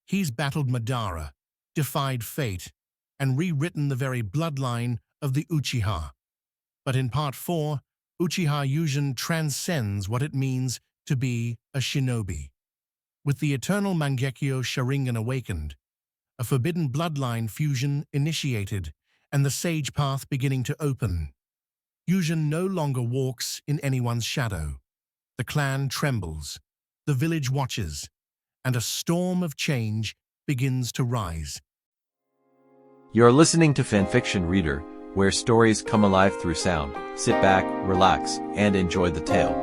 He's battled Madara, defied fate, and rewritten the very bloodline of the Uchiha. But in Part 4, Uchiha Yuzhen transcends what it means to be a shinobi. With the Eternal Mangekyō Sharingan awakened, a forbidden bloodline fusion initiated, and the sage path beginning to open, Yuzhen no longer walks in anyone's shadow. The clan trembles, the village watches, and a storm of change begins to rise. You're listening to Fanfiction Reader, where stories come alive through sound. Sit back, relax, and enjoy the tale.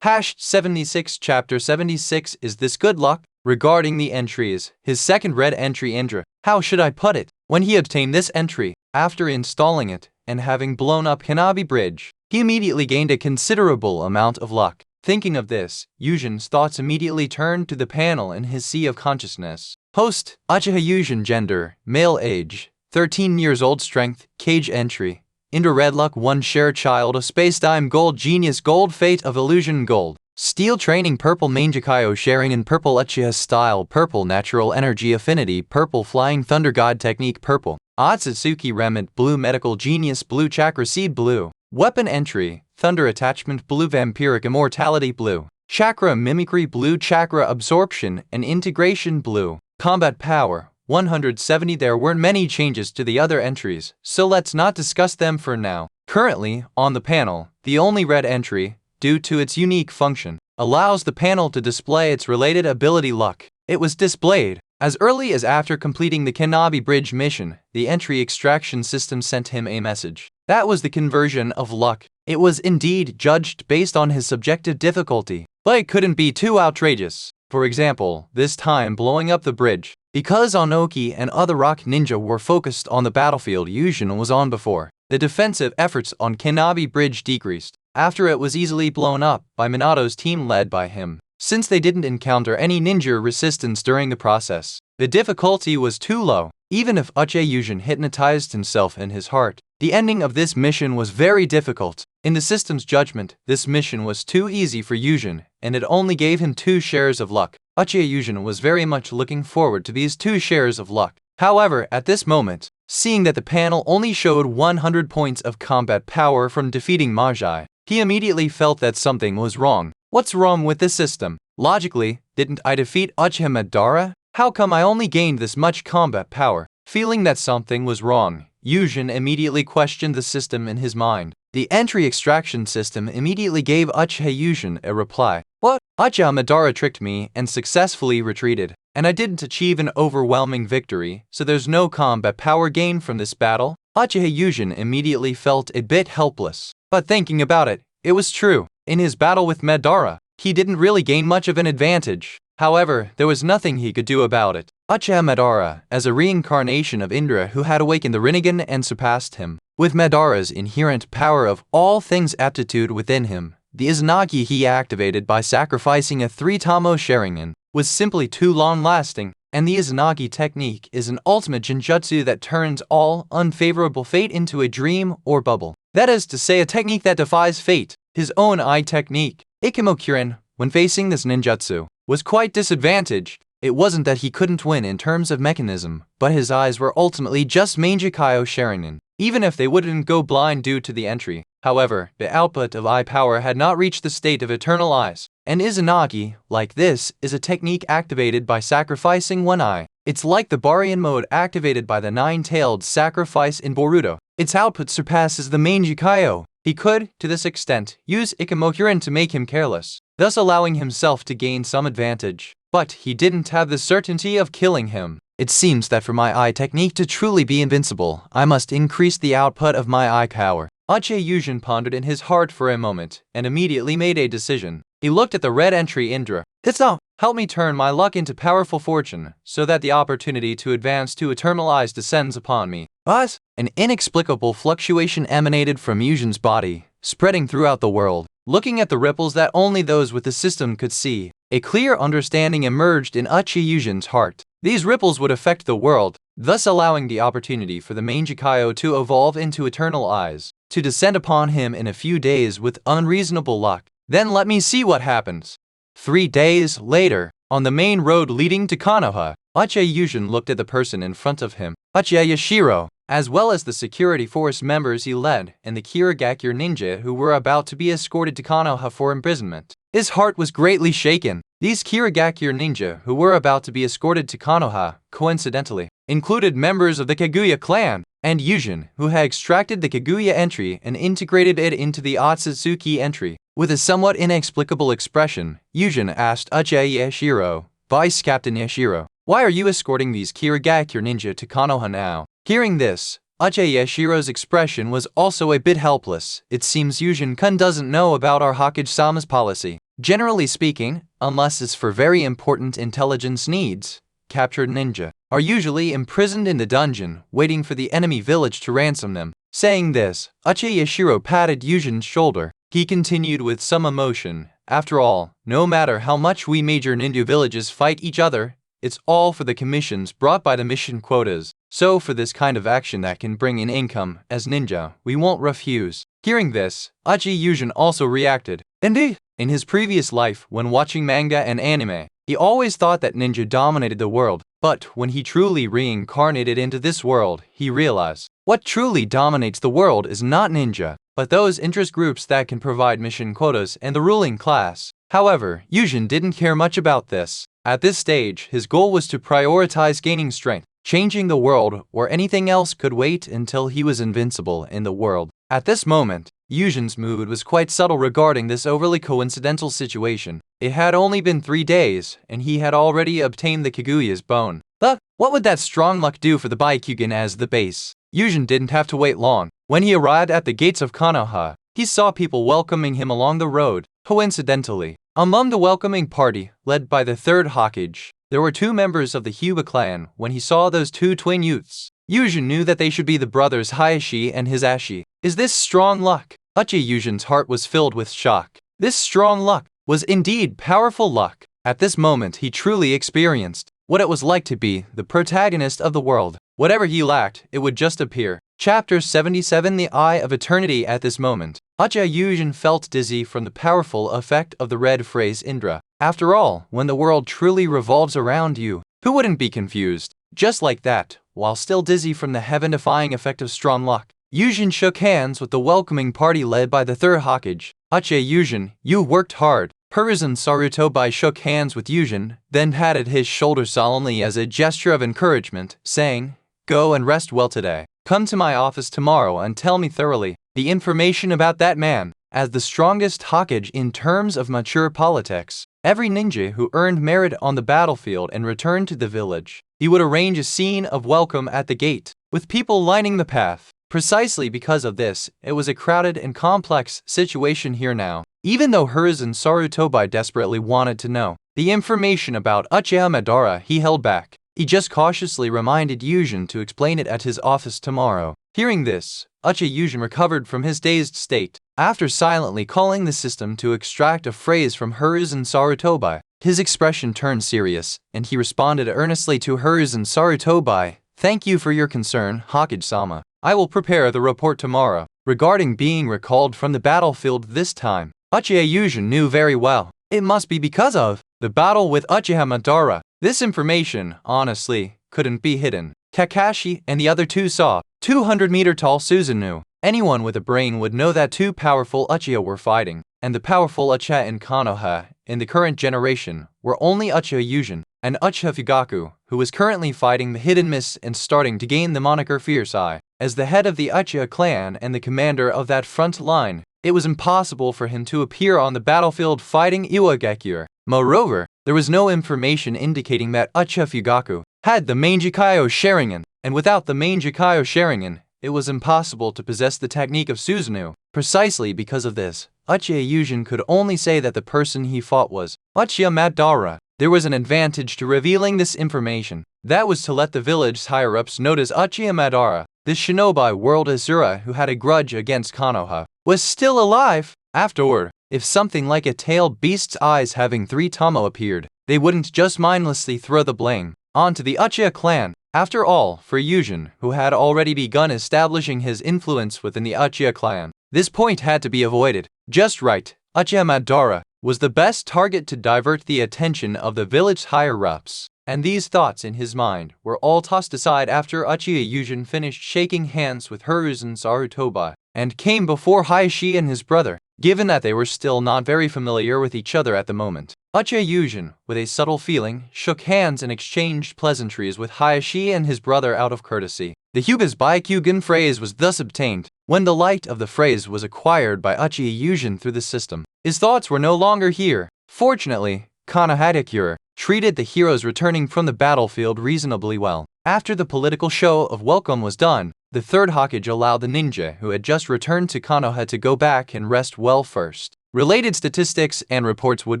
#76 Chapter 76 Is This Good Luck? Regarding the entries, his second red entry Indra, how should I put it? When he obtained this entry, after installing it, and having blown up Hanabi Bridge, he immediately gained a considerable amount of luck. Thinking of this, Yuzhen's thoughts immediately turned to the panel in his sea of consciousness. Host, Uchiha Yuzhen. Gender, male. Age, 13 years old. Strength, cage entry. Indra red luck 1 share child of space-time gold genius gold fate of illusion gold. Steel training purple Mangekyō Sharingan purple Uchiha style purple natural energy affinity purple flying thunder god technique purple Ōtsutsuki remnant blue medical genius blue chakra seed blue weapon entry thunder attachment blue vampiric immortality blue chakra mimicry blue chakra absorption and integration blue combat power 170. There weren't many changes to the other entries, so let's not discuss them for now. Currently, on the panel, the only red entry, due to its unique function, allows the panel to display its related ability luck. It was displayed as early as after completing the Hanabi Bridge mission. The entry extraction system sent him a message. That was the conversion of luck. It was indeed judged based on his subjective difficulty, but it couldn't be too outrageous. For example, this time blowing up the bridge. Because Onoki and other rock ninja were focused on the battlefield Yuzhen was on before, the defensive efforts on Hanabi Bridge decreased after it was easily blown up by Minato's team led by him. Since they didn't encounter any ninja resistance during the process, the difficulty was too low. Even if Uchiha Yuzhen hypnotized himself in his heart, the ending of this mission was very difficult. In the system's judgment, this mission was too easy for Yuzhen, and it only gave him 2 shares of luck. Uchiha Yuzhen was very much looking forward to these 2 shares of luck. However, at this moment, seeing that the panel only showed 100 points of combat power from defeating Magi, he immediately felt that something was wrong. What's wrong with this system? Logically, didn't I defeat Uchiha Madara? How come I only gained this much combat power? Feeling that something was wrong, Yuzhen immediately questioned the system in his mind. The entry extraction system immediately gave Uchiha Yuzhen a reply. What? Uchiha Madara tricked me and successfully retreated, and I didn't achieve an overwhelming victory, so there's no combat power gained from this battle? Uchiha Yuzhen immediately felt a bit helpless. But thinking about it, it was true. In his battle with Madara, he didn't really gain much of an advantage. However, there was nothing he could do about it. Uchiha Madara, as a reincarnation of Indra who had awakened the Rinnegan and surpassed him, with Madara's inherent power of all things aptitude within him, the Izanagi he activated by sacrificing a 3-Tomo Sharingan was simply too long-lasting, and the Izanagi technique is an ultimate genjutsu that turns all unfavorable fate into a dream or bubble. That is to say, a technique that defies fate. His own eye technique, Ikemokuren, when facing this ninjutsu, was quite disadvantaged. It wasn't that he couldn't win in terms of mechanism, but his eyes were ultimately just Mangekyō Sharingan, even if they wouldn't go blind due to the entry. However, the output of eye power had not reached the state of eternal eyes, and Izanagi, like this, is a technique activated by sacrificing one eye. It's like the Barian mode activated by the 9-tailed sacrifice in Boruto. Its output surpasses the Mangekyō. He could, to this extent, use Ikemokuren to make him careless, thus allowing himself to gain some advantage. But he didn't have the certainty of killing him. It seems that for my eye technique to truly be invincible, I must increase the output of my eye power. Uchiha Yuzhen pondered in his heart for a moment, and immediately made a decision. He looked at the red entry Indra. It's not. Help me turn my luck into powerful fortune, so that the opportunity to advance to eternal eyes descends upon me. What? An inexplicable fluctuation emanated from Yuzhen's body, spreading throughout the world. Looking at the ripples that only those with the system could see, a clear understanding emerged in Uchiha Yuzhen's heart. These ripples would affect the world, thus allowing the opportunity for the Mangekyō to evolve into eternal eyes, to descend upon him in a few days with unreasonable luck. Then let me see what happens. 3 days later, On the main road leading to Konoha, Uchiha Yuzhen looked at the person in front of him, Uchiha Yashiro, as well as the security force members he led and the Kirigakure ninja who were about to be escorted to Konoha for imprisonment. His heart was greatly shaken. These Kirigakure ninja who were about to be escorted to Konoha, coincidentally, included members of the Kaguya clan, and Yuzhen, who had extracted the Kaguya entry and integrated it into the Ōtsutsuki entry. With a somewhat inexplicable expression, Yuzhen asked Uchiha Yashiro, Vice Captain Yashiro, why are you escorting these Kirigakure ninja to Konoha now? Hearing this, Uchiha Yashiro's expression was also a bit helpless. It seems Yuzhen-kun doesn't know about our Hokage-sama's policy. Generally speaking, unless it's for very important intelligence needs, captured ninja are usually imprisoned in the dungeon, waiting for the enemy village to ransom them. Saying this, Uchiha Yashiro patted Yuzhen's shoulder. He continued with some emotion, after all, no matter how much we major ninja villages fight each other, it's all for the commissions brought by the mission quotas. So for this kind of action that can bring in income, as ninja, we won't refuse. Hearing this, Uchiha Yuzhen also reacted. Indeed, in his previous life when watching manga and anime, he always thought that ninja dominated the world, but when he truly reincarnated into this world, he realized what truly dominates the world is not ninja, but those interest groups that can provide mission quotas and the ruling class. However, Yuzhen didn't care much about this. At this stage, his goal was to prioritize gaining strength. Changing the world or anything else could wait until he was invincible in the world. At this moment, Yuzhen's mood was quite subtle regarding this overly coincidental situation. It had only been 3 days, and he had already obtained the Kaguya's bone. But what would that strong luck do for the Byakugan as the base? Yuzhen didn't have to wait long. When he arrived at the gates of Konoha, he saw people welcoming him along the road. Coincidentally, among the welcoming party, led by the third Hokage, there were 2 members of the Hyuga clan. When he saw those 2 twin youths, Yuzhen knew that they should be the brothers Hayashi and Hisashi. Is this strong luck? Uchiha Yuzhen's heart was filled with shock. This strong luck was indeed powerful luck. At this moment he truly experienced what it was like to be the protagonist of the world. Whatever he lacked, it would just appear. Chapter 77 The Eye of Eternity. At this moment, Uchiha Yuzhen felt dizzy from the powerful effect of the red phrase Indra. After all, when the world truly revolves around you, who wouldn't be confused? Just like that, while still dizzy from the heaven-defying effect of strong luck, Yuzhen shook hands with the welcoming party led by the third Hokage. Uchiha Yuzhen, you worked hard. Hiruzen Sarutobi shook hands with Yuzhen, then patted his shoulder solemnly as a gesture of encouragement, saying, Go and rest well today. Come to my office tomorrow and tell me thoroughly the information about that man. As the strongest Hokage in terms of mature politics, every ninja who earned merit on the battlefield and returned to the village, he would arrange a scene of welcome at the gate, with people lining the path. Precisely because of this, it was a crowded and complex situation here now. Even though Hiruzen Sarutobi desperately wanted to know the information about Uchiha Madara, he held back. He just cautiously reminded Yuzhen to explain it at his office tomorrow. Hearing this, Uchiha Yuzhen recovered from his dazed state. After silently calling the system to extract a phrase from Hiruzen Sarutobi, his expression turned serious, and he responded earnestly to Hiruzen Sarutobi, Thank you for your concern, Hokage-sama. I will prepare the report tomorrow. Regarding being recalled from the battlefield this time, Uchiha Yuzhen knew very well. It must be because of the battle with Uchiha Madara. This information, honestly, couldn't be hidden. Kakashi and the other 2 saw 200-meter-tall Susanoo. Anyone with a brain would know that 2 powerful Uchiha were fighting, and the powerful Uchiha in Konoha in the current generation were only Uchiha Yuzhen and Uchiha Fugaku, who was currently fighting the Hidden Mist and starting to gain the moniker Fierce Eye. As the head of the Uchiha clan and the commander of that front line, it was impossible for him to appear on the battlefield fighting Iwagakure. Moreover, there was no information indicating that Uchiha Fugaku had the Mangekyō Sharingan, and without the Mangekyō Sharingan, it was impossible to possess the technique of Susanoo. Precisely because of this, Uchiha Yuzhen could only say that the person he fought was Uchiha Madara. There was an advantage to revealing this information. That was to let the village's higher-ups notice Uchiha Madara, the shinobi world Asura who had a grudge against Konoha, was still alive. Afterward, if something like a tailed beast's eyes having 3 tomo appeared, they wouldn't just mindlessly throw the blame onto the Uchiha clan. After all, for Yuzhen, who had already begun establishing his influence within the Uchiha clan, this point had to be avoided. Just right, Uchiha Madara, was the best target to divert the attention of the village higher-ups. And these thoughts in his mind were all tossed aside after Uchiha Yuzhen finished shaking hands with Hiruzen Sarutobi and came before Hiashi and his brother, given that they were still not very familiar with each other at the moment. Uchiha Yuzhen, with a subtle feeling, shook hands and exchanged pleasantries with Hiashi and his brother out of courtesy. The Hubis Byakugan phrase was thus obtained. When the light of the phrase was acquired by Uchiha Yuzhen through the system, his thoughts were no longer here. Fortunately, Konohadakura treated the heroes returning from the battlefield reasonably well. After the political show of welcome was done, the third Hokage allowed the ninja who had just returned to Konoha to go back and rest well first. Related statistics and reports would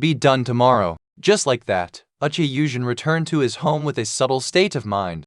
be done tomorrow. Just like that, Uchiha Yuzhen returned to his home with a subtle state of mind.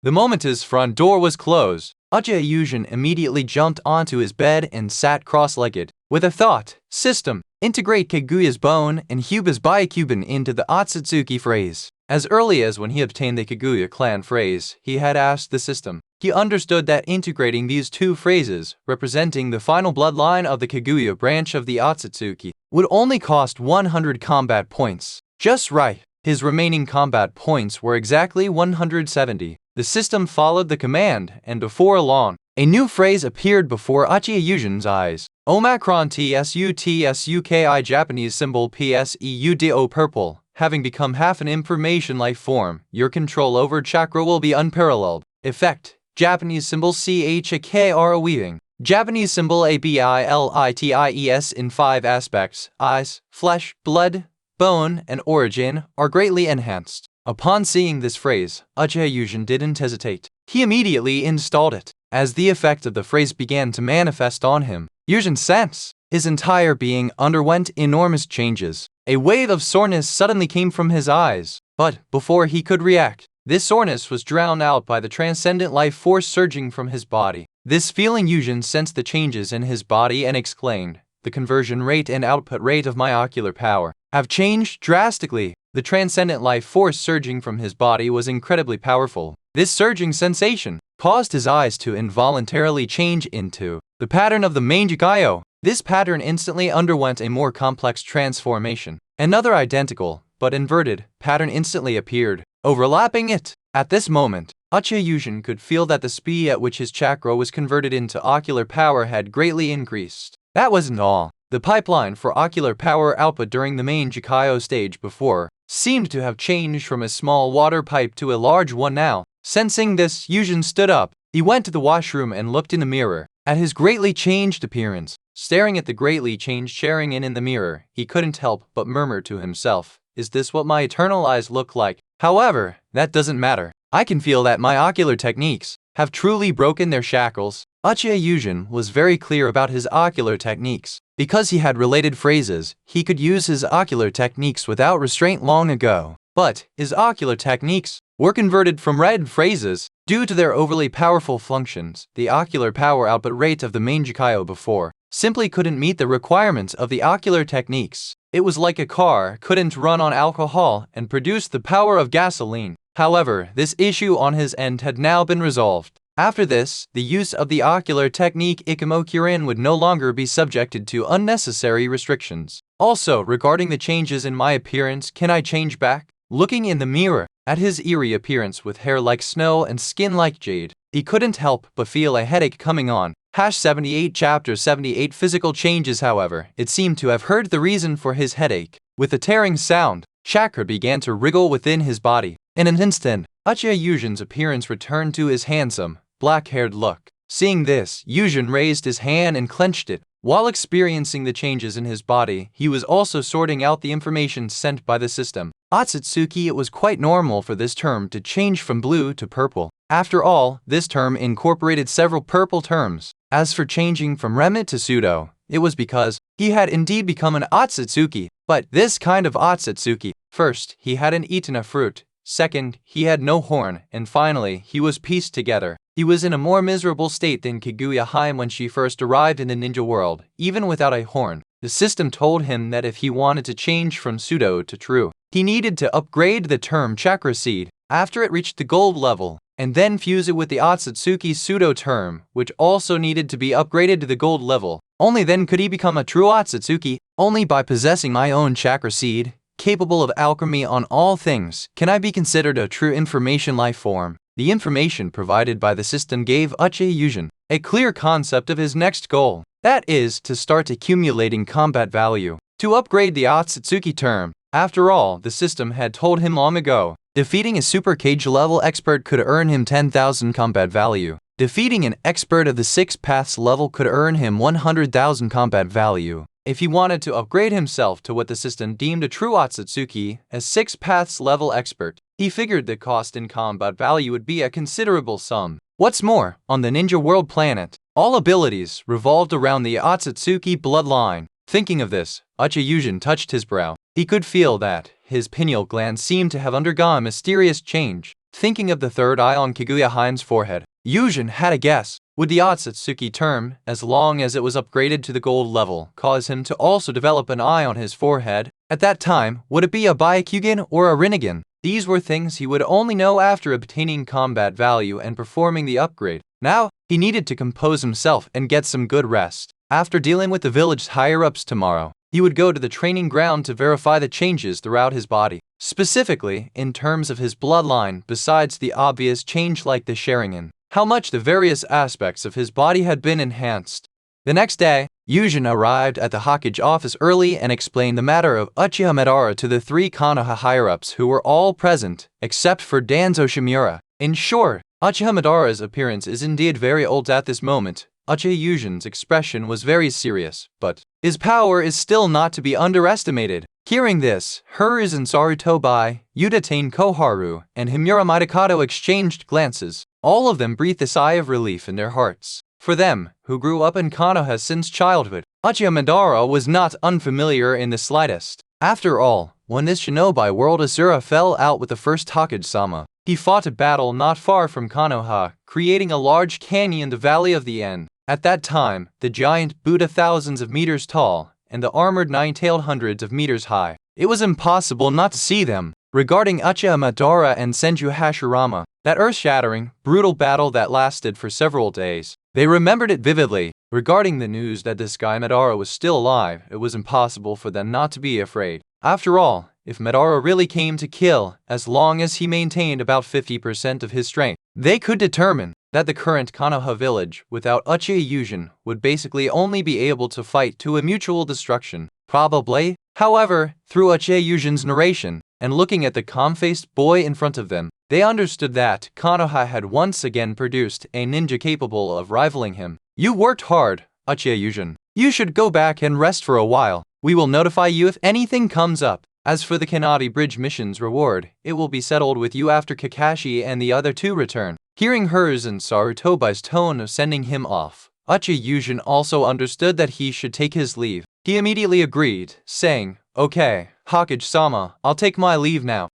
The moment his front door was closed, Uchiha Yuzhen immediately jumped onto his bed and sat cross-legged. With a thought, system, integrate Kaguya's bone and Hubis Byakugan into the Ōtsutsuki phrase. As early as when he obtained the Kaguya clan phrase, he had asked the system. He understood that integrating these two phrases, representing the final bloodline of the Kaguya branch of the Ōtsutsuki, would only cost 100 combat points. Just right. His remaining combat points were exactly 170. The system followed the command, and before long, a new phrase appeared before Uchiha Yuzhen's eyes. Omicron TSUTSUKI Japanese symbol PSEUDO purple. Having become half an information life form, your control over chakra will be unparalleled. Effect: Japanese symbol CHAKRA weaving. Japanese symbol ABILITIES in 5 aspects: eyes, flesh, blood, bone, and origin are greatly enhanced. Upon seeing this phrase, Uchiha Yuzhen didn't hesitate. He immediately installed it. As the effect of the phrase began to manifest on him, Yuzhen's sense, his entire being underwent enormous changes. A wave of soreness suddenly came from his eyes, but before he could react, this soreness was drowned out by the transcendent life force surging from his body. This feeling Yuzhen sensed the changes in his body and exclaimed, "The conversion rate and output rate of my ocular power have changed drastically." The transcendent life force surging from his body was incredibly powerful. This surging sensation caused his eyes to involuntarily change into the pattern of the Mangekyō. This pattern instantly underwent a more complex transformation. Another identical, but inverted, pattern instantly appeared, overlapping it. At this moment, Uchiha Yuzhen could feel that the speed at which his chakra was converted into ocular power had greatly increased. That wasn't all. The pipeline for ocular power output during the Mangekyō stage before seemed to have changed from a small water pipe to a large one now. Sensing this, Yuzhen stood up. He went to the washroom and looked in the mirror at his greatly changed appearance. Staring at the greatly changed Sharingan in the mirror, he couldn't help but murmur to himself, "Is this what my eternal eyes look like?" However, that doesn't matter. I can feel that my ocular techniques have truly broken their shackles. Uchiha Yuzhen was very clear about his ocular techniques. Because he had related phrases, he could use his ocular techniques without restraint long ago. But his ocular techniques were converted from red phrases due to their overly powerful functions. The ocular power output rate of the Mangekyō before simply couldn't meet the requirements of the ocular techniques. It was like a car couldn't run on alcohol and produce the power of gasoline. However, this issue on his end had now been resolved. After this, the use of the ocular technique Ikemokurin would no longer be subjected to unnecessary restrictions. Also, regarding the changes in my appearance, can I change back? Looking in the mirror at his eerie appearance with hair like snow and skin like jade, he couldn't help but feel a headache coming on. 78 Chapter 78 Physical changes. However, it seemed to have heard the reason for his headache. With a tearing sound, chakra began to wriggle within his body. In an instant, Uchiha Yuzhen's appearance returned to his handsome, black-haired look. Seeing this, Yuzhen raised his hand and clenched it. While experiencing the changes in his body, he was also sorting out the information sent by the system. Ōtsutsuki. It was quite normal for this term to change from blue to purple. After all, this term incorporated several purple terms. As for changing from Remnant to Pseudo, it was because he had indeed become an Ōtsutsuki. But this kind of Ōtsutsuki. First, he hadn't eaten a fruit. Second, he had no horn. And finally, he was pieced together. He was in a more miserable state than Kaguya Hime when she first arrived in the ninja world, even without a horn. The system told him that if he wanted to change from pseudo to true, he needed to upgrade the term chakra seed after it reached the gold level, and then fuse it with the Ōtsutsuki pseudo term, which also needed to be upgraded to the gold level. Only then could he become a true Ōtsutsuki. Only by possessing my own chakra seed, capable of alchemy on all things, can I be considered a true information life form. The information provided by the system gave Uchiha Yuzhen a clear concept of his next goal. That is, to start accumulating combat value, to upgrade the Ōtsutsuki term. After all, the system had told him long ago, defeating a super cage level expert could earn him 10,000 combat value. Defeating an expert of the 6 paths level could earn him 100,000 combat value. If he wanted to upgrade himself to what the system deemed a true Ōtsutsuki, as 6 paths level expert, he figured the cost in combat value would be a considerable sum. What's more, on the ninja world planet, all abilities revolved around the Ōtsutsuki bloodline. Thinking of this, Uchiha Yuzhen touched his brow. He could feel that his pineal gland seemed to have undergone a mysterious change. Thinking of the third eye on Kaguya Heian's forehead, Yuzhen had a guess. Would the Ōtsutsuki term, as long as it was upgraded to the gold level, cause him to also develop an eye on his forehead? At that time, would it be a Byakugan or a Rinnegan? These were things he would only know after obtaining combat value and performing the upgrade. Now, he needed to compose himself and get some good rest. After dealing with the village higher-ups tomorrow, he would go to the training ground to verify the changes throughout his body, specifically in terms of his bloodline, besides the obvious change like the Sharingan, how much the various aspects of his body had been enhanced. The next day, Yuzhen arrived at the Hokage office early and explained the matter of Uchiha Madara to the 3 Konoha higher-ups who were all present, except for Danzo Shimura. In short, Uchiha Madara's appearance is indeed very old at this moment. Uchiha Yuzhen's expression was very serious, but his power is still not to be underestimated. Hearing this, Hiruzen Sarutobi, Uchiha Koharu, and Himura Mitokado exchanged glances. All of them breathed a sigh of relief in their hearts. For them, who grew up in Konoha since childhood, Uchiha Madara was not unfamiliar in the slightest. After all, when this shinobi world Asura fell out with the first Hokage-sama, he fought a battle not far from Konoha, creating a large canyon in the Valley of the End. At that time, the giant Buddha thousands of meters tall, and the armored nine-tailed hundreds of meters high. It was impossible not to see them. Regarding Uchiha Madara and Senju Hashirama, that earth-shattering, brutal battle that lasted for several days, they remembered it vividly. Regarding the news that this guy Madara was still alive, it was impossible for them not to be afraid. After all, if Madara really came to kill, as long as he maintained about 50% of his strength, they could determine that the current Konoha village, without Uchiha Yuzhen, would basically only be able to fight to a mutual destruction. Probably, however, through Uchiha Yuzhen's narration, and looking at the calm-faced boy in front of them, they understood that Konoha had once again produced a ninja capable of rivaling him. You worked hard, Uchiha Yuzhen. You should go back and rest for a while. We will notify you if anything comes up. As for the Kanadi Bridge mission's reward, it will be settled with you after Kakashi and the other 2 return. Hearing Hiruzen Sarutobi's tone of sending him off, Uchiha Yuzhen also understood that he should take his leave. He immediately agreed, saying, "Okay, Hokage-sama, I'll take my leave now."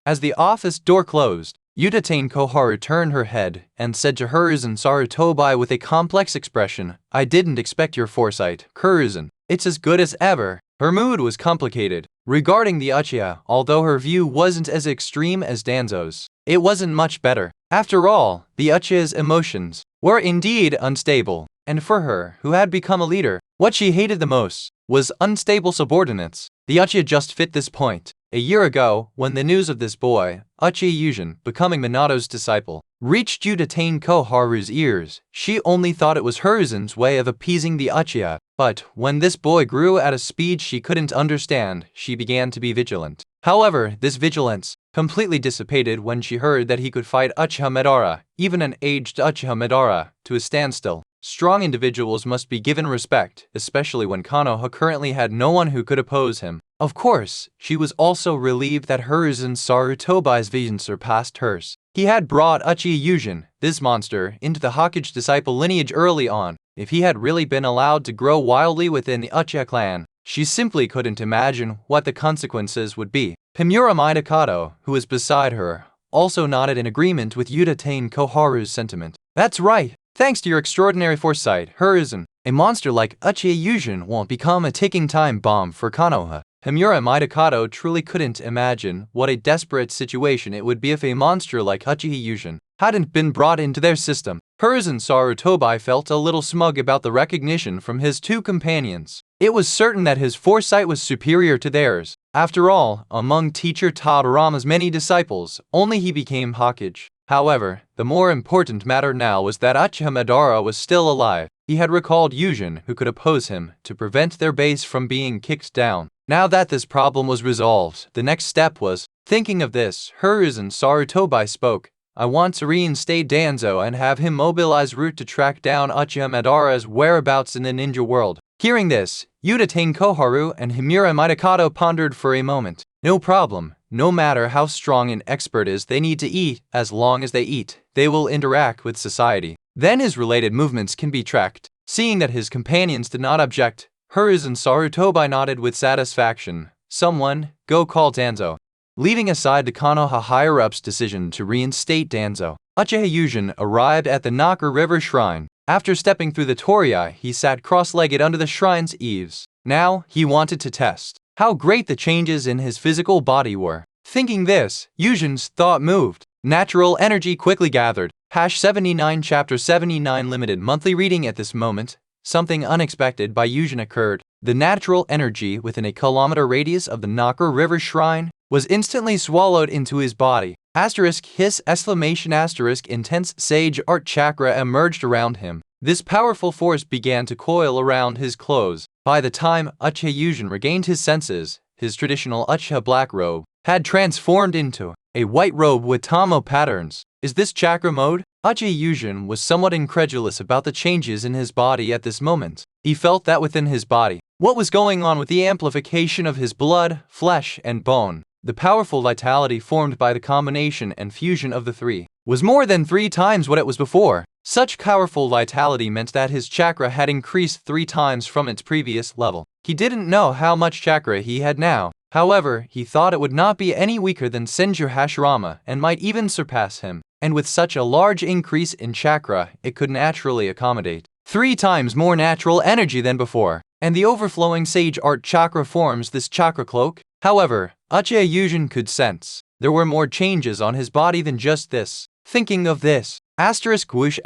As the office door closed, Uchiha Koharu turned her head and said to Hiruzen Sarutobi with a complex expression, "I didn't expect your foresight, Hiruzen. It's as good as ever." Her mood was complicated. Regarding the Uchiha, although her view wasn't as extreme as Danzo's, it wasn't much better. After all, the Uchiha's emotions were indeed unstable, and for her, who had become a leader, what she hated the most was unstable subordinates. The Uchiha just fit this point. A year ago, when the news of this boy, Uchiha Yuzhen, becoming Minato's disciple, reached Uchiha Koharu's ears, she only thought it was Hiruzen's way of appeasing the Uchiha. But when this boy grew at a speed she couldn't understand, she began to be vigilant. However, this vigilance completely dissipated when she heard that he could fight Uchiha Madara, even an aged Uchiha Madara, to a standstill. Strong individuals must be given respect, especially when Konoha currently had no one who could oppose him. Of course, she was also relieved that Hiruzen Sarutobi's vision surpassed hers. He had brought Uchiha Yuzhen, this monster, into the Hokage disciple lineage early on. If he had really been allowed to grow wildly within the Uchiha clan, she simply couldn't imagine what the consequences would be. Himura Mitokado, who was beside her, also nodded in agreement with Uchiha Koharu's sentiment. "That's right. Thanks to your extraordinary foresight, Hiruzen, a monster like Uchiha Yuzhen won't become a ticking time bomb for Konoha." Himura Mitokado truly couldn't imagine what a desperate situation it would be if a monster like Uchiha Yuzhen hadn't been brought into their system. Hiruzen Sarutobi felt a little smug about the recognition from his two companions. It was certain that his foresight was superior to theirs. After all, among teacher Tadorama's many disciples, only he became Hokage. However, the more important matter now was that Uchiha Madara was still alive. He had recalled Yuzhen, who could oppose him, to prevent their base from being kicked down. Now that this problem was resolved, the next step was, thinking of this, Hiruzen Sarutobi spoke. I want to reinstate Danzo and have him mobilize Root to track down Uchiha Madara's whereabouts in the ninja world. Hearing this, Uchiha Koharu and Himura Mitakato pondered for a moment. No problem. No matter how strong an expert is, they need to eat. As long as they eat, they will interact with society. Then his related movements can be tracked. Seeing that his companions did not object, Hiruzen Sarutobi nodded with satisfaction. Someone, go call Danzo. Leaving aside the Konoha higher-ups' decision to reinstate Danzo, Uchiha Yuzhen arrived at the Nakar River Shrine. After stepping through the torii, he sat cross-legged under the shrine's eaves. Now, he wanted to test how great the changes in his physical body were. Thinking this, Yuzhen's thought moved. Natural energy quickly gathered. #79 Chapter 79 Limited Monthly Reading. At this moment, something unexpected by Yuzhen occurred. The natural energy within a kilometer radius of the Nakar River Shrine was instantly swallowed into his body. His exclamation intense sage art chakra emerged around him. This powerful force began to coil around his clothes. By the time Uchiha Yuzhen regained his senses, his traditional Uchiha black robe had transformed into a white robe with Tamo patterns. Is this chakra mode? Uchiha Yuzhen was somewhat incredulous about the changes in his body at this moment. He felt that within his body, what was going on with the amplification of his blood, flesh, and bone? The powerful vitality formed by the combination and fusion of the three was more than 3 times what it was before. Such powerful vitality meant that his chakra had increased 3 times from its previous level. He didn't know how much chakra he had now. However, he thought it would not be any weaker than Senju Hashirama and might even surpass him. And with such a large increase in chakra, it could naturally accommodate 3 times more natural energy than before. And the overflowing sage art chakra forms this chakra cloak. However, Uchiha Yuzhen could sense there were more changes on his body than just this. Thinking of this, *whoosh!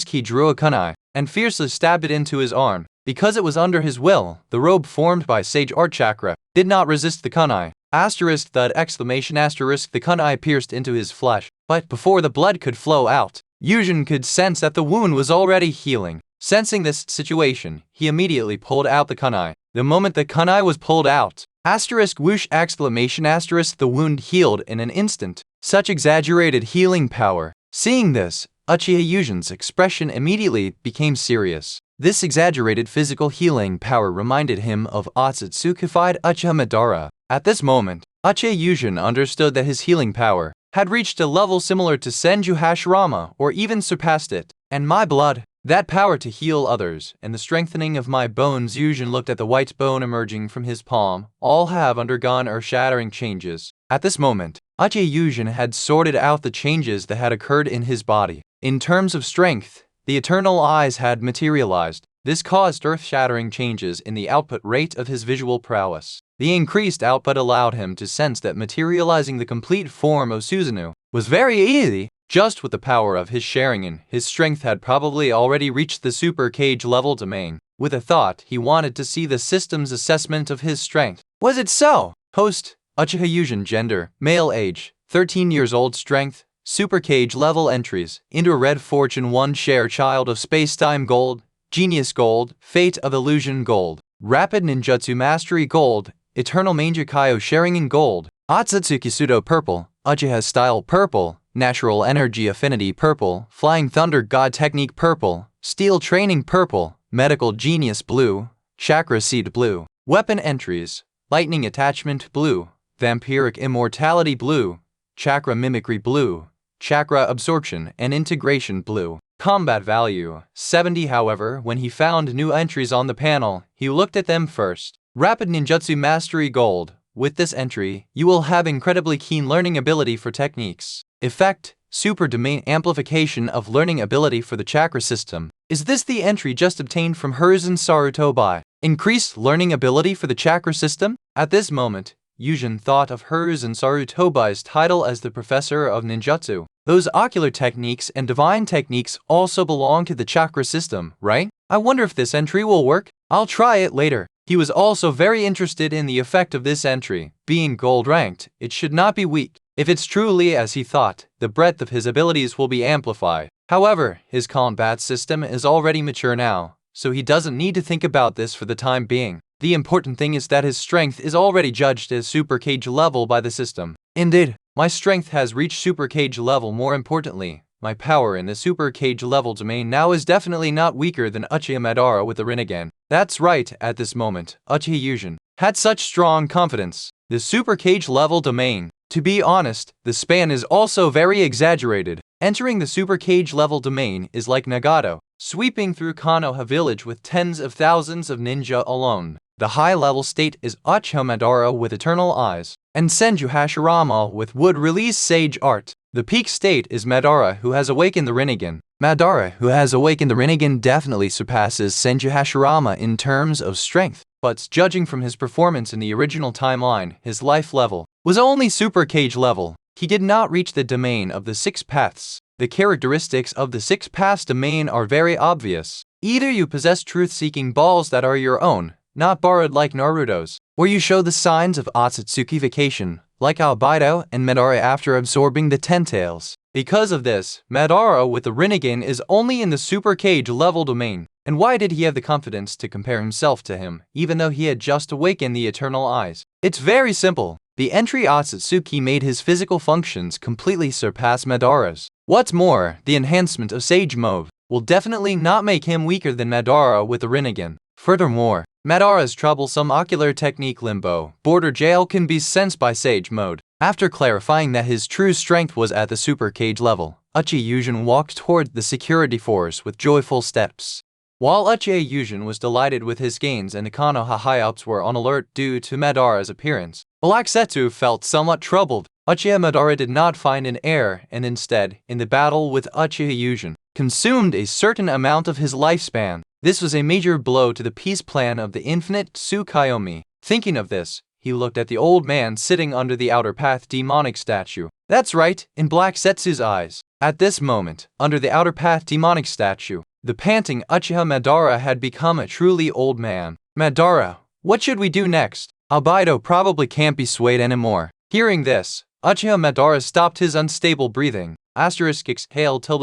He drew a kunai and fiercely stabbed it into his arm. Because it was under his will, the robe formed by sage art chakra did not resist the kunai. The kunai pierced into his flesh, but before the blood could flow out, Yuzhen could sense that the wound was already healing. Sensing this situation, he immediately pulled out the kunai. The moment the kunai was pulled out, *whoosh! The wound healed in an instant. Such exaggerated healing power. Seeing this, Uchiha Yuzhen's expression immediately became serious. This exaggerated physical healing power reminded him of Ōtsutsukified Uchiha Madara. At this moment, Uchiha Yuzhen understood that his healing power had reached a level similar to Senju Hashirama or even surpassed it. And my blood, that power to heal others, and the strengthening of my bones. Yuzhen looked at the white bone emerging from his palm. All have undergone earth-shattering changes. At this moment, Uchiha Yuzhen had sorted out the changes that had occurred in his body. In terms of strength, the eternal eyes had materialized. This caused earth-shattering changes in the output rate of his visual prowess. The increased output allowed him to sense that materializing the complete form of Susanoo was very easy. Just with the power of his Sharingan, his strength had probably already reached the super cage level domain. With a thought, he wanted to see the system's assessment of his strength. Was it so? Host, Uchiha Yuzhen. Gender, male. Age, 13 years old. Strength, super cage level. Entries, into Red Fortune 1 share. Child of Space-Time Gold, Genius Gold, Fate of Illusion Gold, Rapid Ninjutsu Mastery Gold, Eternal Mangekyō Sharingan Gold, Ōtsutsuki Pseudo Purple, Uchiha Style Purple, Natural Energy Affinity Purple, Flying Thunder God Technique Purple, Steel Training Purple, Medical Genius Blue, Chakra Seed Blue. Weapon entries, Lightning Attachment Blue, Vampiric Immortality Blue, Chakra Mimicry Blue, Chakra Absorption and Integration Blue. Combat value, 70. However, when he found new entries on the panel, he looked at them first. Rapid Ninjutsu Mastery Gold. With this entry, you will have incredibly keen learning ability for techniques. Effect, Super Domain Amplification of learning ability for the chakra system. Is this the entry just obtained from Hiruzen Sarutobi? Increased learning ability for the chakra system? At this moment, Yuzhen thought of Hiruzen Sarutobi's title as the Professor of Ninjutsu. Those ocular techniques and divine techniques also belong to the chakra system, right? I wonder if this entry will work. I'll try it later. He was also very interested in the effect of this entry. Being gold ranked, it should not be weak. If it's truly as he thought, the breadth of his abilities will be amplified. However, his combat system is already mature now, so he doesn't need to think about this for the time being. The important thing is that his strength is already judged as Super Cage level by the system. Indeed, my strength has reached Super Cage level. More importantly, my power in the Super Cage level domain now is definitely not weaker than Uchiha Madara with the Rinnegan. That's right, at this moment, Uchiha Yuzhen had such strong confidence. The Super Cage level domain. To be honest, the span is also very exaggerated. Entering the Super Cage level domain is like Nagato, sweeping through Konoha village with tens of thousands of ninja alone. The high-level state is Uchiha Madara with eternal eyes, and Senju Hashirama with wood-release sage art. The peak state is Madara, who has awakened the Rinnegan. Madara, who has awakened the Rinnegan, definitely surpasses Senju Hashirama in terms of strength, but judging from his performance in the original timeline, his life level was only Super Cage level. He did not reach the domain of the 6 paths. The characteristics of the 6 paths domain are very obvious. Either you possess truth-seeking balls that are your own, not borrowed like Naruto's, or you show the signs of Ōtsutsuki like Albedo and Madara after absorbing the 10 tails. Because of this, Madara with the Rinnegan is only in the Super Cage level domain. And why did he have the confidence to compare himself to him, even though he had just awakened the Eternal Eyes? It's very simple. The entry Ōtsutsuki made his physical functions completely surpass Madara's. What's more, the enhancement of Sage Mode will definitely not make him weaker than Madara with the Rinnegan. Furthermore, Madara's troublesome ocular technique Limbo Border Jail can be sensed by Sage Mode. After clarifying that his true strength was at the Super Cage level, Uchiha Yuzhen walked toward the security force with joyful steps. While Uchiha Yuzhen was delighted with his gains and the Konoha high-ups were on alert due to Madara's appearance, Black Setsu felt somewhat troubled. Uchiha Madara did not find an error and instead, in the battle with Uchiha Yuzhen, consumed a certain amount of his lifespan. This was a major blow to the peace plan of the infinite Tsukuyomi. Thinking of this, he looked at the old man sitting under the outer path demonic statue. That's right, in Black Setsu's eyes. At this moment, under the outer path demonic statue, the panting Uchiha Madara had become a truly old man. Madara, what should we do next? Albedo probably can't be swayed anymore. Hearing this, Uchiha Madara stopped his unstable breathing. Exhaled till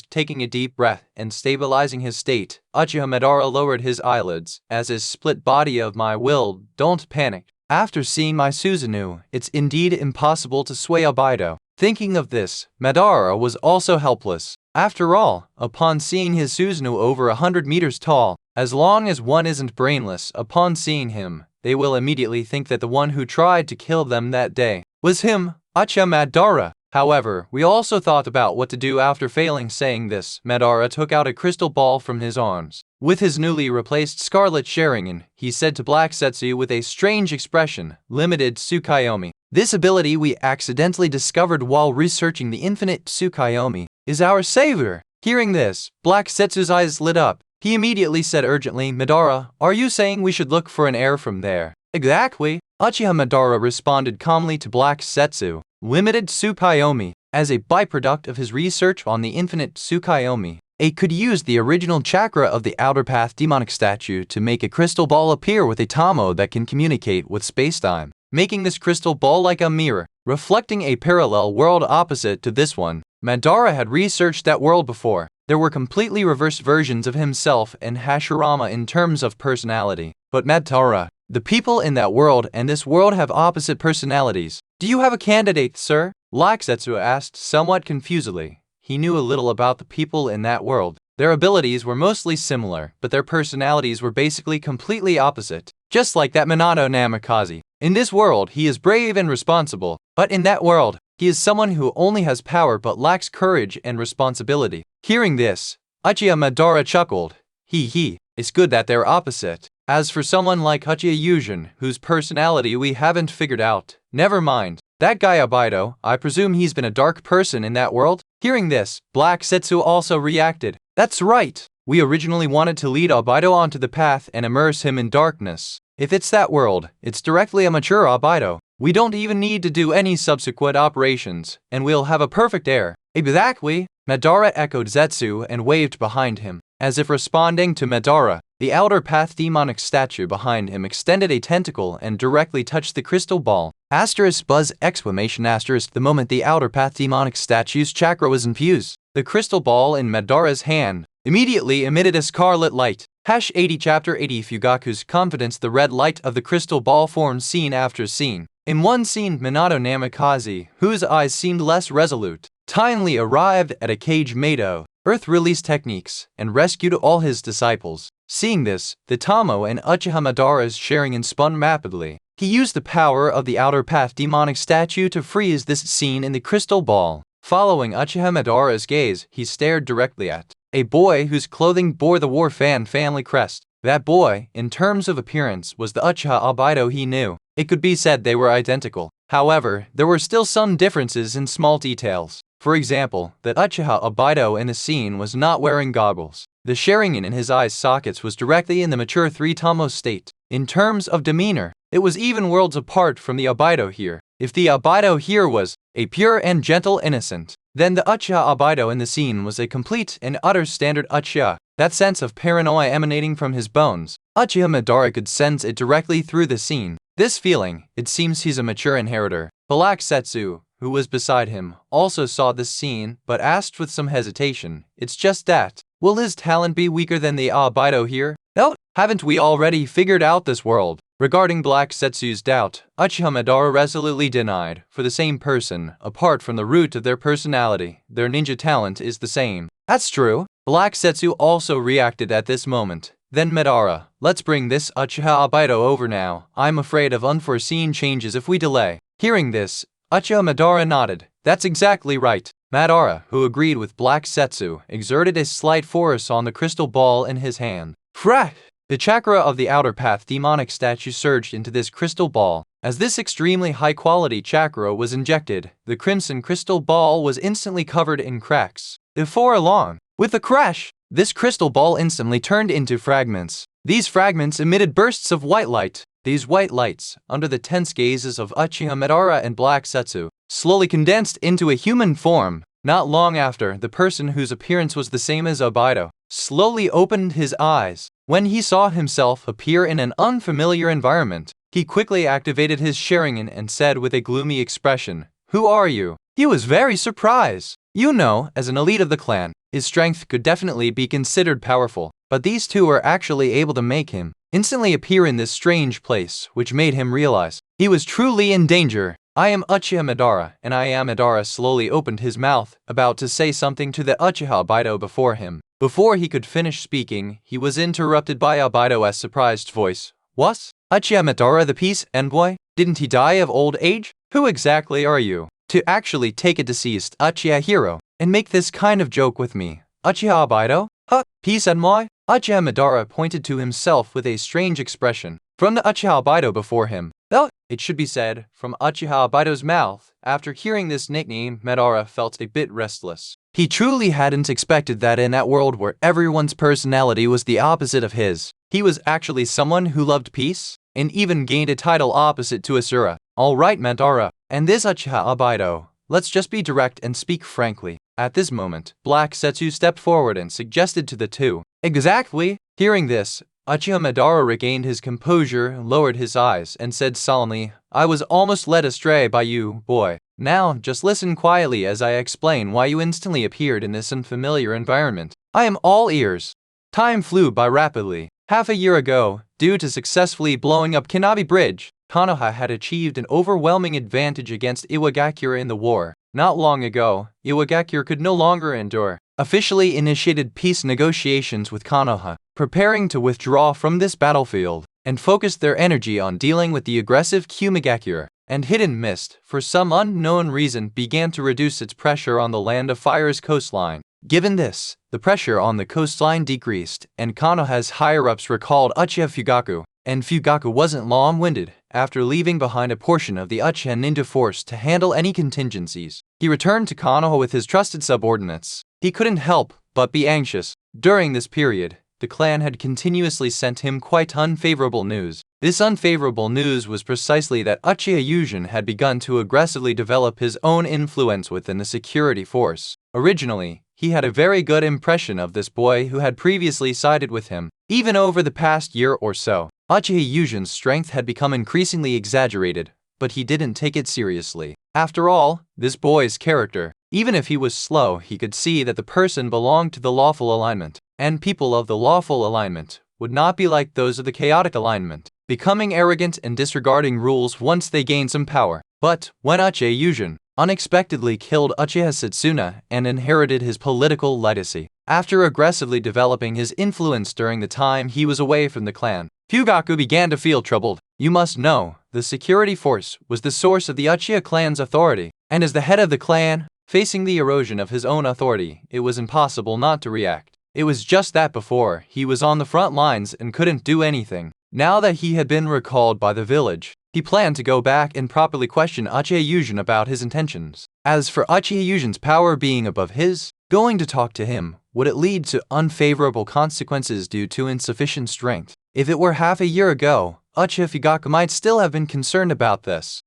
taking a deep breath and stabilizing his state. Uchiha Madara lowered his eyelids. As his split body of my will, don't panic. After seeing my Susanoo, it's indeed impossible to sway Albedo. Thinking of this, Madara was also helpless. After all, upon seeing his Susanoo over 100 meters tall, as long as one isn't brainless upon seeing him, they will immediately think that the one who tried to kill them that day was him, Uchiha Madara. However, we also thought about what to do after failing. Saying this, Madara took out a crystal ball from his arms. With his newly replaced Scarlet Sharingan, he said to Black Setsu with a strange expression, Limited Tsukuyomi. This ability we accidentally discovered while researching the infinite Tsukuyomi is our savior. Hearing this, Black Setsu's eyes lit up. He immediately said urgently, Madara, are you saying we should look for an heir from there? Exactly. Uchiha Madara responded calmly to Black Setsu. Limited Tsukuyomi. As a byproduct of his research on the infinite Tsukuyomi, it could use the original chakra of the outer path demonic statue to make a crystal ball appear with a Tamo that can communicate with spacetime, making this crystal ball like a mirror, reflecting a parallel world opposite to this one. Madara had researched that world before. There were completely reversed versions of himself and Hashirama in terms of personality. But Madara, the people in that world and this world have opposite personalities. Do you have a candidate, sir? Black Setsu asked somewhat confusedly. He knew a little about the people in that world. Their abilities were mostly similar, but their personalities were basically completely opposite. Just like that Minato Namikaze. In this world, he is brave and responsible, but in that world, he is someone who only has power but lacks courage and responsibility. Hearing this, Uchiha Madara chuckled. It's good that they're opposite. As for someone like Uchiha Yuzhen, whose personality we haven't figured out, never mind. That guy Albedo, I presume he's been a dark person in that world? Hearing this, Black Setsu also reacted. That's right. We originally wanted to lead Albedo onto the path and immerse him in darkness. If it's that world, it's directly a mature Albedo. We don't even need to do any subsequent operations, and we'll have a perfect heir. Exactly, Madara echoed Zetsu and waved behind him. As if responding to Madara, the outer path demonic statue behind him extended a tentacle and directly touched the crystal ball. Asterisk buzz exclamation asterisk. The moment the outer path demonic statue's chakra was infused, the crystal ball in Madara's hand immediately emitted a scarlet light. Hash 80 Chapter 80 Fugaku's confidence. The red light of the crystal ball formed scene after scene. In one scene, Minato Namikaze, whose eyes seemed less resolute, timely arrived at a cage made of earth release techniques and rescued all his disciples. Seeing this, the Tamo and Uchiha Madara's Sharingan spun rapidly. He used the power of the outer path demonic statue to freeze this scene in the crystal ball. Following Uchiha Madara's gaze, he stared directly at a boy whose clothing bore the War Fan family crest. That boy, in terms of appearance, was the Uchiha Obito he knew. It could be said they were identical. However, there were still some differences in small details. For example, that Uchiha Obito in the scene was not wearing goggles. The Sharingan in his eyes sockets was directly in the mature 3 Tamo state. In terms of demeanor, it was even worlds apart from the Obito here. If the Obito here was a pure and gentle innocent, then the Uchiha Obito in the scene was a complete and utter standard Uchiha. That sense of paranoia emanating from his bones, Uchiha Madara could sense it directly through the scene. This feeling, it seems he's a mature inheritor. Black Setsu, who was beside him, also saw this scene, but asked with some hesitation, "It's just that. Will his talent be weaker than the Obito here? No, haven't we already figured out this world?" Regarding Black Setsu's doubt, Uchiha Madara resolutely denied. For the same person, apart from the root of their personality, their ninja talent is the same. That's true. Black Setsu also reacted at this moment. Then Madara, let's bring this Uchiha Obito over now. I'm afraid of unforeseen changes if we delay. Hearing this, Uchiha Madara nodded. That's exactly right. Madara, who agreed with Black Setsu, exerted a slight force on the crystal ball in his hand. Fresh! The chakra of the outer path demonic statue surged into this crystal ball. As this extremely high-quality chakra was injected, the crimson crystal ball was instantly covered in cracks. Before long, with a crash, this crystal ball instantly turned into fragments. These fragments emitted bursts of white light. These white lights, under the tense gazes of Uchiha Madara and Black Setsu, slowly condensed into a human form. Not long after, the person whose appearance was the same as Obito slowly opened his eyes. When he saw himself appear in an unfamiliar environment, he quickly activated his Sharingan and said with a gloomy expression, "Who are you?" He was very surprised. You know, as an elite of the clan, his strength could definitely be considered powerful, but these two were actually able to make him instantly appear in this strange place, which made him realize he was truly in danger. "I am Uchiha Madara, and I am." Madara slowly opened his mouth, about to say something to the Uchiha Obito before him. Before he could finish speaking, he was interrupted by Obito's surprised voice. "What? Uchiha Madara the peace envoy? Didn't he die of old age? Who exactly are you to actually take a deceased Uchiha hero and make this kind of joke with me? Uchiha Obito? Huh? Peace envoy?" Uchiha Madara pointed to himself with a strange expression. From the Uchiha Obito before him, though, it should be said, from Uchiha Obito's mouth. After hearing this nickname, Madara felt a bit restless. He truly hadn't expected that in that world where everyone's personality was the opposite of his, he was actually someone who loved peace, and even gained a title opposite to Asura. Alright Madara, and this Uchiha Obito, let's just be direct and speak frankly. At this moment, Black Setsu stepped forward and suggested to the two. Exactly. Hearing this, Uchiha Madara regained his composure, lowered his eyes, and said solemnly, "I was almost led astray by you, boy. Now, just listen quietly as I explain why you instantly appeared in this unfamiliar environment. I am all ears." Time flew by rapidly. Half a year ago, due to successfully blowing up Kinabi Bridge, Konoha had achieved an overwhelming advantage against Iwagakure in the war. Not long ago, Iwagakure could no longer endure. Officially initiated peace negotiations with Konoha, preparing to withdraw from this battlefield, and focused their energy on dealing with the aggressive Kumigakure. And Hidden Mist, for some unknown reason, began to reduce its pressure on the Land of Fire's coastline. Given this, the pressure on the coastline decreased, and Konoha's higher-ups recalled Uchiha Fugaku. And Fugaku wasn't long-winded. After leaving behind a portion of the Uchiha ninja force to handle any contingencies, he returned to Konoha with his trusted subordinates. He couldn't help but be anxious. During this period, the clan had continuously sent him quite unfavorable news. This unfavorable news was precisely that Uchiha Yuzhen had begun to aggressively develop his own influence within the security force. Originally, he had a very good impression of this boy who had previously sided with him. Even over the past year or so, Uchiha Yuzhen's strength had become increasingly exaggerated, but he didn't take it seriously. After all, this boy's character, even if he was slow, he could see that the person belonged to the lawful alignment, and people of the lawful alignment would not be like those of the chaotic alignment, becoming arrogant and disregarding rules once they gained some power. But when Uchiha Yuzhen unexpectedly killed Uchiha Tsunade and inherited his political legacy, after aggressively developing his influence during the time he was away from the clan, Fugaku began to feel troubled. You must know, the security force was the source of the Uchiha clan's authority, and as the head of the clan, facing the erosion of his own authority, it was impossible not to react. It was just that before, he was on the front lines and couldn't do anything. Now that he had been recalled by the village, he planned to go back and properly question Uchiha Yuzhen about his intentions. As for Uchiha Yuzhen's power being above his, going to talk to him would it lead to unfavorable consequences due to insufficient strength. If it were half a year ago, Uchiha Fugaku might still have been concerned about this.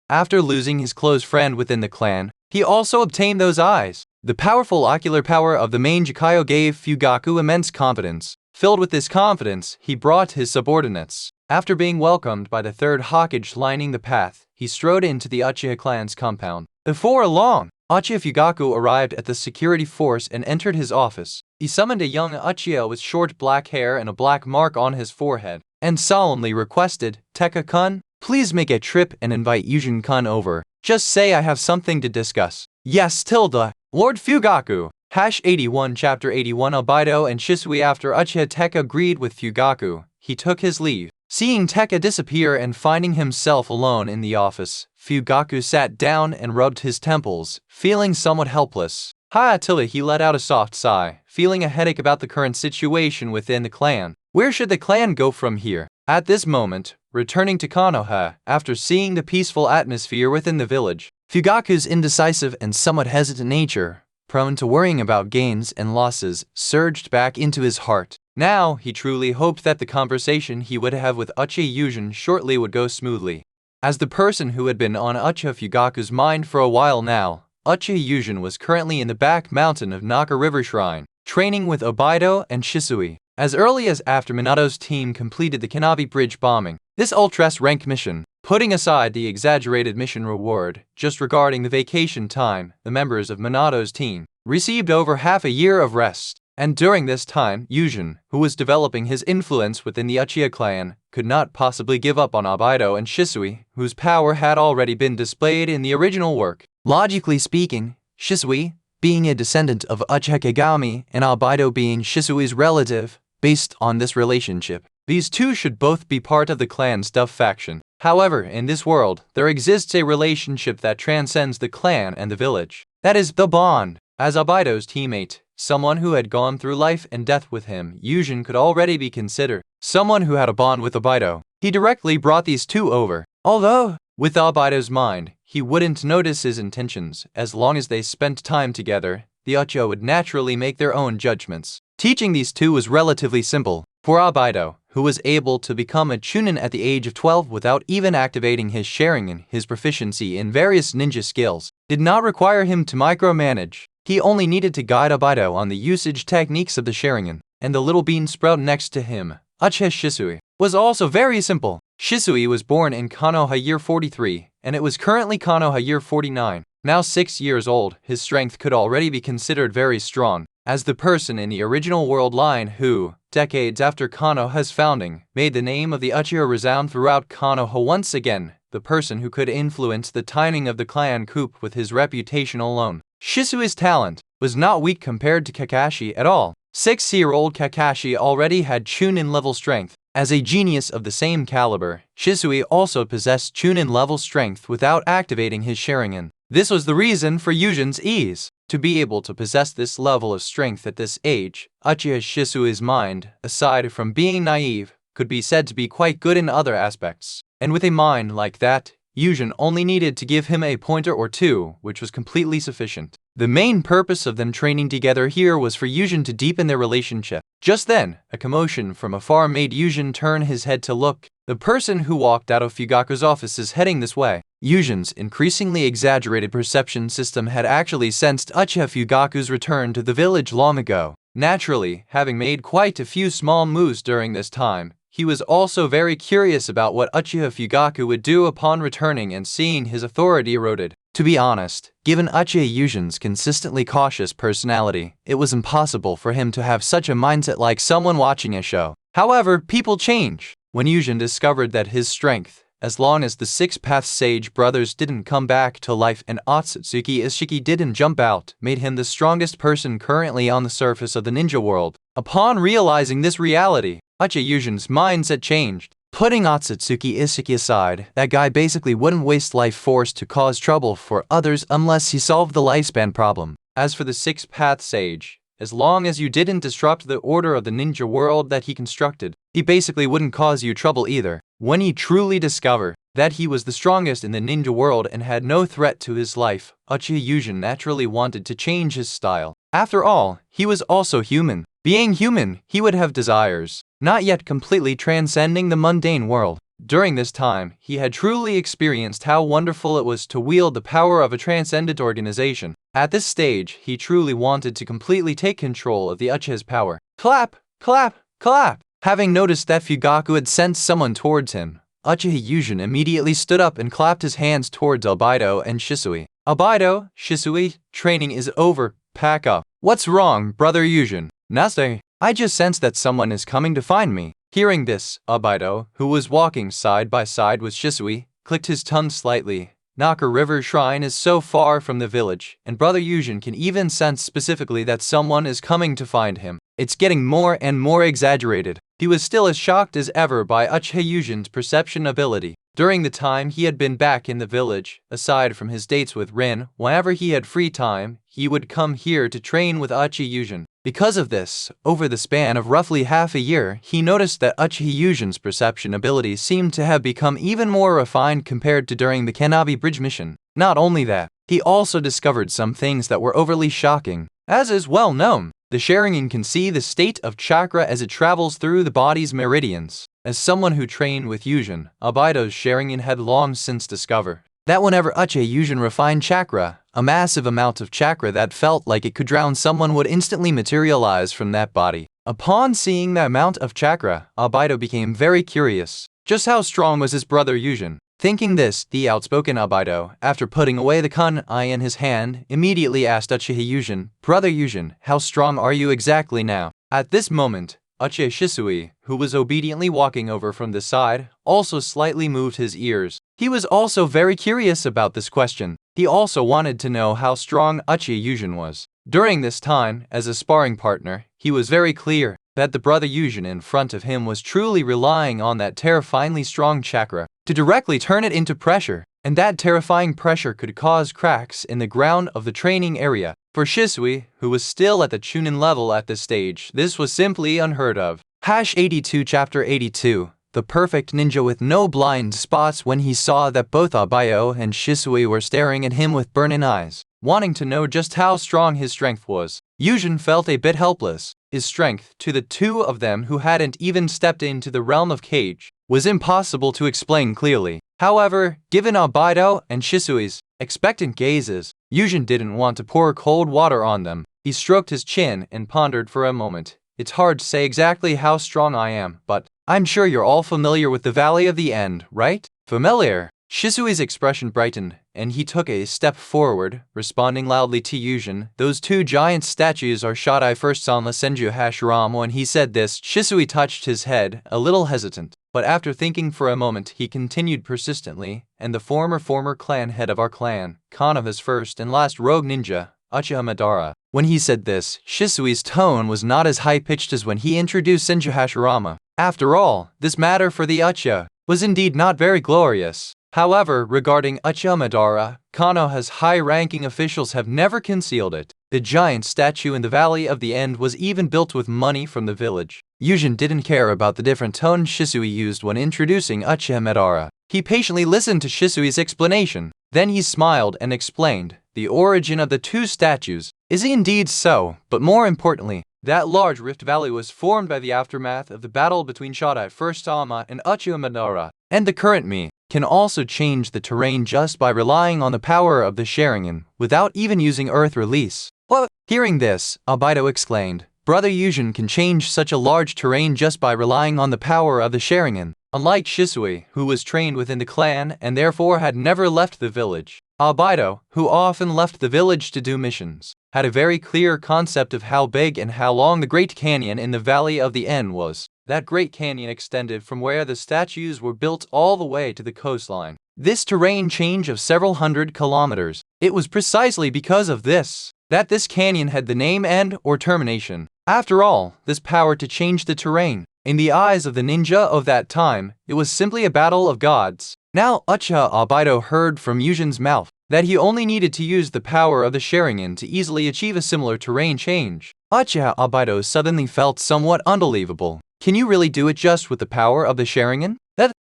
After losing his close friend within the clan, he also obtained those eyes. The powerful ocular power of the Mangekyō gave Fugaku immense confidence. Filled with this confidence, he brought his subordinates. After being welcomed by the third Hokage lining the path, he strode into the Uchiha clan's compound. Before long, Uchiha Fugaku arrived at the security force and entered his office. He summoned a young Uchiha with short black hair and a black mark on his forehead, and solemnly requested, Tekka-kun, please make a trip and invite Yuzhen-kun over. Just say I have something to discuss. Yes, Tilda. Lord Fugaku. 81 Chapter 81 Albedo and Shisui. After Uchiha Tekka agreed with Fugaku, he took his leave. Seeing Tekka disappear and finding himself alone in the office, Fugaku sat down and rubbed his temples, feeling somewhat helpless. Till he let out a soft sigh, feeling a headache about the current situation within the clan. Where should the clan go from here? At this moment, returning to Konoha, after seeing the peaceful atmosphere within the village, Fugaku's indecisive and somewhat hesitant nature, prone to worrying about gains and losses, surged back into his heart. Now, he truly hoped that the conversation he would have with Uchiha Yuzhen shortly would go smoothly. As the person who had been on Uchiha Fugaku's mind for a while now, Uchiha Yuzhen was currently in the back mountain of Naka River Shrine, training with Albedo and Shisui. As early as after Minato's team completed the Kanabi Bridge bombing, this ultra-rank mission, putting aside the exaggerated mission reward, just regarding the vacation time, the members of Minato's team received over half a year of rest. And during this time, Yuzhen, who was developing his influence within the Uchiha clan, could not possibly give up on Albedo and Shisui, whose power had already been displayed in the original work. Logically speaking, Shisui, being a descendant of Uchiha Kagami and Albedo being Shisui's relative, based on this relationship, these two should both be part of the clan's Dove faction. However, in this world, there exists a relationship that transcends the clan and the village. That is the bond. As Albedo's teammate, someone who had gone through life and death with him, Yuzhen could already be considered someone who had a bond with Albedo. He directly brought these two over. Although, with Albedo's mind, he wouldn't notice his intentions. As long as they spent time together, the Uchiha would naturally make their own judgments. Teaching these two was relatively simple. For Albedo, who was able to become a Chunin at the age of 12 without even activating his Sharingan, his proficiency in various ninja skills did not require him to micromanage. He only needed to guide Albedo on the usage techniques of the Sharingan, and the little bean sprout next to him, Uchiha Shisui, was also very simple. Shisui was born in Konoha year 43, and it was currently Konoha year 49. Now 6 years old, his strength could already be considered very strong, as the person in the original world line who, decades after Konoha's founding, made the name of the Uchiha resound throughout Konoha once again, the person who could influence the timing of the clan coup with his reputation alone. Shisui's talent was not weak compared to Kakashi at all. 6-year-old Kakashi already had Chunin level strength. As a genius of the same caliber, Shisui also possessed Chunin level strength without activating his Sharingan. This was the reason for Yuzhen's ease. To be able to possess this level of strength at this age, Uchiha Shisui's mind, aside from being naive, could be said to be quite good in other aspects. And with a mind like that, Yuzhen only needed to give him a pointer or two, which was completely sufficient. The main purpose of them training together here was for Yuzhen to deepen their relationship. Just then, a commotion from afar made Yuzhen turn his head to look. The person who walked out of Fugaku's office is heading this way. Yuzhen's increasingly exaggerated perception system had actually sensed Uchiha Fugaku's return to the village long ago. Naturally, having made quite a few small moves during this time, he was also very curious about what Uchiha Fugaku would do upon returning and seeing his authority eroded. To be honest, given Uchiha Yuzhen's consistently cautious personality, it was impossible for him to have such a mindset like someone watching a show. However, people change. When Yuzhen discovered that his strength, as long as the Six-Path Sage brothers didn't come back to life and Ōtsutsuki Ishiki didn't jump out, made him the strongest person currently on the surface of the ninja world. Upon realizing this reality, Uchiha Yuzhen's mindset changed. Putting Ōtsutsuki Ishiki aside, that guy basically wouldn't waste life force to cause trouble for others unless he solved the lifespan problem. As for the Six-Path Sage, as long as you didn't disrupt the order of the ninja world that he constructed, he basically wouldn't cause you trouble either. When he truly discovered that he was the strongest in the ninja world and had no threat to his life, Uchiha Yuzhen naturally wanted to change his style. After all, he was also human. Being human, he would have desires, not yet completely transcending the mundane world. During this time, he had truly experienced how wonderful it was to wield the power of a transcendent organization. At this stage, he truly wanted to completely take control of the Uchiha's power. Clap! Clap! Clap! Having noticed that Fugaku had sent someone towards him, Uchiha Yuzhen immediately stood up and clapped his hands towards Albedo and Shisui. Albedo, Shisui, training is over, pack up. What's wrong, brother Yuzhen? Namaste. I just sensed that someone is coming to find me. Hearing this, Albedo, who was walking side by side with Shisui, clicked his tongue slightly. Naka River Shrine is so far from the village, and brother Yuzhen can even sense specifically that someone is coming to find him. It's getting more and more exaggerated. He was still as shocked as ever by Uchiha Yuzhen's perception ability. During the time he had been back in the village, aside from his dates with Rin, whenever he had free time, he would come here to train with Uchiha Yuzhen. Because of this, over the span of roughly half a year, he noticed that Uchiha Yuzhen's perception ability seemed to have become even more refined compared to during the Kanabi Bridge mission. Not only that, he also discovered some things that were overly shocking. As is well known, the Sharingan can see the state of chakra as it travels through the body's meridians. As someone who trained with Yuzhen, Albedo's Sharingan had long since discovered that whenever Uchiha Yuzhen refined chakra, a massive amount of chakra that felt like it could drown someone would instantly materialize from that body. Upon seeing the amount of chakra, Albedo became very curious. Just how strong was his brother Yuzhen? Thinking this, the outspoken Albedo, after putting away the kunai in his hand, immediately asked Uchiha Yuzhen, "Brother Yuzhen, how strong are you exactly now?" At this moment, Uchiha Shisui, who was obediently walking over from the side, also slightly moved his ears. He was also very curious about this question. He also wanted to know how strong Uchiha Yuzhen was. During this time, as a sparring partner, he was very clear that the brother Yuzhen in front of him was truly relying on that terrifyingly strong chakra to directly turn it into pressure, and that terrifying pressure could cause cracks in the ground of the training area. For Shisui, who was still at the Chunin level at this stage, this was simply unheard of. #82 Chapter 82. The perfect ninja with no blind spots. When he saw that both Albedo and Shisui were staring at him with burning eyes, wanting to know just how strong his strength was, Yuzhen felt a bit helpless. His strength, to the two of them who hadn't even stepped into the realm of Cage, was impossible to explain clearly. However, given Albedo and Shisui's expectant gazes, Yuzhen didn't want to pour cold water on them. He stroked his chin and pondered for a moment. It's hard to say exactly how strong I am, but I'm sure you're all familiar with the Valley of the End, right? Familiar? Shisui's expression brightened, and he took a step forward, responding loudly to Yuzhen. Those two giant statues are shot I first saw in the Senju Hashirama. When he said this, Shisui touched his head, a little hesitant. But after thinking for a moment, he continued persistently, and the former clan head of our clan, Kana's first and last rogue ninja, Uchiha Madara. When he said this, Shisui's tone was not as high-pitched as when he introduced Senju Hashirama. After all, this matter for the Uchiha was indeed not very glorious. However, regarding Uchiha Madara, Kano's high-ranking officials have never concealed it. The giant statue in the Valley of the End was even built with money from the village. Yuzhen didn't care about the different tone Shisui used when introducing Uchiha Madara. He patiently listened to Shisui's explanation. Then he smiled and explained, the origin of the two statues is indeed so, but more importantly, that large rift valley was formed by the aftermath of the battle between Shadai First Sama and Uchiha Madara, and the current me. can also change the terrain just by relying on the power of the Sharingan, without even using Earth Release. What? Hearing this, Obito exclaimed, Brother Yuzhen can change such a large terrain just by relying on the power of the Sharingan. Unlike Shisui, who was trained within the clan and therefore had never left the village, Obito, who often left the village to do missions, had a very clear concept of how big and how long the Great Canyon in the Valley of the End was. That Great Canyon extended from where the statues were built all the way to the coastline. This terrain change of several hundred kilometers. It was precisely because of this that this canyon had the name End or Termination. After all, this power to change the terrain. In the eyes of the ninja of that time, it was simply a battle of gods. Now Uchiha Obito heard from Yuzhen's mouth that he only needed to use the power of the Sharingan to easily achieve a similar terrain change. Uchiha Obito suddenly felt somewhat unbelievable. Can you really do it just with the power of the Sharingan?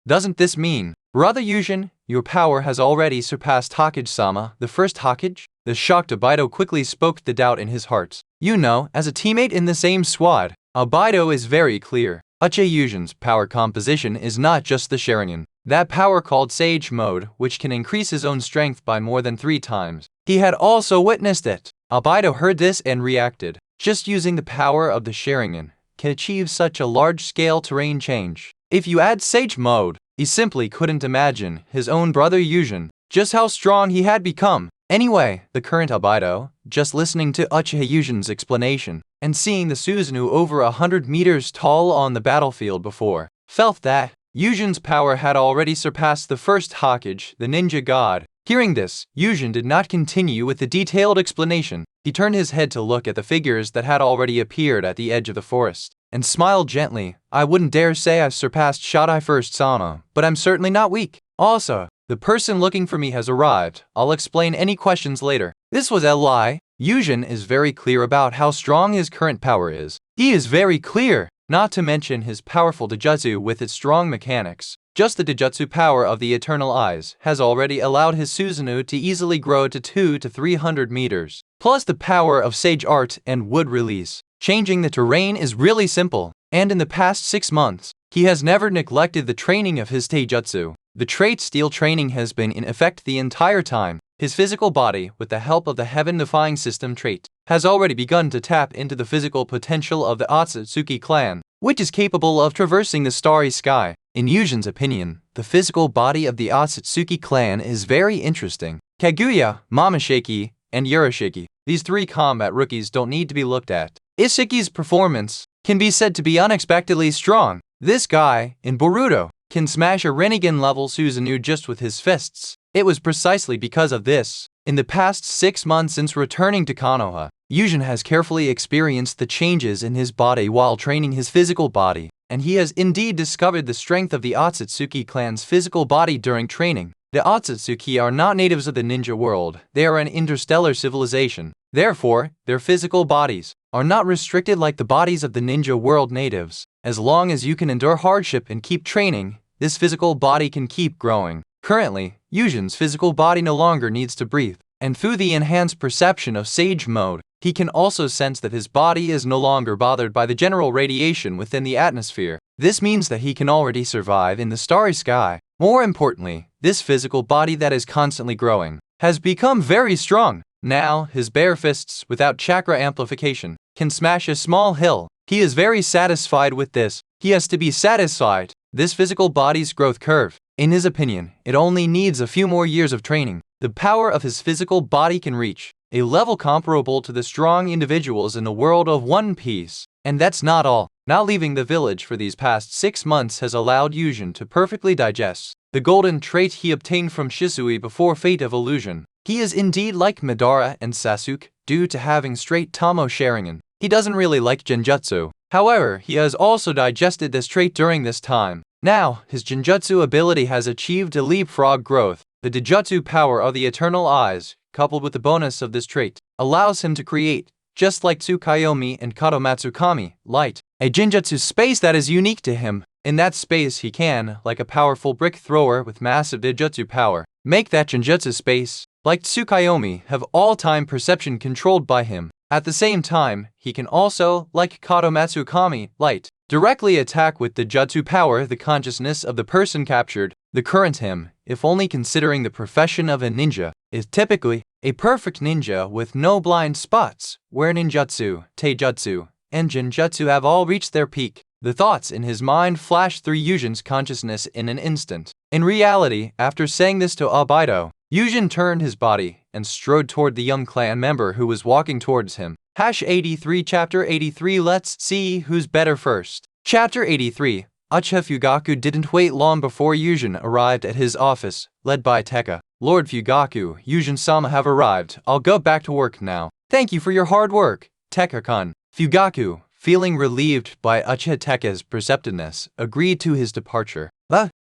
Doesn't this mean, Brother Yuzhen, your power has already surpassed Hokage-sama, the first Hokage? The shocked Obito quickly spoke the doubt in his heart. You know, as a teammate in the same squad, Obito is very clear. Uchiha Yuzhen's power composition is not just the Sharingan. That power called Sage Mode, which can increase his own strength by more than 3 times. He had also witnessed it. Obito heard this and reacted. Just using the power of the Sharingan can achieve such a large-scale terrain change. If you add Sage Mode, he simply couldn't imagine his own brother Yuzhen, just how strong he had become. Anyway, the current Obito, just listening to Uchiha Yuzhen's explanation, and seeing the Susanoo over 100 meters tall on the battlefield before, felt that Yuzhen's power had already surpassed the first Hokage, the ninja god. Hearing this, Yuzhen did not continue with the detailed explanation. He turned his head to look at the figures that had already appeared at the edge of the forest, and smiled gently. I wouldn't dare say I've surpassed Shodai First Sama, but I'm certainly not weak. Also, the person looking for me has arrived. I'll explain any questions later. This was a lie. Yuzhen is very clear about how strong his current power is. He is very clear, not to mention his powerful Dijutsu with its strong mechanics. Just the Dijutsu power of the Eternal Eyes has already allowed his Susanoo to easily grow to 200 to 300 meters. Plus the power of Sage Art and Wood Release. Changing the terrain is really simple, and in the past 6 months, he has never neglected the training of his Taijutsu. The trait Steel training has been in effect the entire time. His physical body, with the help of the Heaven-Defying System trait, has already begun to tap into the physical potential of the Ōtsutsuki clan, which is capable of traversing the starry sky. In Yuzhen's opinion, the physical body of the Ōtsutsuki clan is very interesting. Kaguya, Momoshiki, and Urashiki, these 3 combat rookies don't need to be looked at. Ishiki's performance can be said to be unexpectedly strong. This guy, in Boruto, can smash a Rinnegan-level Susanoo just with his fists. It was precisely because of this. In the past 6 months since returning to Konoha, Yuzhen has carefully experienced the changes in his body while training his physical body, and he has indeed discovered the strength of the Ōtsutsuki clan's physical body during training. The Ōtsutsuki are not natives of the ninja world, they are an interstellar civilization. Therefore, their physical bodies are not restricted like the bodies of the ninja world natives. As long as you can endure hardship and keep training, this physical body can keep growing. Currently, Yuzhen's physical body no longer needs to breathe, and through the enhanced perception of Sage Mode, he can also sense that his body is no longer bothered by the general radiation within the atmosphere. This means that he can already survive in the starry sky. More importantly, this physical body that is constantly growing has become very strong. Now, his bare fists, without chakra amplification, can smash a small hill. He is very satisfied with this. He has to be satisfied. This physical body's growth curve, in his opinion, it only needs a few more years of training. The power of his physical body can reach a level comparable to the strong individuals in the world of One Piece. And that's not all. Not leaving the village for these past 6 months has allowed Yuzhen to perfectly digest the golden trait he obtained from Shisui before Fate of Illusion. He is indeed like Madara and Sasuke due to having straight Tomo Sharingan. He doesn't really like Genjutsu. However, he has also digested this trait during this time. Now, his Genjutsu ability has achieved a leapfrog growth. The Dijutsu power of the Eternal Eyes, coupled with the bonus of this trait, allows him to create, just like Tsukayomi and Kadomatsukami, light, a Genjutsu space that is unique to him. In that space he can, like a powerful brick thrower with massive Dijutsu power, make that Genjutsu space, like Tsukayomi, have all-time perception controlled by him. At the same time, he can also, like Kadomatsukami, light, directly attack with the jutsu power the consciousness of the person captured. The current him, if only considering the profession of a ninja, is typically a perfect ninja with no blind spots, where ninjutsu, taijutsu, and genjutsu have all reached their peak. The thoughts in his mind flashed through Yuzhen's consciousness in an instant. In reality, after saying this to Obito, Yuzhen turned his body and strode toward the young clan member who was walking towards him. #83 Chapter 83 Let's see who's better first. Chapter 83 Uchiha Fugaku didn't wait long before Yuzhen arrived at his office, led by Tekka. Lord Fugaku, Yuzhen-sama have arrived. I'll go back to work now. Thank you for your hard work, Tekka-kun. Fugaku, feeling relieved by Uchiha Tekka's perceptiveness, agreed to his departure.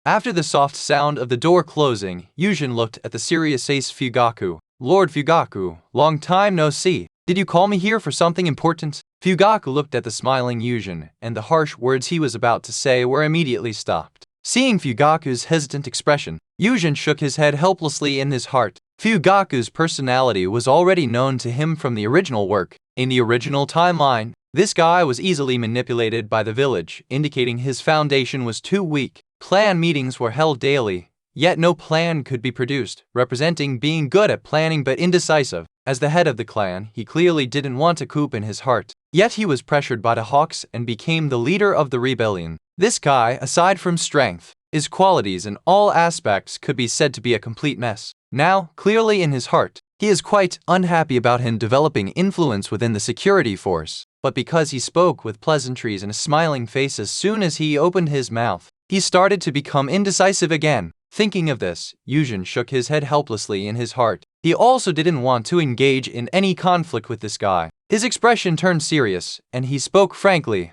After the soft sound of the door closing, Yuzhen looked at the serious face Fugaku. Lord Fugaku, long time no see. Did you call me here for something important? Fugaku looked at the smiling Yuzhen, and the harsh words he was about to say were immediately stopped. Seeing Fugaku's hesitant expression, Yuzhen shook his head helplessly in his heart. Fugaku's personality was already known to him from the original work. In the original timeline, this guy was easily manipulated by the village, indicating his foundation was too weak. Plan meetings were held daily, yet no plan could be produced, representing being good at planning but indecisive. As the head of the clan, he clearly didn't want a coup in his heart. Yet he was pressured by the Hawks and became the leader of the rebellion. This guy, aside from strength, his qualities in all aspects could be said to be a complete mess. Now, clearly in his heart, he is quite unhappy about him developing influence within the security force. But because he spoke with pleasantries and a smiling face as soon as he opened his mouth, he started to become indecisive again. Thinking of this, Yuzhen shook his head helplessly in his heart. He also didn't want to engage in any conflict with this guy. His expression turned serious, and he spoke frankly.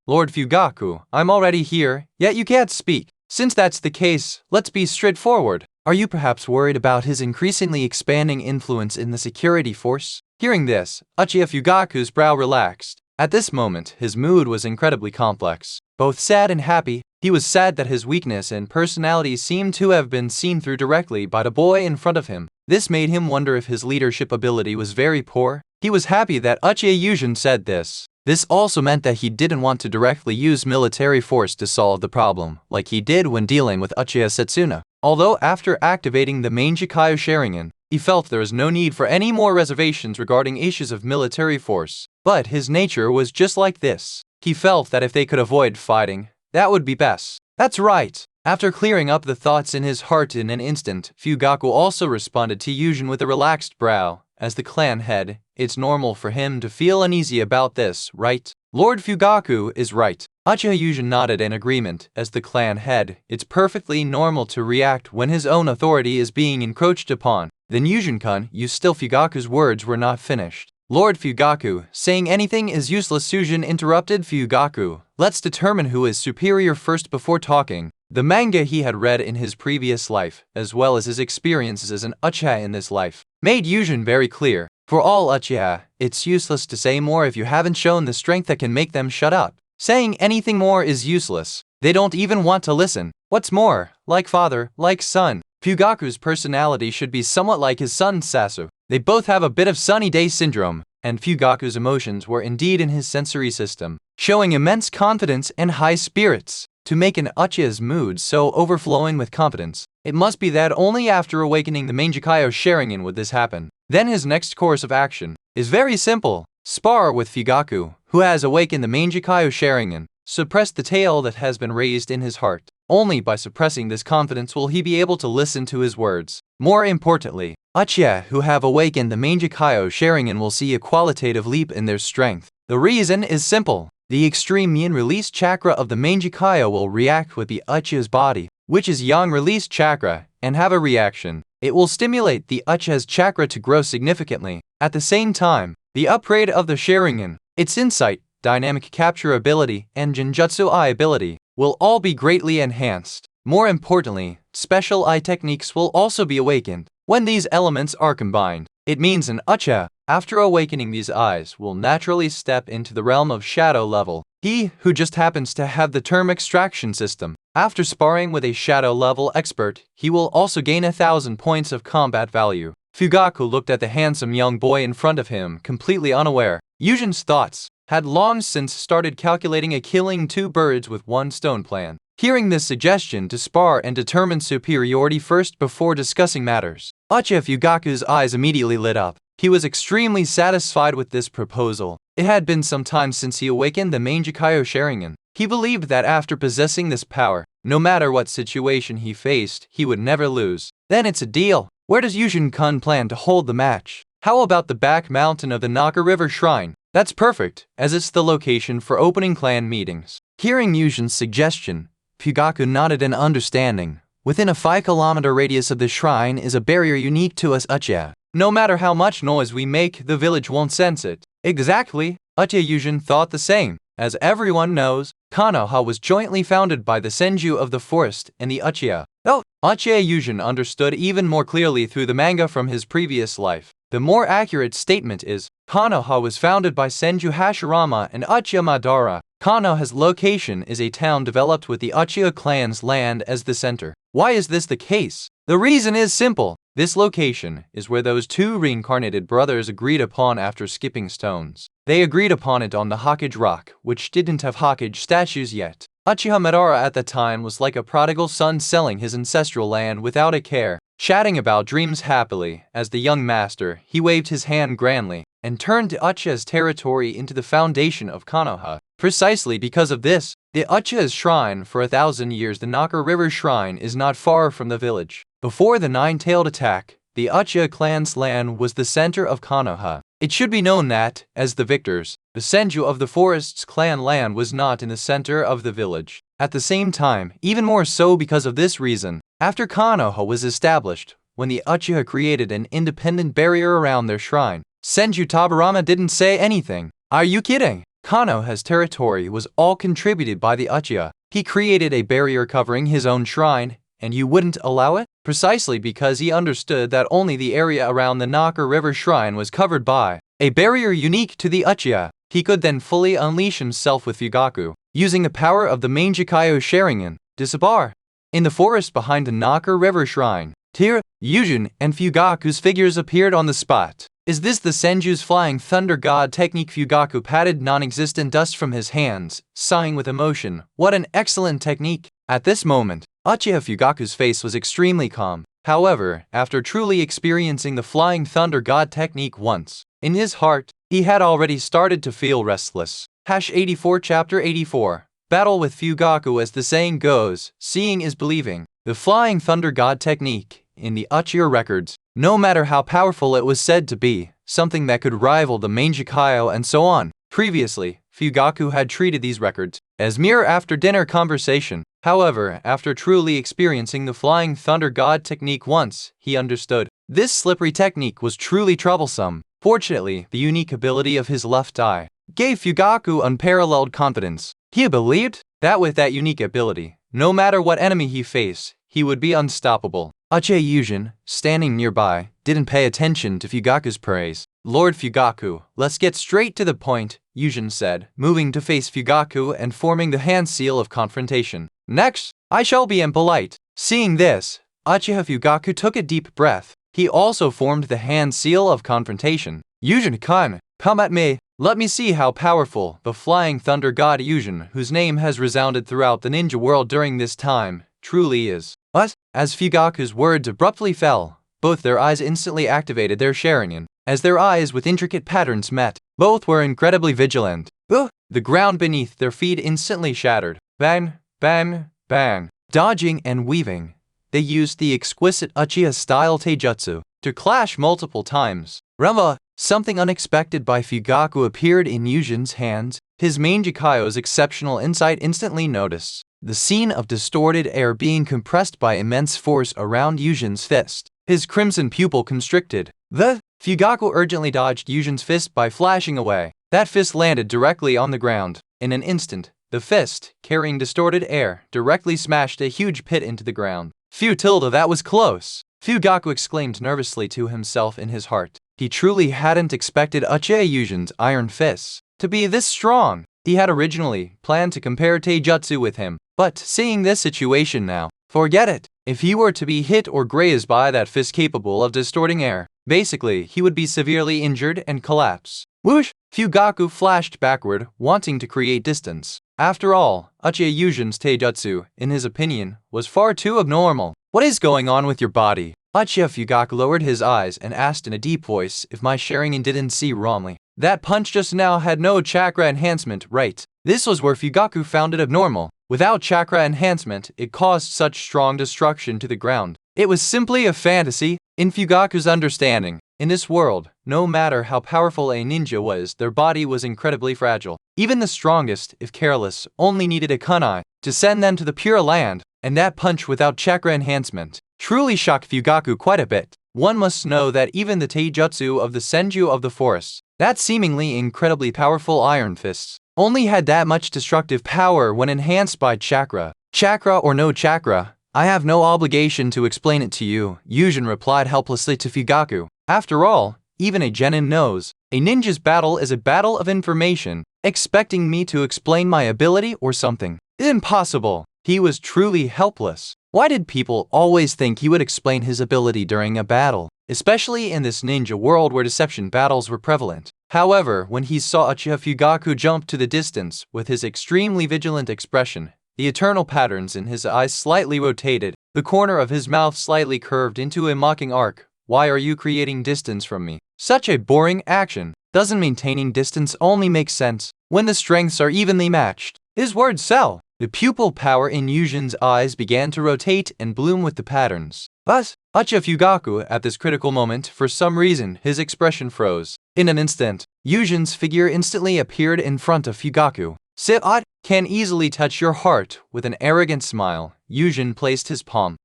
Lord Fugaku, I'm already here, yet you can't speak. Since that's the case, let's be straightforward. Are you perhaps worried about his increasingly expanding influence in the security force? Hearing this, Uchiha Fugaku's brow relaxed. At this moment, his mood was incredibly complex. Both sad and happy, he was sad that his weakness and personality seemed to have been seen through directly by the boy in front of him. This made him wonder if his leadership ability was very poor. He was happy that Uchiha Yuzhen said this. This also meant that he didn't want to directly use military force to solve the problem, like he did when dealing with Uchiha Setsuna. Although after activating the Mangekyō Sharingan, he felt there was no need for any more reservations regarding issues of military force. But his nature was just like this. He felt that if they could avoid fighting, that would be best. That's right. After clearing up the thoughts in his heart in an instant, Fugaku also responded to Yuzhen with a relaxed brow. As the clan head, it's normal for him to feel uneasy about this, right? Lord Fugaku is right. Uchiha Yuzhen nodded in agreement. As the clan head, it's perfectly normal to react when his own authority is being encroached upon. Then Yuzhen-kun, Fugaku's words were not finished. Lord Fugaku, saying anything is useless. Yuzhen interrupted Fugaku. Let's determine who is superior first before talking. The manga he had read in his previous life, as well as his experiences as an Uchiha in this life, made Yuzhen very clear. For all Uchiha, it's useless to say more if you haven't shown the strength that can make them shut up. Saying anything more is useless. They don't even want to listen. What's more, like father, like son. Fugaku's personality should be somewhat like his son Sasu. They both have a bit of sunny day syndrome, and Fugaku's emotions were indeed in his sensory system, showing immense confidence and high spirits. To make an Uchiha's mood so overflowing with confidence, it must be that only after awakening the Mangekyō Sharingan would this happen. Then his next course of action is very simple. Spar with Fugaku, who has awakened the Mangekyō Sharingan. Suppress the tale that has been raised in his heart. Only by suppressing this confidence will he be able to listen to his words. More importantly, Uchiha who have awakened the Mangekyō Sharingan will see a qualitative leap in their strength. The reason is simple. The extreme yin release chakra of the Mangekyō will react with the Uchiha's body, which is yang release chakra, and have a reaction. It will stimulate the Uchiha's chakra to grow significantly. At the same time, the upgrade of the Sharingan, its insight, dynamic capture ability, and Genjutsu eye ability will all be greatly enhanced. More importantly, special eye techniques will also be awakened. When these elements are combined, it means an Uchiha, after awakening these eyes, will naturally step into the realm of shadow level. He who just happens to have the term extraction system. After sparring with a shadow level expert, he will also gain 1,000 points of combat value. Fugaku looked at the handsome young boy in front of him, completely unaware. Yuzhen's thoughts had long since started calculating a killing two birds with one stone plan. hearing this suggestion to spar and determine superiority first before discussing matters. Uchiha Fugaku's eyes immediately lit up. He was extremely satisfied with this proposal. It had been some time since he awakened the Mangekyō Sharingan. He believed that after possessing this power, no matter what situation he faced, he would never lose. Then it's a deal. Where does Yuzhen-kun plan to hold the match? How about the back mountain of the Naka River Shrine? That's perfect, as it's the location for opening clan meetings. Hearing Yuzhen's suggestion, Fugaku nodded in understanding. Within a 5-kilometer radius of the shrine is a barrier unique to us Uchiha. No matter how much noise we make, the village won't sense it. Exactly, Uchiha Yuzhen thought the same. As everyone knows, Konoha was jointly founded by the Senju of the forest and the Uchiha. Uchiha Yuzhen understood even more clearly through the manga from his previous life. The more accurate statement is, Konoha was founded by Senju Hashirama and Uchiha Madara. Konoha's location is a town developed with the Uchiha clan's land as the center. Why is this the case? The reason is simple. This location is where those two reincarnated brothers agreed upon after skipping stones. They agreed upon it on the Hokage rock, which didn't have Hokage statues yet. Uchiha Madara at the time was like a prodigal son selling his ancestral land without a care, chatting about dreams happily. As the young master, he waved his hand grandly and turned Uchiha's territory into the foundation of Konoha. Precisely because of this, the Uchiha's shrine for 1,000 years, the Naka River Shrine, is not far from the village. Before the nine-tailed attack, the Uchiha clan's land was the center of Konoha. It should be known that, as the victors, the Senju of the forest's clan land was not in the center of the village. At the same time, even more so because of this reason, after Konoha was established, when the Uchiha created an independent barrier around their shrine, Senju Tabarama didn't say anything. Are you kidding? Konoha's territory was all contributed by the Uchiha. He created a barrier covering his own shrine, and you wouldn't allow it? Precisely because he understood that only the area around the Naka River Shrine was covered by a barrier unique to the Uchiha. He could then fully unleash himself with Fugaku, using the power of the Mangekyō Sharingan, disbar. In the forest behind the Naka River Shrine, Yuzhen and Fugaku's figures appeared on the spot. Is this the Senju's Flying Thunder God technique? Fugaku patted non-existent dust from his hands, sighing with emotion. What an excellent technique! At this moment, Uchiha Fugaku's face was extremely calm. However, after truly experiencing the Flying Thunder God technique once, in his heart, he had already started to feel restless. 84 Chapter 84 Battle with Fugaku. As the saying goes, seeing is believing. The Flying Thunder God technique, in the Uchiha records, no matter how powerful it was said to be, something that could rival the Mangekyō and so on. Previously, Fugaku had treated these records as mere after-dinner conversation. However, after truly experiencing the Flying Thunder God technique once, he understood. This slippery technique was truly troublesome. Fortunately, the unique ability of his left eye gave Fugaku unparalleled confidence. He believed that with that unique ability, no matter what enemy he faced, he would be unstoppable. Uchiha Yuzhen, standing nearby, didn't pay attention to Fugaku's praise. Lord Fugaku, let's get straight to the point, Yuzhen said, moving to face Fugaku and forming the hand seal of confrontation. Next, I shall be impolite. Seeing this, Uchiha Fugaku took a deep breath. He also formed the hand seal of confrontation. Yuzhen-kun, come at me. Let me see how powerful the Flying Thunder God Yuzhen, whose name has resounded throughout the ninja world during this time, truly is. But, as Fugaku's words abruptly fell, both their eyes instantly activated their Sharingan. As their eyes with intricate patterns met, both were incredibly vigilant. The ground beneath their feet instantly shattered. Bang, bang, bang. Dodging and weaving, they used the exquisite Uchiha-style taijutsu to clash multiple times. Rumba! Something unexpected by Fugaku appeared in Yuzhen's hands. His Mangekyō's exceptional insight instantly noticed the scene of distorted air being compressed by immense force around Yuzhen's fist. His crimson pupil constricted. Fugaku urgently dodged Yuzhen's fist by flashing away. That fist landed directly on the ground. In an instant, the fist, carrying distorted air, directly smashed a huge pit into the ground. Phew, that was close! Fugaku exclaimed nervously to himself in his heart. He truly hadn't expected Uchiha Yuzhen's iron fists to be this strong. He had originally planned to compare taijutsu with him, but seeing this situation now, forget it. If he were to be hit or grazed by that fist capable of distorting air, basically he would be severely injured and collapse. Whoosh! Fugaku flashed backward, wanting to create distance. After all, Uchiha Yuzhen's taijutsu, in his opinion, was far too abnormal. What is going on with your body? Uchiha Fugaku lowered his eyes and asked in a deep voice if my Sharingan didn't see wrongly. That punch just now had no chakra enhancement, right? This was where Fugaku found it abnormal. Without chakra enhancement, it caused such strong destruction to the ground. It was simply a fantasy. In Fugaku's understanding, in this world, no matter how powerful a ninja was, their body was incredibly fragile. Even the strongest, if careless, only needed a kunai to send them to the Pure Land, and that punch without chakra enhancement truly shocked Fugaku quite a bit. One must know that even the taijutsu of the Senju of the Forest, that seemingly incredibly powerful iron fists, only had that much destructive power when enhanced by chakra. Chakra or no chakra, I have no obligation to explain it to you, Yuzhen replied helplessly to Fugaku. After all, even a genin knows, a ninja's battle is a battle of information. Expecting me to explain my ability or something? Impossible. He was truly helpless. Why did people always think he would explain his ability during a battle? Especially in this ninja world where deception battles were prevalent. However, when he saw Uchiha Fugaku jump to the distance with his extremely vigilant expression, the eternal patterns in his eyes slightly rotated, the corner of his mouth slightly curved into a mocking arc. Why are you creating distance from me? Such a boring action. Doesn't maintaining distance only make sense when the strengths are evenly matched? His words sell. The pupil power in Yuzhen's eyes began to rotate and bloom with the patterns. But Uchiha Fugaku, at this critical moment, for some reason, his expression froze. In an instant, Yuzhen's figure instantly appeared in front of Fugaku. Sit-ot can easily touch your heart. With an arrogant smile, Yuzhen placed his palm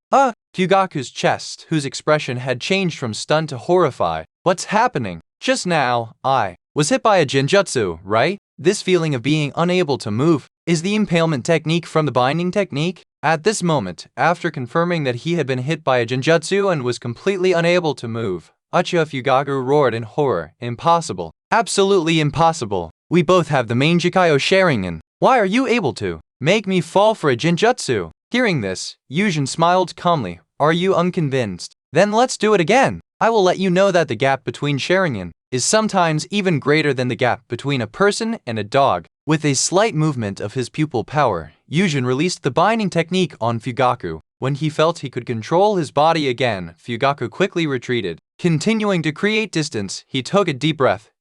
Fugaku's chest, whose expression had changed from stunned to horrified. What's happening? Just now, I was hit by a genjutsu, right? This feeling of being unable to move is the impalement technique from the binding technique. At this moment, after confirming that he had been hit by a genjutsu and was completely unable to move, Uchiha Fugaku roared in horror. Impossible. Absolutely impossible. We both have the Mangekyō Sharingan. Why are you able to make me fall for a genjutsu? Hearing this, Yuzhen smiled calmly. Are you unconvinced? Then let's do it again. I will let you know that the gap between Sharingan is sometimes even greater than the gap between a person and a dog. With a slight movement of his pupil power, Yuzhen released the binding technique on Fugaku. When he felt he could control his body again, Fugaku quickly retreated. Continuing to create distance, he took a deep breath.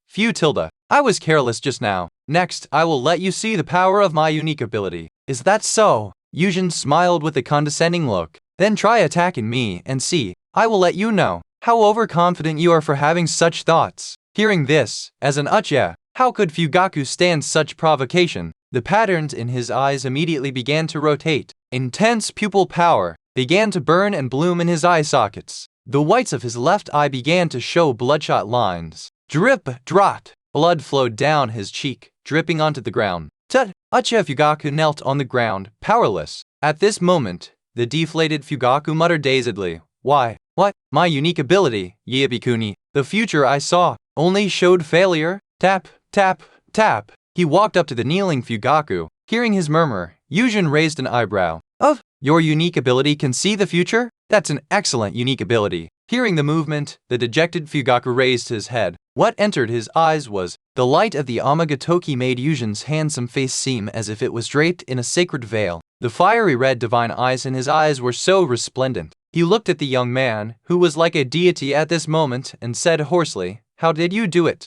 I was careless just now. Next, I will let you see the power of my unique ability. Is that so? Yuzhen smiled with a condescending look. Then try attacking me and see. I will let you know how overconfident you are for having such thoughts. Hearing this, as an Uchiha, how could Fugaku stand such provocation? The patterns in his eyes immediately began to rotate. Intense pupil power began to burn and bloom in his eye sockets. The whites of his left eye began to show bloodshot lines. Drip, drop. Blood flowed down his cheek, dripping onto the ground. Uchiha Fugaku knelt on the ground, powerless. At this moment, the deflated Fugaku muttered dazedly. Why? What? My unique ability, Yabikuni. The future I saw only showed failure. Tap, tap, tap. He walked up to the kneeling Fugaku. Hearing his murmur, Yuzhen raised an eyebrow. Oh, your unique ability can see the future? That's an excellent unique ability. Hearing the movement, the dejected Fugaku raised his head. What entered his eyes was the light of the Amagatoki made Yuzhen's handsome face seem as if it was draped in a sacred veil. The fiery red divine eyes in his eyes were so resplendent. He looked at the young man, who was like a deity at this moment, and said hoarsely, How did you do it?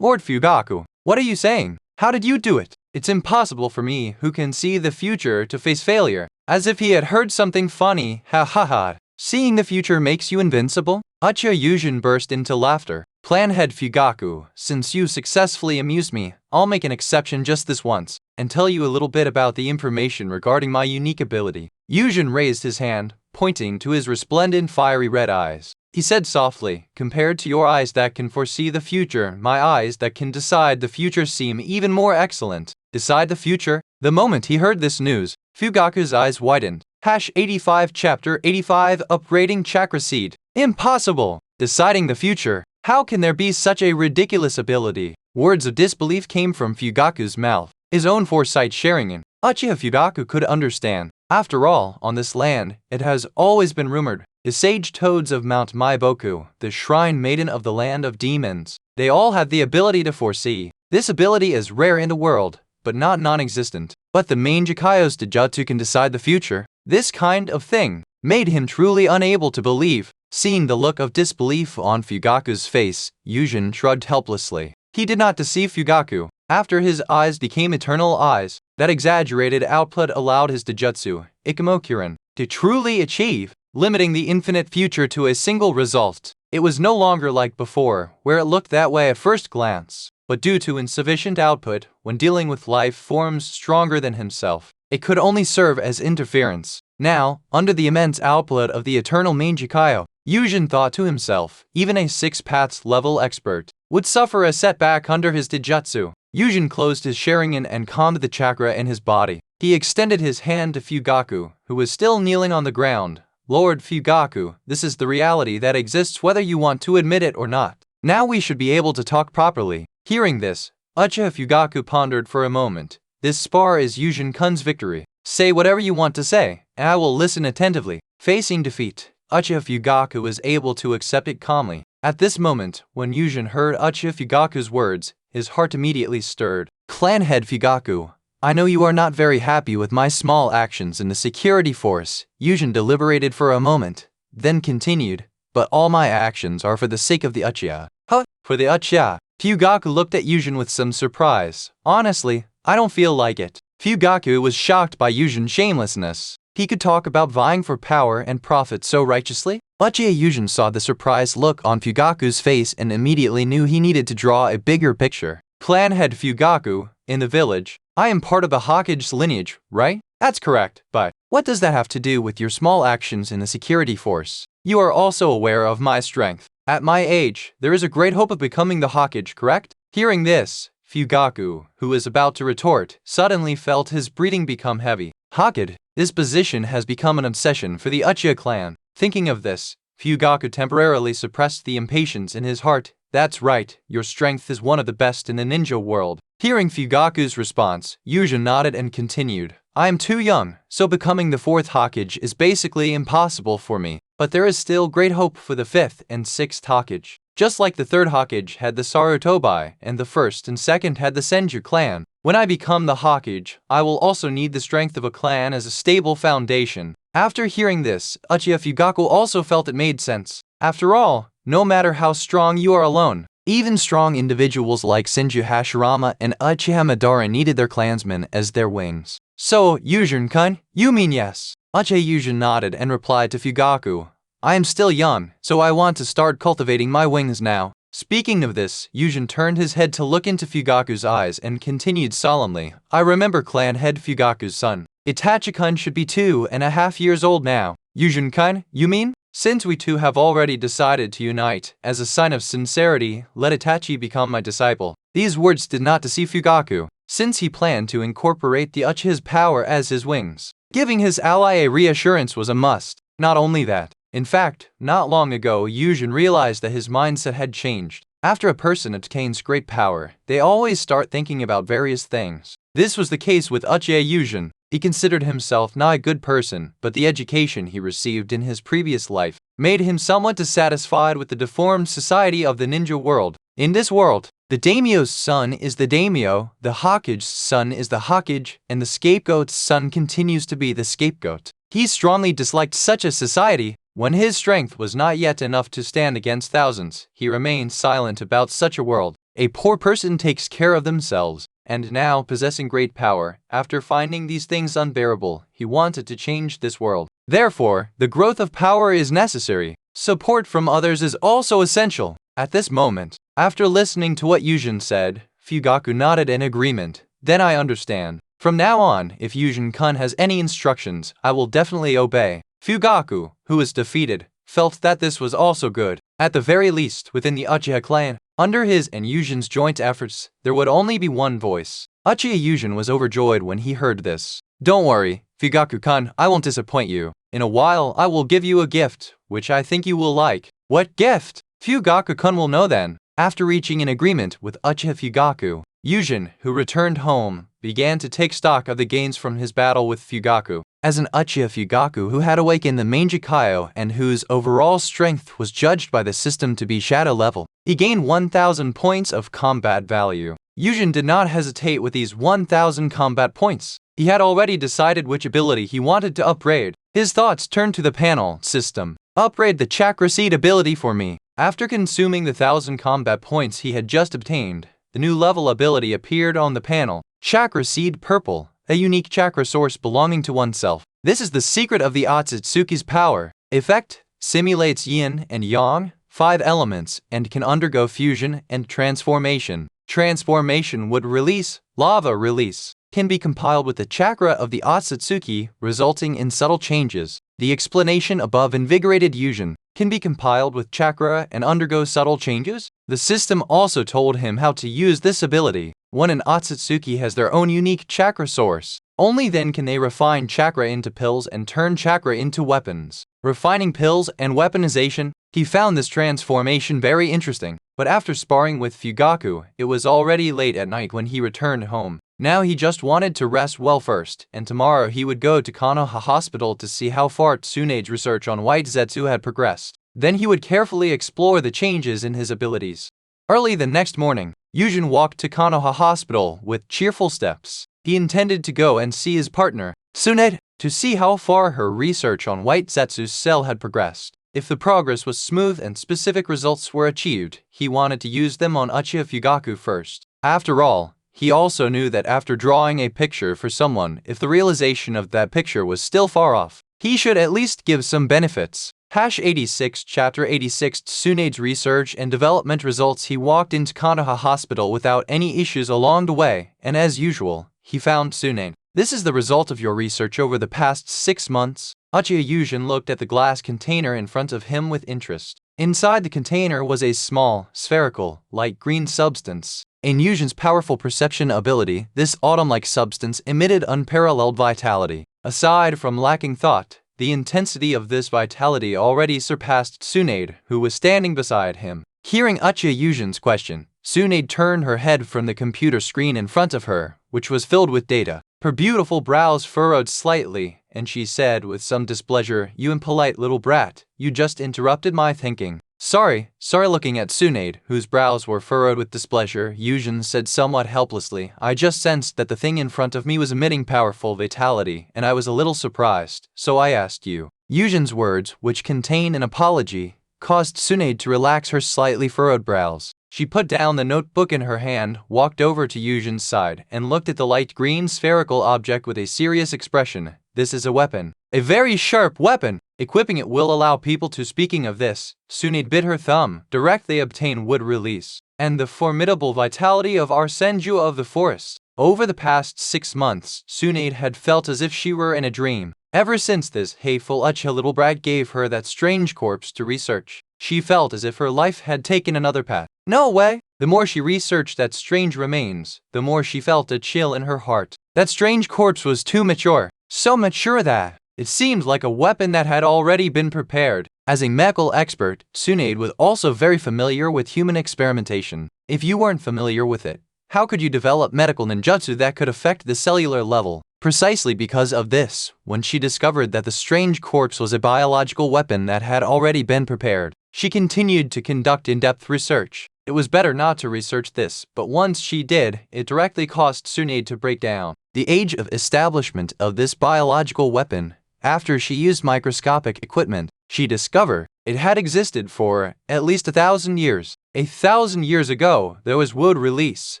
Lord Fugaku, what are you saying? How did you do it? It's impossible for me, who can see the future, to face failure. As if he had heard something funny. Ha ha ha. Seeing the future makes you invincible? Uchiha Yuzhen burst into laughter. Planhead Fugaku, since you successfully amused me, I'll make an exception just this once, and tell you a little bit about the information regarding my unique ability. Yuzhen raised his hand, pointing to his resplendent fiery red eyes. He said softly, compared to your eyes that can foresee the future, my eyes that can decide the future seem even more excellent. Decide the future? The moment he heard this news, Fugaku's eyes widened. #85 Chapter 85 Upgrading Chakra Seed. Impossible! Deciding the future. How can there be such a ridiculous ability? Words of disbelief came from Fugaku's mouth. His own foresight Sharingan. Uchiha Fugaku could understand. After all, on this land, it has always been rumored, the sage toads of Mount Maiboku, the shrine maiden of the land of demons, they all have the ability to foresee. This ability is rare in the world, but not non-existent. But the Mangekyō's Dijutsu can decide the future. This kind of thing made him truly unable to believe. Seeing the look of disbelief on Fugaku's face, Yuzhen shrugged helplessly. He did not deceive Fugaku. After his eyes became eternal eyes, that exaggerated output allowed his Dijutsu, Ikemokuren, to truly achieve, limiting the infinite future to a single result. It was no longer like before, where it looked that way at first glance, but due to insufficient output when dealing with life forms stronger than himself, it could only serve as interference. Now, under the immense output of the Eternal Mangekyō, Yuzhen thought to himself, even a 6 paths level expert would suffer a setback under his Dijutsu. Yuzhen closed his Sharingan and calmed the chakra in his body. He extended his hand to Fugaku, who was still kneeling on the ground. Lord Fugaku, this is the reality that exists whether you want to admit it or not. Now we should be able to talk properly. Hearing this, Uchiha Fugaku pondered for a moment. This spar is Yuzhen-kun's victory. Say whatever you want to say, and I will listen attentively. Facing defeat, Uchiha Fugaku was able to accept it calmly. At this moment, when Yuzhen heard Uchiha Fugaku's words, his heart immediately stirred. Clan head Fugaku, I know you are not very happy with my small actions in the security force. Yuzhen deliberated for a moment, then continued, but all my actions are for the sake of the Uchiha. Huh? For the Uchiha? Fugaku looked at Yuzhen with some surprise. Honestly, I don't feel like it. Fugaku was shocked by Yuzhen's shamelessness. He could talk about vying for power and profit so righteously? Uchiha Yuzhen saw the surprised look on Fugaku's face and immediately knew he needed to draw a bigger picture. Clan head Fugaku, in the village, I am part of the Hokage's lineage, right? That's correct, but what does that have to do with your small actions in the security force? You are also aware of my strength. At my age, there is a great hope of becoming the Hokage, correct? Hearing this, Fugaku, who was about to retort, suddenly felt his breathing become heavy. Hokage, this position has become an obsession for the Uchiha clan. Thinking of this, Fugaku temporarily suppressed the impatience in his heart. That's right, your strength is one of the best in the ninja world. Hearing Fugaku's response, Yuzhen nodded and continued. I am too young, so becoming the 4th Hokage is basically impossible for me. But there is still great hope for the 5th and 6th Hokage. Just like the 3rd Hokage had the Sarutobi and the 1st and 2nd had the Senju clan. When I become the Hokage, I will also need the strength of a clan as a stable foundation. After hearing this, Uchiha Fugaku also felt it made sense. After all, no matter how strong you are alone, even strong individuals like Senju Hashirama and Uchiha Madara needed their clansmen as their wings. So, Yuzhen-kun, you mean yes? Uchiha Yuzhen nodded and replied to Fugaku. I am still young, so I want to start cultivating my wings now. Speaking of this, Yuzhen turned his head to look into Fugaku's eyes and continued solemnly. I remember clan head Fugaku's son. Itachi-kun should be 2.5 years old now. Yuzhen-kun, you mean? Since we two have already decided to unite, as a sign of sincerity, let Itachi become my disciple. These words did not deceive Fugaku, since he planned to incorporate the Uchiha's power as his wings. Giving his ally a reassurance was a must. Not only that, in fact, not long ago Yuzhen realized that his mindset had changed. After a person attains great power, they always start thinking about various things. This was the case with Uchiha Yuzhen. He considered himself not a good person, but the education he received in his previous life made him somewhat dissatisfied with the deformed society of the ninja world. In this world, the daimyo's son is the daimyo, the Hokage's son is the Hokage, and the scapegoat's son continues to be the scapegoat. He strongly disliked such a society. When his strength was not yet enough to stand against thousands, he remained silent about such a world. A poor person takes care of themselves, and now possessing great power, after finding these things unbearable, he wanted to change this world. Therefore, the growth of power is necessary. Support from others is also essential. At this moment, after listening to what Yuzhen said, Fugaku nodded in agreement. Then I understand. From now on, if Yuzhen-kun has any instructions, I will definitely obey. Fugaku, who was defeated, felt that this was also good. At the very least, within the Uchiha clan, under his and Yuzhen's joint efforts, there would only be one voice. Uchiha Yuzhen was overjoyed when he heard this. Don't worry, Fugaku-kun, I won't disappoint you. In a while, I will give you a gift, which I think you will like. What gift? Fugaku-kun will know then. After reaching an agreement with Uchiha Fugaku, Yuzhen, who returned home, began to take stock of the gains from his battle with Fugaku. As an Uchiha Fugaku who had awakened the Mangekyō and whose overall strength was judged by the system to be shadow level, he gained 1,000 points of combat value. Yuzhen did not hesitate with these 1,000 combat points. He had already decided which ability he wanted to upgrade. His thoughts turned to the panel system. Upgrade the Chakra Seed ability for me. After consuming the 1,000 combat points he had just obtained, the new level ability appeared on the panel. Chakra Seed Purple, a unique chakra source belonging to oneself. This is the secret of the Ōtsutsuki's power. Effect: simulates yin and yang, 5 elements, and can undergo fusion and transformation. Transformation would release, lava release, can be compiled with the chakra of the Ōtsutsuki, resulting in subtle changes. The explanation above invigorated Yuzhen can be compiled with chakra and undergo subtle changes. The system also told him how to use this ability. When an Ōtsutsuki has their own unique chakra source, only then can they refine chakra into pills and turn chakra into weapons. Refining pills and weaponization, he found this transformation very interesting. But after sparring with Fugaku, it was already late at night when he returned home. Now he just wanted to rest well first, and tomorrow he would go to Konoha Hospital to see how far Tsunade's research on White Zetsu had progressed. Then he would carefully explore the changes in his abilities. Early the next morning, Yuzhen walked to Konoha Hospital with cheerful steps. He intended to go and see his partner, Tsunade, to see how far her research on White Zetsu's cell had progressed. If the progress was smooth and specific results were achieved, he wanted to use them on Uchiha Fugaku first. After all, he also knew that after drawing a picture for someone, if the realization of that picture was still far off, he should at least give some benefits. #86 Chapter 86 Tsunade's research and development results. He walked into Konoha Hospital without any issues along the way, and as usual, he found Tsunade. This is the result of your research over the past 6 months. Uchiha Yuzhen looked at the glass container in front of him with interest. Inside the container was a small, spherical, light green substance. In Yuzhen's powerful perception ability, this autumn-like substance emitted unparalleled vitality. Aside from lacking thought, the intensity of this vitality already surpassed Tsunade, who was standing beside him. Hearing Uchiha Yuzhen's question, Tsunade turned her head from the computer screen in front of her, which was filled with data. Her beautiful brows furrowed slightly, and she said with some displeasure, "You impolite little brat, you just interrupted my thinking." Sorry. Looking at Tsunade, whose brows were furrowed with displeasure, Yuzhen said somewhat helplessly, "I just sensed that the thing in front of me was emitting powerful vitality, and I was a little surprised, so I asked you." Yuzhen's words, which contain an apology, caused Tsunade to relax her slightly furrowed brows. She put down the notebook in her hand, walked over to Yuzhen's side, and looked at the light green spherical object with a serious expression. "This is a weapon. A very sharp weapon. Equipping it will allow people to." Speaking of this, Tsunade bit her thumb. Directly obtain would release. And the formidable vitality of our Senju of the forest. Over the past 6 months, Tsunade had felt as if she were in a dream. Ever since this hateful Uchiha little brat gave her that strange corpse to research, she felt as if her life had taken another path. No way! The more she researched that strange remains, the more she felt a chill in her heart. That strange corpse was too mature. So mature that it seemed like a weapon that had already been prepared. As a medical expert, Tsunade was also very familiar with human experimentation. If you weren't familiar with it, how could you develop medical ninjutsu that could affect the cellular level? Precisely because of this, when she discovered that the strange corpse was a biological weapon that had already been prepared, she continued to conduct in-depth research. It was better not to research this, but once she did, it directly caused Tsunade to break down. The age of establishment of this biological weapon, after she used microscopic equipment, she discovered it had existed for at least 1,000 years. 1,000 years ago, there was wood release,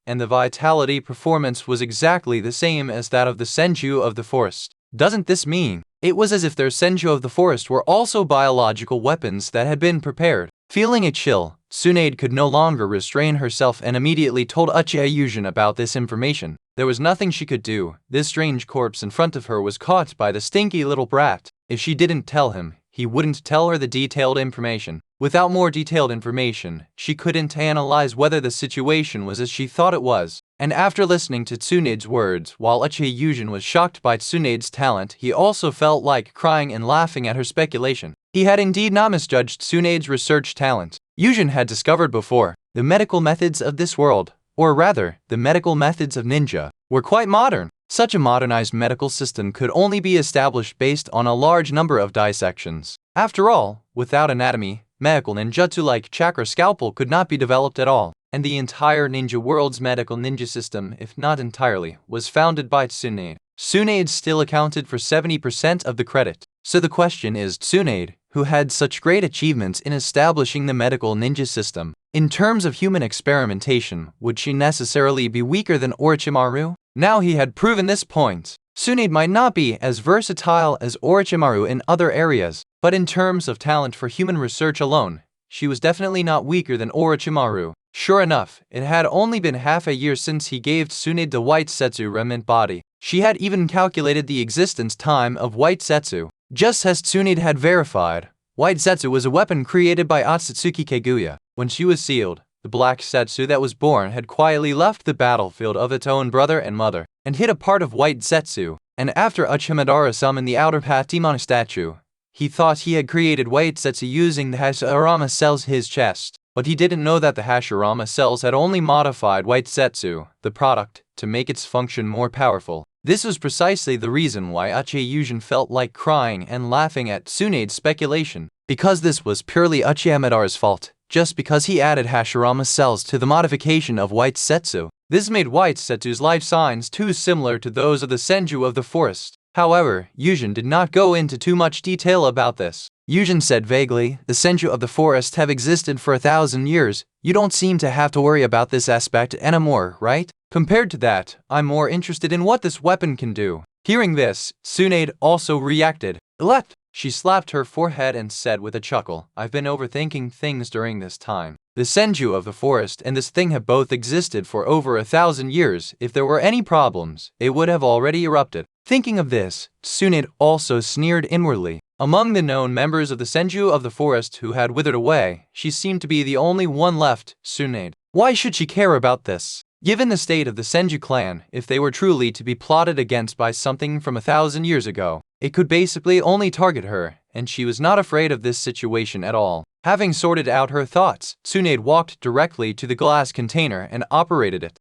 and the vitality performance was exactly the same as that of the Senju of the forest. Doesn't this mean it was as if their Senju of the forest were also biological weapons that had been prepared? Feeling a chill, Tsunade could no longer restrain herself and immediately told Uchiha Yuzhen about this information. There was nothing she could do. This strange corpse in front of her was caught by the stinky little brat. If she didn't tell him, he wouldn't tell her the detailed information. Without more detailed information, she couldn't analyze whether the situation was as she thought it was. And after listening to Tsunade's words, while Uchiha Yuzhen was shocked by Tsunade's talent, he also felt like crying and laughing at her speculation. He had indeed not misjudged Tsunade's research talent. Yuzhen had discovered before, the medical methods of this world, or rather, the medical methods of ninja, were quite modern. Such a modernized medical system could only be established based on a large number of dissections. After all, without anatomy, medical ninjutsu like Chakra scalpel could not be developed at all. and the entire ninja world's medical ninja system, if not entirely, was founded by Tsunade. Tsunade still accounted for 70% of the credit. So the question is, Tsunade, who had such great achievements in establishing the medical ninja system, in terms of human experimentation, would she necessarily be weaker than Orochimaru? Now he had proven this point. Tsunade might not be as versatile as Orochimaru in other areas, but in terms of talent for human research alone, she was definitely not weaker than Orochimaru. Sure enough, it had only been half a year since he gave Tsunade the White Setsu remnant body. She had even calculated the existence time of White Setsu. Just as Tsunade had verified, White Setsu was a weapon created by Ōtsutsuki Kaguya. When she was sealed, the Black Setsu that was born had quietly left the battlefield of its own brother and mother, and hid a part of White Setsu, and after Uchiha Madara summoned the Outer Path demonic statue, he thought he had created White Setsu using the Hashirama cells in his chest. But he didn't know that the Hashirama cells had only modified White Setsu, the product, to make its function more powerful. This was precisely the reason why Uchiha Yuzhen felt like crying and laughing at Tsunade's speculation, because this was purely Uchiha Madara's fault, just because he added Hashirama cells to the modification of White Setsu. This made White Setsu's life signs too similar to those of the Senju of the forest. However, Yuzhen did not go into too much detail about this. Yuzhen said vaguely, "The Senju of the forest have existed for 1,000 years. You don't seem to have to worry about this aspect anymore, right? Compared to that, I'm more interested in what this weapon can do." Hearing this, Tsunade also reacted. "Let!" She slapped her forehead and said with a chuckle, "I've been overthinking things during this time. The Senju of the forest and this thing have both existed for over 1,000 years. If there were any problems, it would have already erupted." Thinking of this, Tsunade also sneered inwardly. Among the known members of the Senju of the forest who had withered away, she seemed to be the only one left, Tsunade. Why should she care about this? Given the state of the Senju clan, if they were truly to be plotted against by something from 1,000 years ago, it could basically only target her, and she was not afraid of this situation at all. Having sorted out her thoughts, Tsunade walked directly to the glass container and operated it.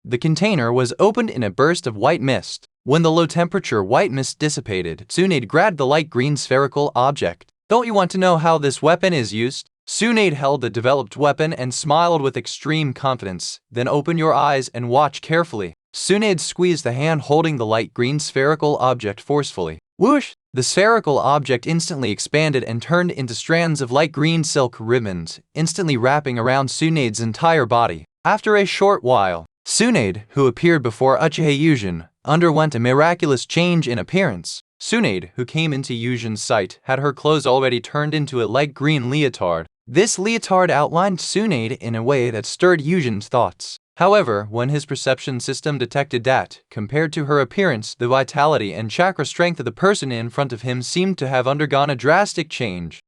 The container was opened in a burst of white mist. When the low-temperature white mist dissipated, Tsunade grabbed the light green spherical object. "Don't you want to know how this weapon is used?" Tsunade held the developed weapon and smiled with extreme confidence. "Then open your eyes and watch carefully." Tsunade squeezed the hand holding the light green spherical object forcefully. Whoosh! The spherical object instantly expanded and turned into strands of light green silk ribbons, instantly wrapping around Tsunade's entire body. After a short while, Tsunade, who appeared before Uchiha Yuzhen, underwent a miraculous change in appearance. Tsunade, who came into Yuzhen's sight, had her clothes already turned into a light green leotard. This leotard outlined Tsunade in a way that stirred Yuzhen's thoughts. However, when his perception system detected that, compared to her appearance, the vitality and chakra strength of the person in front of him seemed to have undergone a drastic change.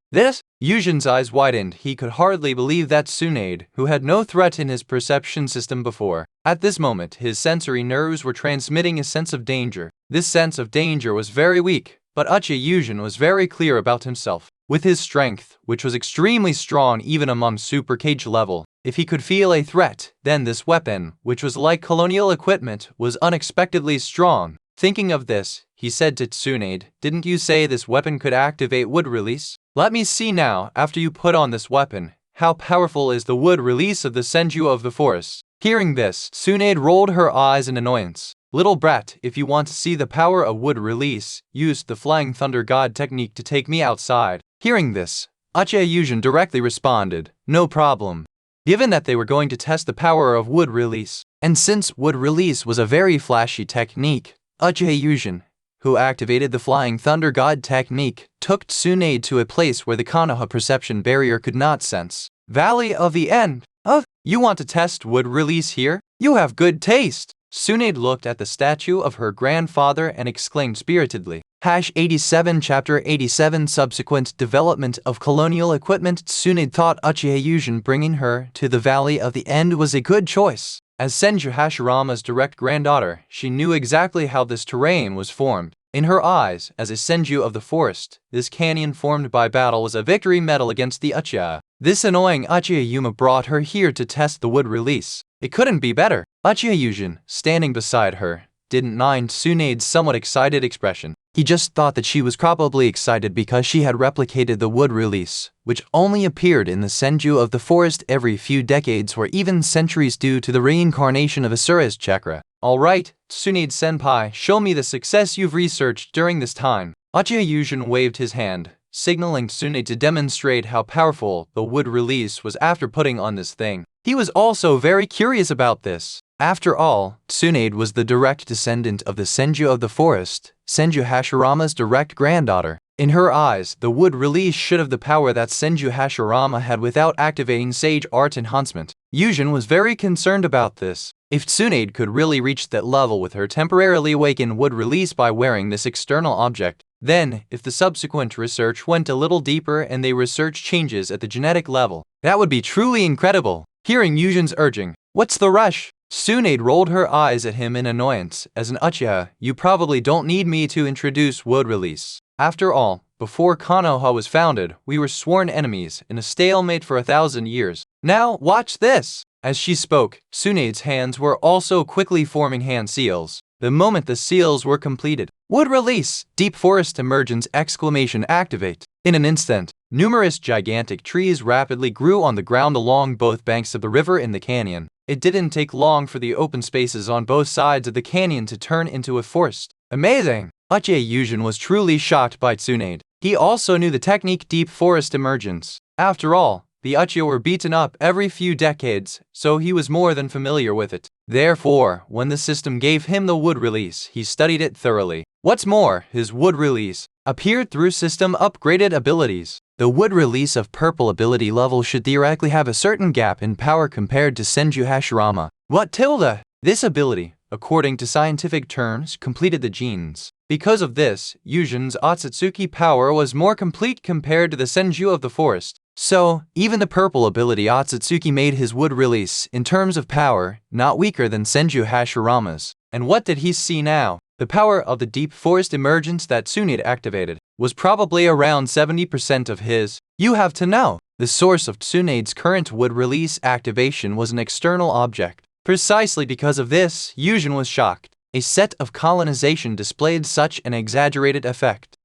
Yuzhen's eyes widened. He could hardly believe that Tsunade, who had no threat in his perception system before. At this moment, his sensory nerves were transmitting a sense of danger. This sense of danger was very weak, but Uchiha Yuzhen was very clear about himself. With his strength, which was extremely strong even among Super Cage level, if he could feel a threat, then this weapon, which was like colonial equipment, was unexpectedly strong. Thinking of this, he said to Tsunade, "Didn't you say this weapon could activate wood release? Let me see now, after you put on this weapon, how powerful is the wood release of the Senju of the forest." Hearing this, Tsunade rolled her eyes in annoyance. "Little brat, if you want to see the power of wood release, use the Flying Thunder God technique to take me outside." Hearing this, Uchiha Yuzhen directly responded, "No problem." Given that they were going to test the power of wood release, and since wood release was a very flashy technique, Uchiha Yuzhen, who activated the Flying Thunder God technique, took Tsunade to a place where the Konoha perception barrier could not sense. Valley of the End. "Oh, you want to test wood release here? You have good taste." Tsunade looked at the statue of her grandfather and exclaimed spiritedly. 87 Chapter 87 Subsequent development of colonial equipment. Tsunade thought Uchiha Yuzhen bringing her to the Valley of the End was a good choice. As Senju Hashirama's direct granddaughter, she knew exactly how this terrain was formed. In her eyes, as a Senju of the forest, this canyon formed by battle was a victory medal against the Uchiha. This annoying Uchiha Yuma brought her here to test the wood release. It couldn't be better. Uchiha Yuzhen, standing beside her, didn't mind Tsunade's somewhat excited expression. He just thought that she was probably excited because she had replicated the wood release, which only appeared in the senju of the forest every few decades or even centuries due to the reincarnation of Asura's chakra. Alright, Tsunade-senpai, show me the success you've researched during this time. Uchiha Yuzhen waved his hand, signaling Tsunade to demonstrate how powerful the wood release was after putting on this thing. He was also very curious about this. After all, Tsunade was the direct descendant of the senju of the forest, Senju Hashirama's direct granddaughter. In her eyes, the wood release should have the power that Senju Hashirama had without activating Sage Art Enhancement. Yuzhen was very concerned about this. If Tsunade could really reach that level with her temporarily awakened wood release by wearing this external object, then, if the subsequent research went a little deeper and they researched changes at the genetic level, that would be truly incredible. Hearing Yuzhen's urging, "What's the rush?" Tsunade rolled her eyes at him in annoyance. As an Uchiha, you probably don't need me to introduce wood release. After all, before Konoha was founded, we were sworn enemies in a stalemate for 1,000 years. Now, watch this! As she spoke, Tsunade's hands were also quickly forming hand seals. The moment the seals were completed, wood release, deep forest emergence exclamation activate. In an instant, numerous gigantic trees rapidly grew on the ground along both banks of the river in the canyon. It didn't take long for the open spaces on both sides of the canyon to turn into a forest. Amazing! Uchiha Yuzhen was truly shocked by Tsunade. He also knew the technique deep forest emergence. After all, the Uchiha were beaten up every few decades, so he was more than familiar with it. Therefore, when the system gave him the wood release, he studied it thoroughly. What's more, his wood release appeared through system upgraded abilities. The wood release of purple ability level should theoretically have a certain gap in power compared to Senju Hashirama. What tilde? This ability, according to scientific terms, completed the genes. Because of this, Yuzhen's Ōtsutsuki power was more complete compared to the Senju of the forest. So, even the purple ability Ōtsutsuki made his wood release, in terms of power, not weaker than Senju Hashirama's. And what did he see now? The power of the deep forest emergence that Tsunade activated was probably around 70% of his. You have to know, the source of Tsunade's current wood release activation was an external object. Precisely because of this, Yuzhen was shocked. A set of colonization displayed such an exaggerated effect.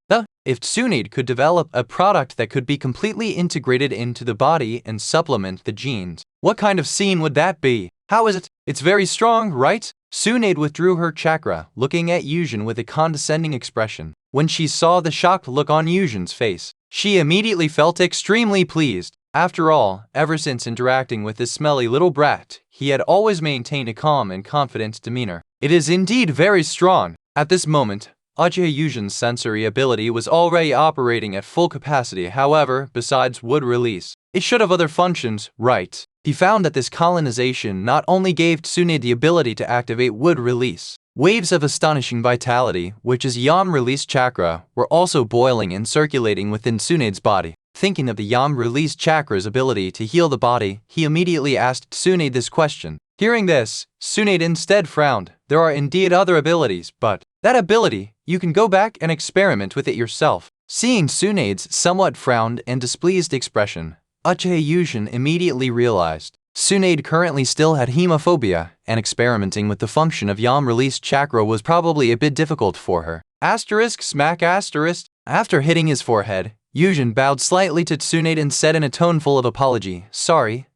If Tsunade could develop a product that could be completely integrated into the body and supplement the genes, what kind of scene would that be? How is it? It's very strong, right? Tsunade withdrew her chakra, looking at Yuzhen with a condescending expression. When she saw the shocked look on Yuzhen's face, she immediately felt extremely pleased. After all, ever since interacting with this smelly little brat, he had always maintained a calm and confident demeanor. It is indeed very strong. At this moment, Uchiha Yuzhen's sensory ability was already operating at full capacity. However, besides wood release, it should have other functions, right? He found that this colonization not only gave Tsunade the ability to activate wood release, waves of astonishing vitality, which is Yam release chakra, were also boiling and circulating within Tsunade's body. Thinking of the Yam release chakra's ability to heal the body, he immediately asked Tsunade this question. Hearing this, Tsunade instead frowned. There are indeed other abilities, but that ability, you can go back and experiment with it yourself. Seeing Tsunade's somewhat frowned and displeased expression, Uchiha Yuzhen immediately realized Tsunade currently still had hemophobia, and experimenting with the function of Yam release chakra was probably a bit difficult for her. Asterisk smack asterisk. After hitting his forehead, Yuzhen bowed slightly to Tsunade and said in a tone full of apology, Sorry,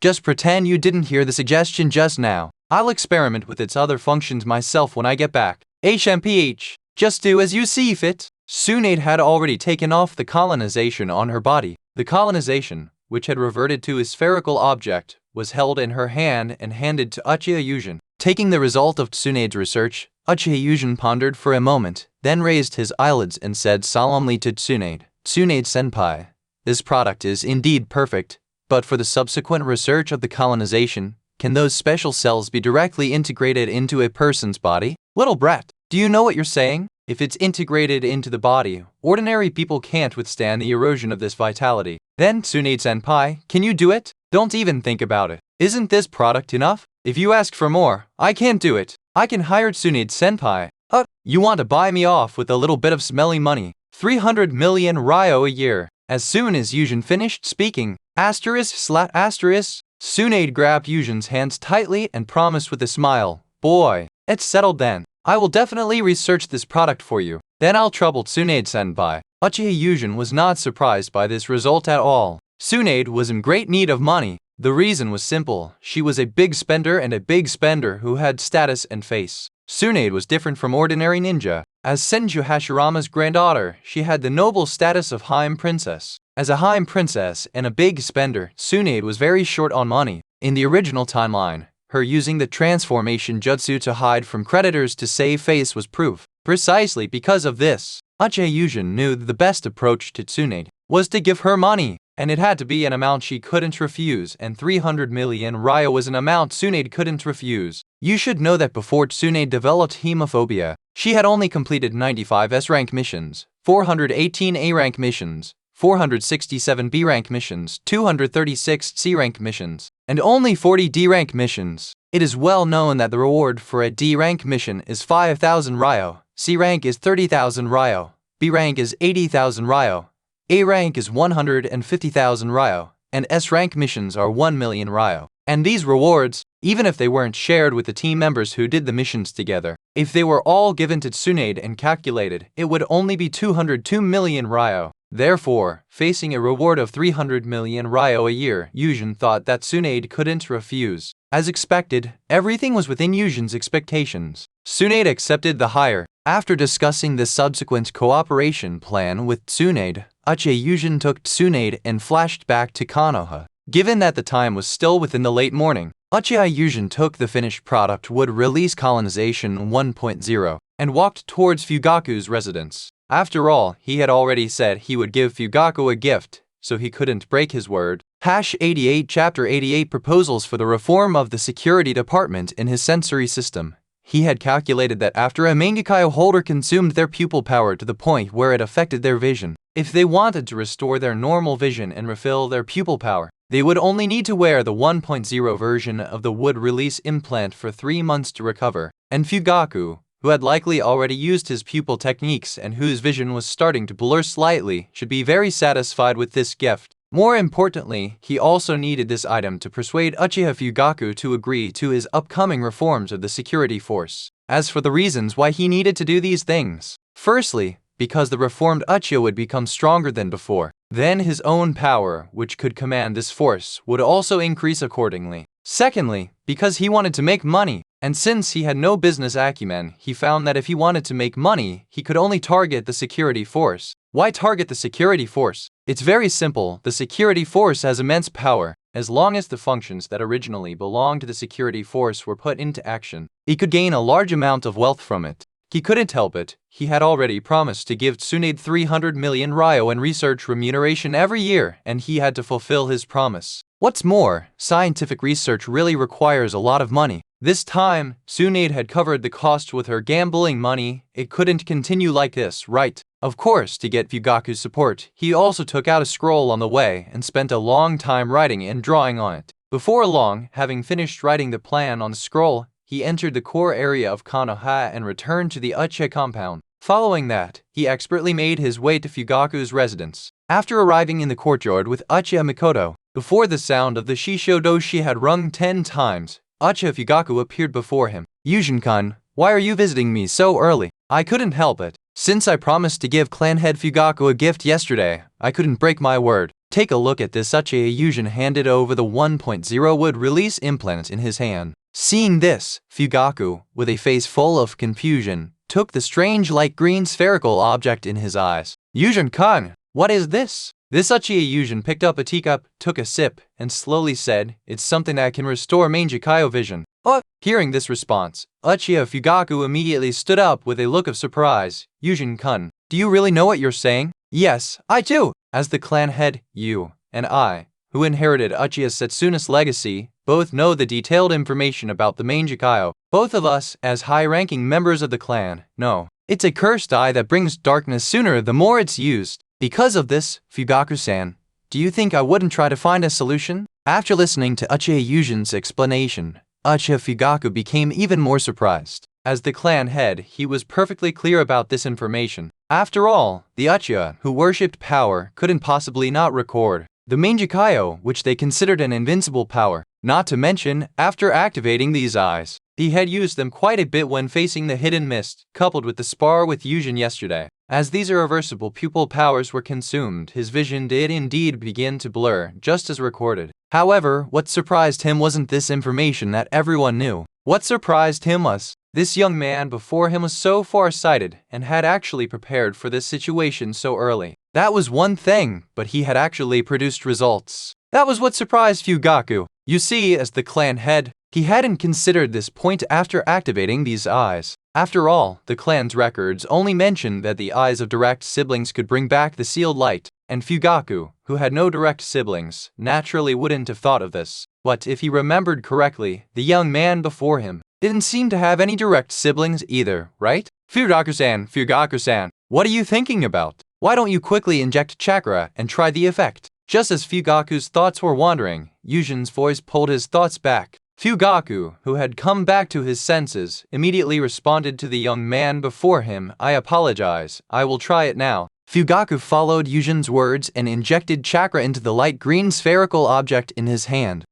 just pretend you didn't hear the suggestion just now. I'll experiment with its other functions myself when I get back. HMPH, just do as you see fit. Tsunade had already taken off the colonization on her body. The colonization, which had reverted to a spherical object, was held in her hand and handed to Uchiha Yuzhen. Taking the result of Tsunade's research, Uchiha Yuzhen pondered for a moment, then raised his eyelids and said solemnly to Tsunade, Tsunade-senpai, this product is indeed perfect, but for the subsequent research of the colonization, can those special cells be directly integrated into a person's body? Little brat, do you know what you're saying? If it's integrated into the body, ordinary people can't withstand the erosion of this vitality. Then, Tsunade-senpai, can you do it? Don't even think about it. Isn't this product enough? If you ask for more, I can't do it. I can hire Tsunade-senpai. You want to buy me off with a little bit of smelly money. 300 million ryo a year. As soon as Yuzhen finished speaking, Tsunade grabbed Yuzhen's hands tightly and promised with a smile, Boy, it's settled then. I will definitely research this product for you. then I'll trouble Tsunade-senpai. Uchiha Yuzhen was not surprised by this result at all. Tsunade was in great need of money. The reason was simple. She was a big spender, and a big spender who had status and face. Tsunade was different from ordinary ninja. As Senju Hashirama's granddaughter, she had the noble status of Haim Princess. As a Haim Princess and a big spender, Tsunade was very short on money. In the original timeline, her using the transformation jutsu to hide from creditors to save face was proof. Precisely because of this, Uchiha Yuzhen knew that the best approach to Tsunade was to give her money, and it had to be an amount she couldn't refuse, and 300 million ryo was an amount Tsunade couldn't refuse. You should know that before Tsunade developed hemophobia, she had only completed 95 S-rank missions, 418 A-rank missions, 467 B-rank missions, 236 C-rank missions, and only 40 D-rank missions. It is well known that the reward for a D-rank mission is 5,000 ryo, C-rank is 30,000 ryo, B-rank is 80,000 ryo, A-rank is 150,000 ryo, and S-rank missions are 1 million ryo. And these rewards, even if they weren't shared with the team members who did the missions together, if they were all given to Tsunade and calculated, it would only be 202 million ryo. Therefore, facing a reward of 300 million ryo a year, Yuzhen thought that Tsunade couldn't refuse. As expected, everything was within Yuzhen's expectations. Tsunade accepted the hire. After discussing the subsequent cooperation plan with Tsunade, Uchiha Yuzhen took Tsunade and flashed back to Konoha. Given that the time was still within the late morning, Uchiha Yuzhen took the finished product would release Colonization 1.0 and walked towards Fugaku's residence. After all, he had already said he would give Fugaku a gift, so he couldn't break his word. #88 Chapter 88 Proposals for the reform of the security department in his sensory system. He had calculated that after a Mangekyō holder consumed their pupil power to the point where it affected their vision, if they wanted to restore their normal vision and refill their pupil power, they would only need to wear the 1.0 version of the wood release implant for 3 months to recover, and Fugaku, who had likely already used his pupil techniques and whose vision was starting to blur slightly, should be very satisfied with this gift. More importantly, he also needed this item to persuade Uchiha Fugaku to agree to his upcoming reforms of the security force. As for the reasons why he needed to do these things, firstly, because the reformed Uchiha would become stronger than before. Then his own power, which could command this force, would also increase accordingly. Secondly, because he wanted to make money, and since he had no business acumen, he found that if he wanted to make money, he could only target the security force. Why target the security force? It's very simple. The security force has immense power. As long as the functions that originally belonged to the security force were put into action, he could gain a large amount of wealth from it. He couldn't help it. He had already promised to give Tsunade 300 million ryo in research remuneration every year, and he had to fulfill his promise. What's more, scientific research really requires a lot of money. This time, Tsunade had covered the cost with her gambling money. It couldn't continue like this, right? Of course, to get Fugaku's support, he also took out a scroll on the way and spent a long time writing and drawing on it. Before long, having finished writing the plan on the scroll, he entered the core area of Konoha and returned to the Uchiha compound. Following that, he expertly made his way to Fugaku's residence. After arriving in the courtyard with Uchiha Mikoto, before the sound of the Shishodoshi had rung 10 times, Uchiha Fugaku appeared before him. Yuzhen-kun, why are you visiting me so early? I couldn't help it. Since I promised to give clan head Fugaku a gift yesterday, I couldn't break my word. Take a look at this. Uchiha Yuzhen handed over the 1.0 wood release implant in his hand. Seeing this, Fugaku, with a face full of confusion, took the strange light green spherical object in his eyes. Yuzhen-kun, what is this? This Uchiha Yuzhen picked up a teacup, took a sip, and slowly said, it's something that can restore Mangekyō vision. Hearing this response, Uchiha Fugaku immediately stood up with a look of surprise. Yuzhen-kun, do you really know what you're saying? Yes, I do. As the clan head, you and I, who inherited Uchiha Setsuna's legacy, both know the detailed information about the Mangekyō. Both of us, as high-ranking members of the clan, know. It's a cursed eye that brings darkness sooner the more it's used. Because of this, Fugaku-san, do you think I wouldn't try to find a solution? After listening to Uchiha Yuzhen's explanation, Uchiha Fugaku became even more surprised. As the clan head, he was perfectly clear about this information. After all, the Uchiha, who worshipped power, couldn't possibly not record the Mangekyō, which they considered an invincible power. Not to mention, after activating these eyes, He had used them quite a bit when facing the hidden mist, coupled with the spar with Yuzhen yesterday. As these irreversible pupil powers were consumed, his vision did indeed begin to blur, just as recorded. However, what surprised him wasn't this information that everyone knew. What surprised him was, this young man before him was so far-sighted and had actually prepared for this situation so early. That was one thing, but he had actually produced results. That was what surprised Fugaku. You see, as the clan head, he hadn't considered this point after activating these eyes. After all, the clan's records only mentioned that the eyes of direct siblings could bring back the sealed light, and Fugaku, who had no direct siblings, naturally wouldn't have thought of this. But if he remembered correctly, the young man before him didn't seem to have any direct siblings either, right? Fugaku-san, what are you thinking about? Why don't you quickly inject Chakra and try the effect? Just as Fugaku's thoughts were wandering, Yuzhen's voice pulled his thoughts back. Fugaku, who had come back to his senses, immediately responded to the young man before him, I apologize, I will try it now. Fugaku followed Yuzhen's words and injected Chakra into the light green spherical object in his hand.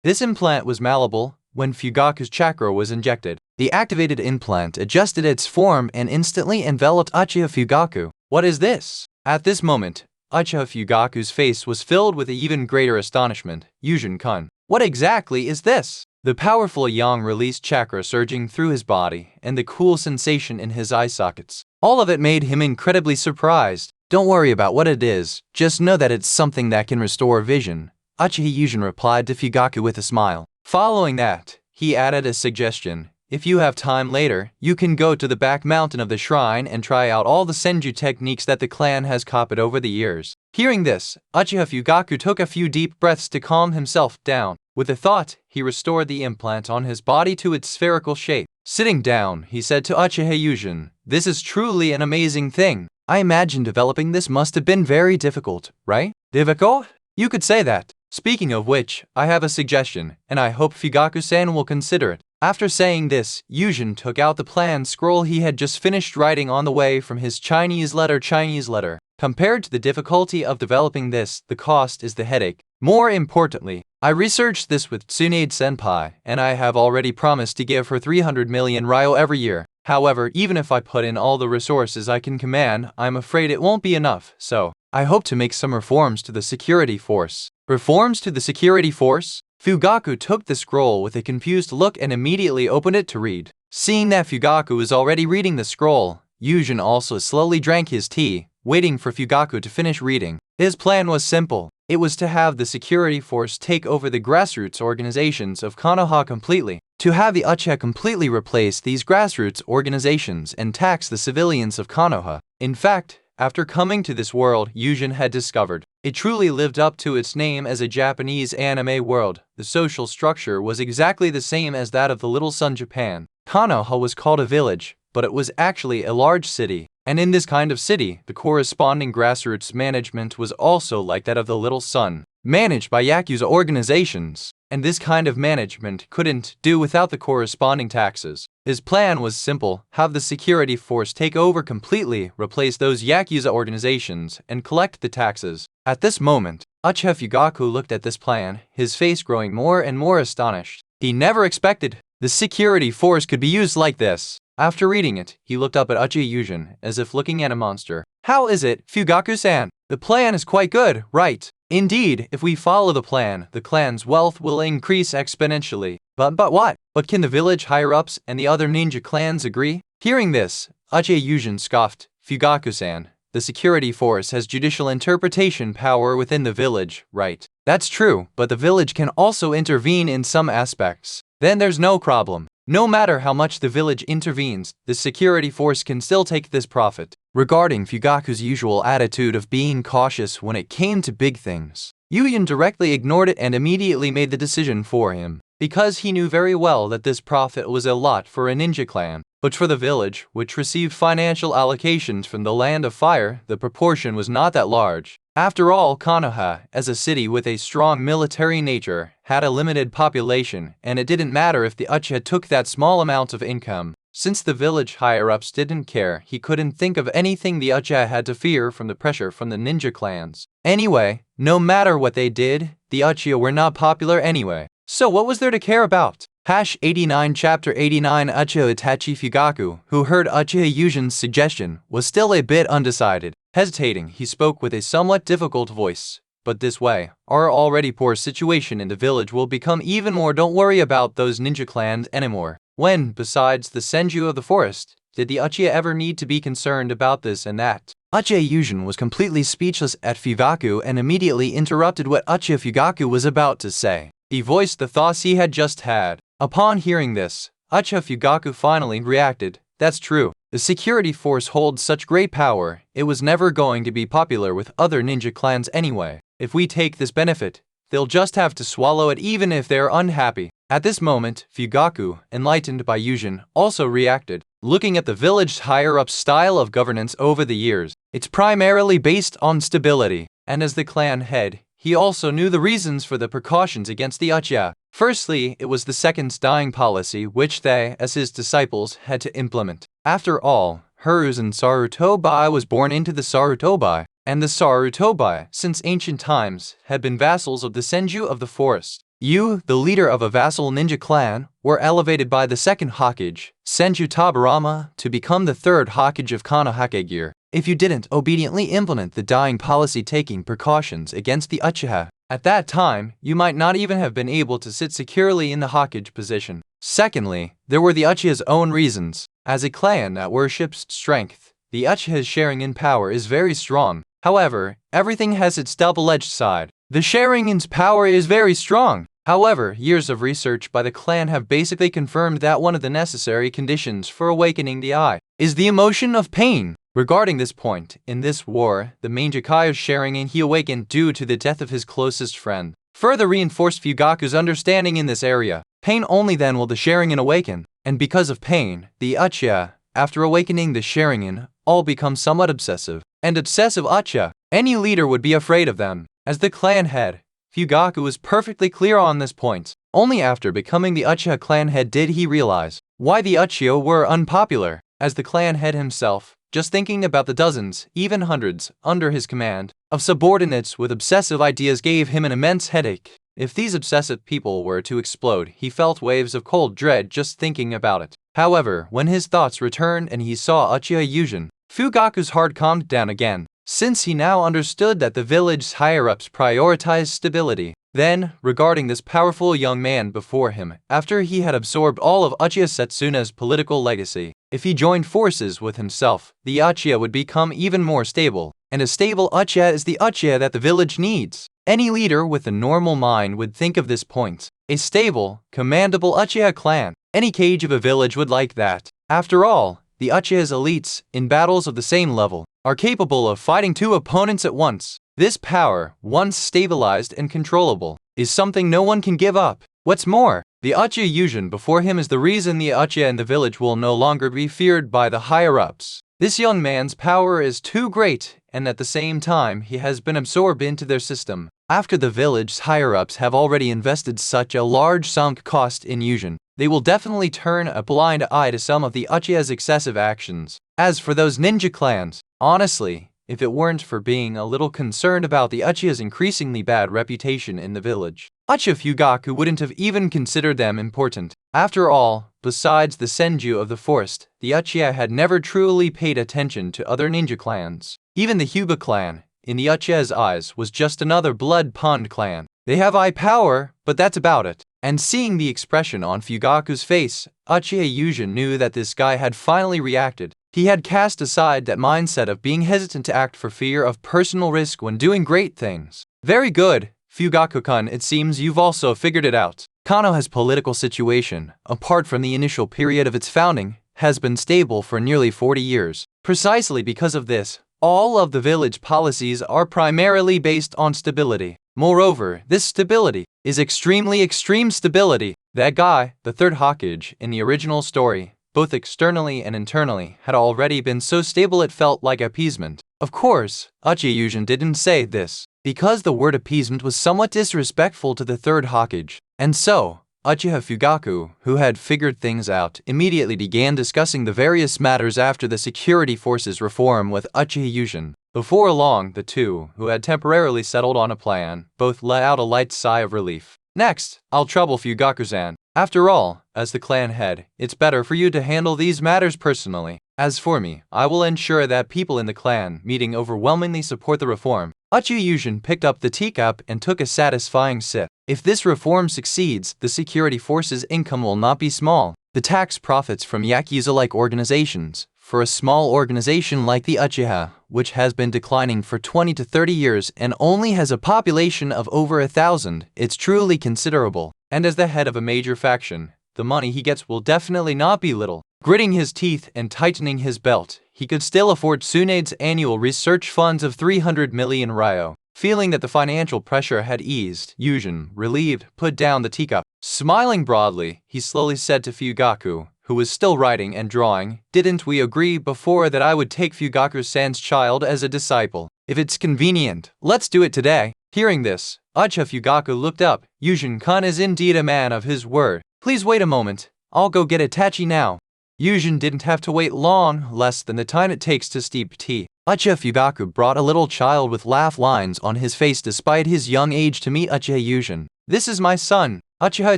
This implant was malleable. When Fugaku's Chakra was injected, the activated implant adjusted its form and instantly enveloped Uchiha Fugaku. What is this? At this moment, Uchiha Fugaku's face was filled with even greater astonishment. Yuzhen-kun, what exactly is this? The powerful yang released Chakra surging through his body and the cool sensation in his eye sockets. All of it made him incredibly surprised. Don't worry about what it is, just know that it's something that can restore vision. Uchiha Yuzhen replied to Fugaku with a smile. Following that, he added a suggestion. If you have time later, you can go to the back mountain of the shrine and try out all the senju techniques that the clan has copied over the years. Hearing this, Uchiha Fugaku took a few deep breaths to calm himself down. With a thought, he restored the implant on his body to its spherical shape. Sitting down, he said to Uchiha Yuzhen, this is truly an amazing thing. I imagine developing this must have been very difficult, right? Difficult? You could say that. Speaking of which, I have a suggestion, and I hope Fugaku-san will consider it. After saying this, Yuzhen took out the plan scroll he had just finished writing on the way from his Chinese letter. Compared to the difficulty of developing this, the cost is the headache. More importantly, I researched this with Tsunade-senpai, and I have already promised to give her 300 million ryo every year. However, even if I put in all the resources I can command, I'm afraid it won't be enough, so I hope to make some reforms to the security force. Reforms to the security force? Fugaku took the scroll with a confused look and immediately opened it to read. Seeing that Fugaku was already reading the scroll, Yuzhen also slowly drank his tea, waiting for Fugaku to finish reading. His plan was simple. It was to have the security force take over the grassroots organizations of Konoha completely. To have the Uchiha completely replace these grassroots organizations and tax the civilians of Konoha. In fact, after coming to this world, Yuzhen had discovered it truly lived up to its name as a Japanese anime world. The social structure was exactly the same as that of the Little Sun Japan. Konoha was called a village, but it was actually a large city. And in this kind of city, the corresponding grassroots management was also like that of the Little Sun, managed by Yakuza organizations. And this kind of management couldn't do without the corresponding taxes. His plan was simple: have the security force take over completely, replace those Yakuza organizations, and collect the taxes. At this moment, Uchiha Fugaku looked at this plan, his face growing more and more astonished. He never expected the security force could be used like this. After reading it, he looked up at Uchiha Yuzhen, as if looking at a monster. How is it, Fugaku-san? The plan is quite good, right? Indeed, if we follow the plan, the clan's wealth will increase exponentially. But what? But can the village higher-ups and the other ninja clans agree? Hearing this, Uchiha Yuzhen scoffed. Fugaku-san, the security force has judicial interpretation power within the village, right? That's true, but the village can also intervene in some aspects. Then there's no problem. No matter how much the village intervenes, the security force can still take this profit. Regarding Fugaku's usual attitude of being cautious when it came to big things, Yuzhen directly ignored it and immediately made the decision for him, because he knew very well that this profit was a lot for a ninja clan. But for the village, which received financial allocations from the Land of Fire, the proportion was not that large. After all, Konoha, as a city with a strong military nature, had a limited population, and it didn't matter if the Uchiha took that small amount of income. Since the village higher-ups didn't care, he couldn't think of anything the Uchiha had to fear from the pressure from the ninja clans. Anyway, no matter what they did, the Uchiha were not popular anyway. So what was there to care about? 89 Chapter 89 Uchiha Itachi Fugaku, who heard Uchiha Yuzhen's suggestion, was still a bit undecided. Hesitating, he spoke with a somewhat difficult voice. But this way, our already poor situation in the village will become even more. Don't worry about those ninja clans anymore. When, besides the Senju of the forest, did the Uchiha ever need to be concerned about this and that? Uchiha Yuzhen was completely speechless at Fugaku and immediately interrupted what Uchiha Fugaku was about to say. He voiced the thoughts he had just had. Upon hearing this, Uchiha Fugaku finally reacted. That's true. The security force holds such great power, it was never going to be popular with other ninja clans anyway. If we take this benefit, they'll just have to swallow it even if they're unhappy. At this moment, Fugaku, enlightened by Yuzhen, also reacted. Looking at the village's higher-up style of governance over the years, it's primarily based on stability. And as the clan head, he also knew the reasons for the precautions against the Uchiha. Firstly, it was the second's dying policy which they, as his disciples, had to implement. After all, Hiruzen Sarutobi was born into the Sarutobi, and the Sarutobi, since ancient times, had been vassals of the Senju of the forest. You, the leader of a vassal ninja clan, were elevated by the second Hokage, Senju Tabarama, to become the third Hokage of Konohakage. If you didn't obediently implement the dying policy taking precautions against the Uchiha, at that time, you might not even have been able to sit securely in the Hokage position. Secondly, there were the Uchiha's own reasons. As a clan that worships strength, the Uchiha's Sharingan power is very strong. However, everything has its double-edged side. The Sharingan's power is very strong. However, years of research by the clan have basically confirmed that one of the necessary conditions for awakening the eye is the emotion of pain. Regarding this point, in this war, the Mangekyō Sharingan he awakened due to the death of his closest friend further reinforced Fugaku's understanding in this area. Pain only then will the Sharingan awaken, and because of pain, the Uchiha, after awakening the Sharingan, all become somewhat obsessive. And obsessive Uchiha, any leader would be afraid of them. As the clan head, Fugaku was perfectly clear on this point. Only after becoming the Uchiha clan head did he realize why the Uchiha were unpopular. As the clan head himself, just thinking about the dozens, even hundreds, under his command, of subordinates with obsessive ideas gave him an immense headache. If these obsessive people were to explode, he felt waves of cold dread just thinking about it. However, when his thoughts returned and he saw Uchiha Yuzhen, Fugaku's heart calmed down again, since he now understood that the village's higher-ups prioritized stability. Then, regarding this powerful young man before him, after he had absorbed all of Uchiha Setsuna's political legacy, if he joined forces with himself, the Uchiha would become even more stable. And a stable Uchiha is the Uchiha that the village needs. Any leader with a normal mind would think of this point. A stable, commandable Uchiha clan. Any cage of a village would like that. After all, the Uchiha's elites, in battles of the same level, are capable of fighting two opponents at once. This power, once stabilized and controllable, is something no one can give up. What's more, the Uchiha Yuzhen before him is the reason the Uchiha in the village will no longer be feared by the higher-ups. This young man's power is too great, and at the same time he has been absorbed into their system. After the village's higher-ups have already invested such a large sunk cost in Yuzhen, they will definitely turn a blind eye to some of the Uchiha's excessive actions. As for those ninja clans, honestly, if it weren't for being a little concerned about the Uchiha's increasingly bad reputation in the village, Uchiha Fugaku wouldn't have even considered them important. After all, besides the Senju of the forest, the Uchiha had never truly paid attention to other ninja clans. Even the Hyuga clan, in the Uchiha's eyes, was just another blood pond clan. They have eye power, but that's about it. And seeing the expression on Fugaku's face, Uchiha Yuzhen knew that this guy had finally reacted. He had cast aside that mindset of being hesitant to act for fear of personal risk when doing great things. Very good, Fugaku-kun, it seems you've also figured it out. Konoha's political situation, apart from the initial period of its founding, has been stable for nearly 40 years. Precisely because of this, all of the village policies are primarily based on stability. Moreover, this stability is extreme stability. That guy, the third Hokage in the original story, both externally and internally, had already been so stable it felt like appeasement. Of course, Uchiha Yuzhen didn't say this, because the word appeasement was somewhat disrespectful to the third Hokage. And so, Uchiha Fugaku, who had figured things out, immediately began discussing the various matters after the security forces reform with Uchiha Yuzhen. Before long, the two, who had temporarily settled on a plan, both let out a light sigh of relief. Next, I'll trouble Fugaku-san. After all, as the clan head, it's better for you to handle these matters personally. As for me, I will ensure that people in the clan meeting overwhelmingly support the reform. Uchiha Yuzhen picked up the teacup and took a satisfying sip. If this reform succeeds, the security force's income will not be small. The tax profits from Yakuza-like organizations. For a small organization like the Uchiha, which has been declining for 20 to 30 years and only has a population of over 1,000, it's truly considerable. And as the head of a major faction, the money he gets will definitely not be little. Gritting his teeth and tightening his belt, he could still afford Tsunade's annual research funds of 300 million ryo. Feeling that the financial pressure had eased, Yuzhen, relieved, put down the teacup. Smiling broadly, he slowly said to Fugaku, who was still writing and drawing, "Didn't we agree before that I would take Fugaku-san's child as a disciple? If it's convenient, let's do it today." Hearing this, Uchiha Fugaku looked up. Yuzhen-kun is indeed a man of his word. "Please wait a moment. I'll go get Itachi now." Yuzhen didn't have to wait long, less than the time it takes to steep tea. Uchiha Fugaku brought a little child with laugh lines on his face despite his young age to meet Uchiha Yuzhen. "This is my son, Uchiha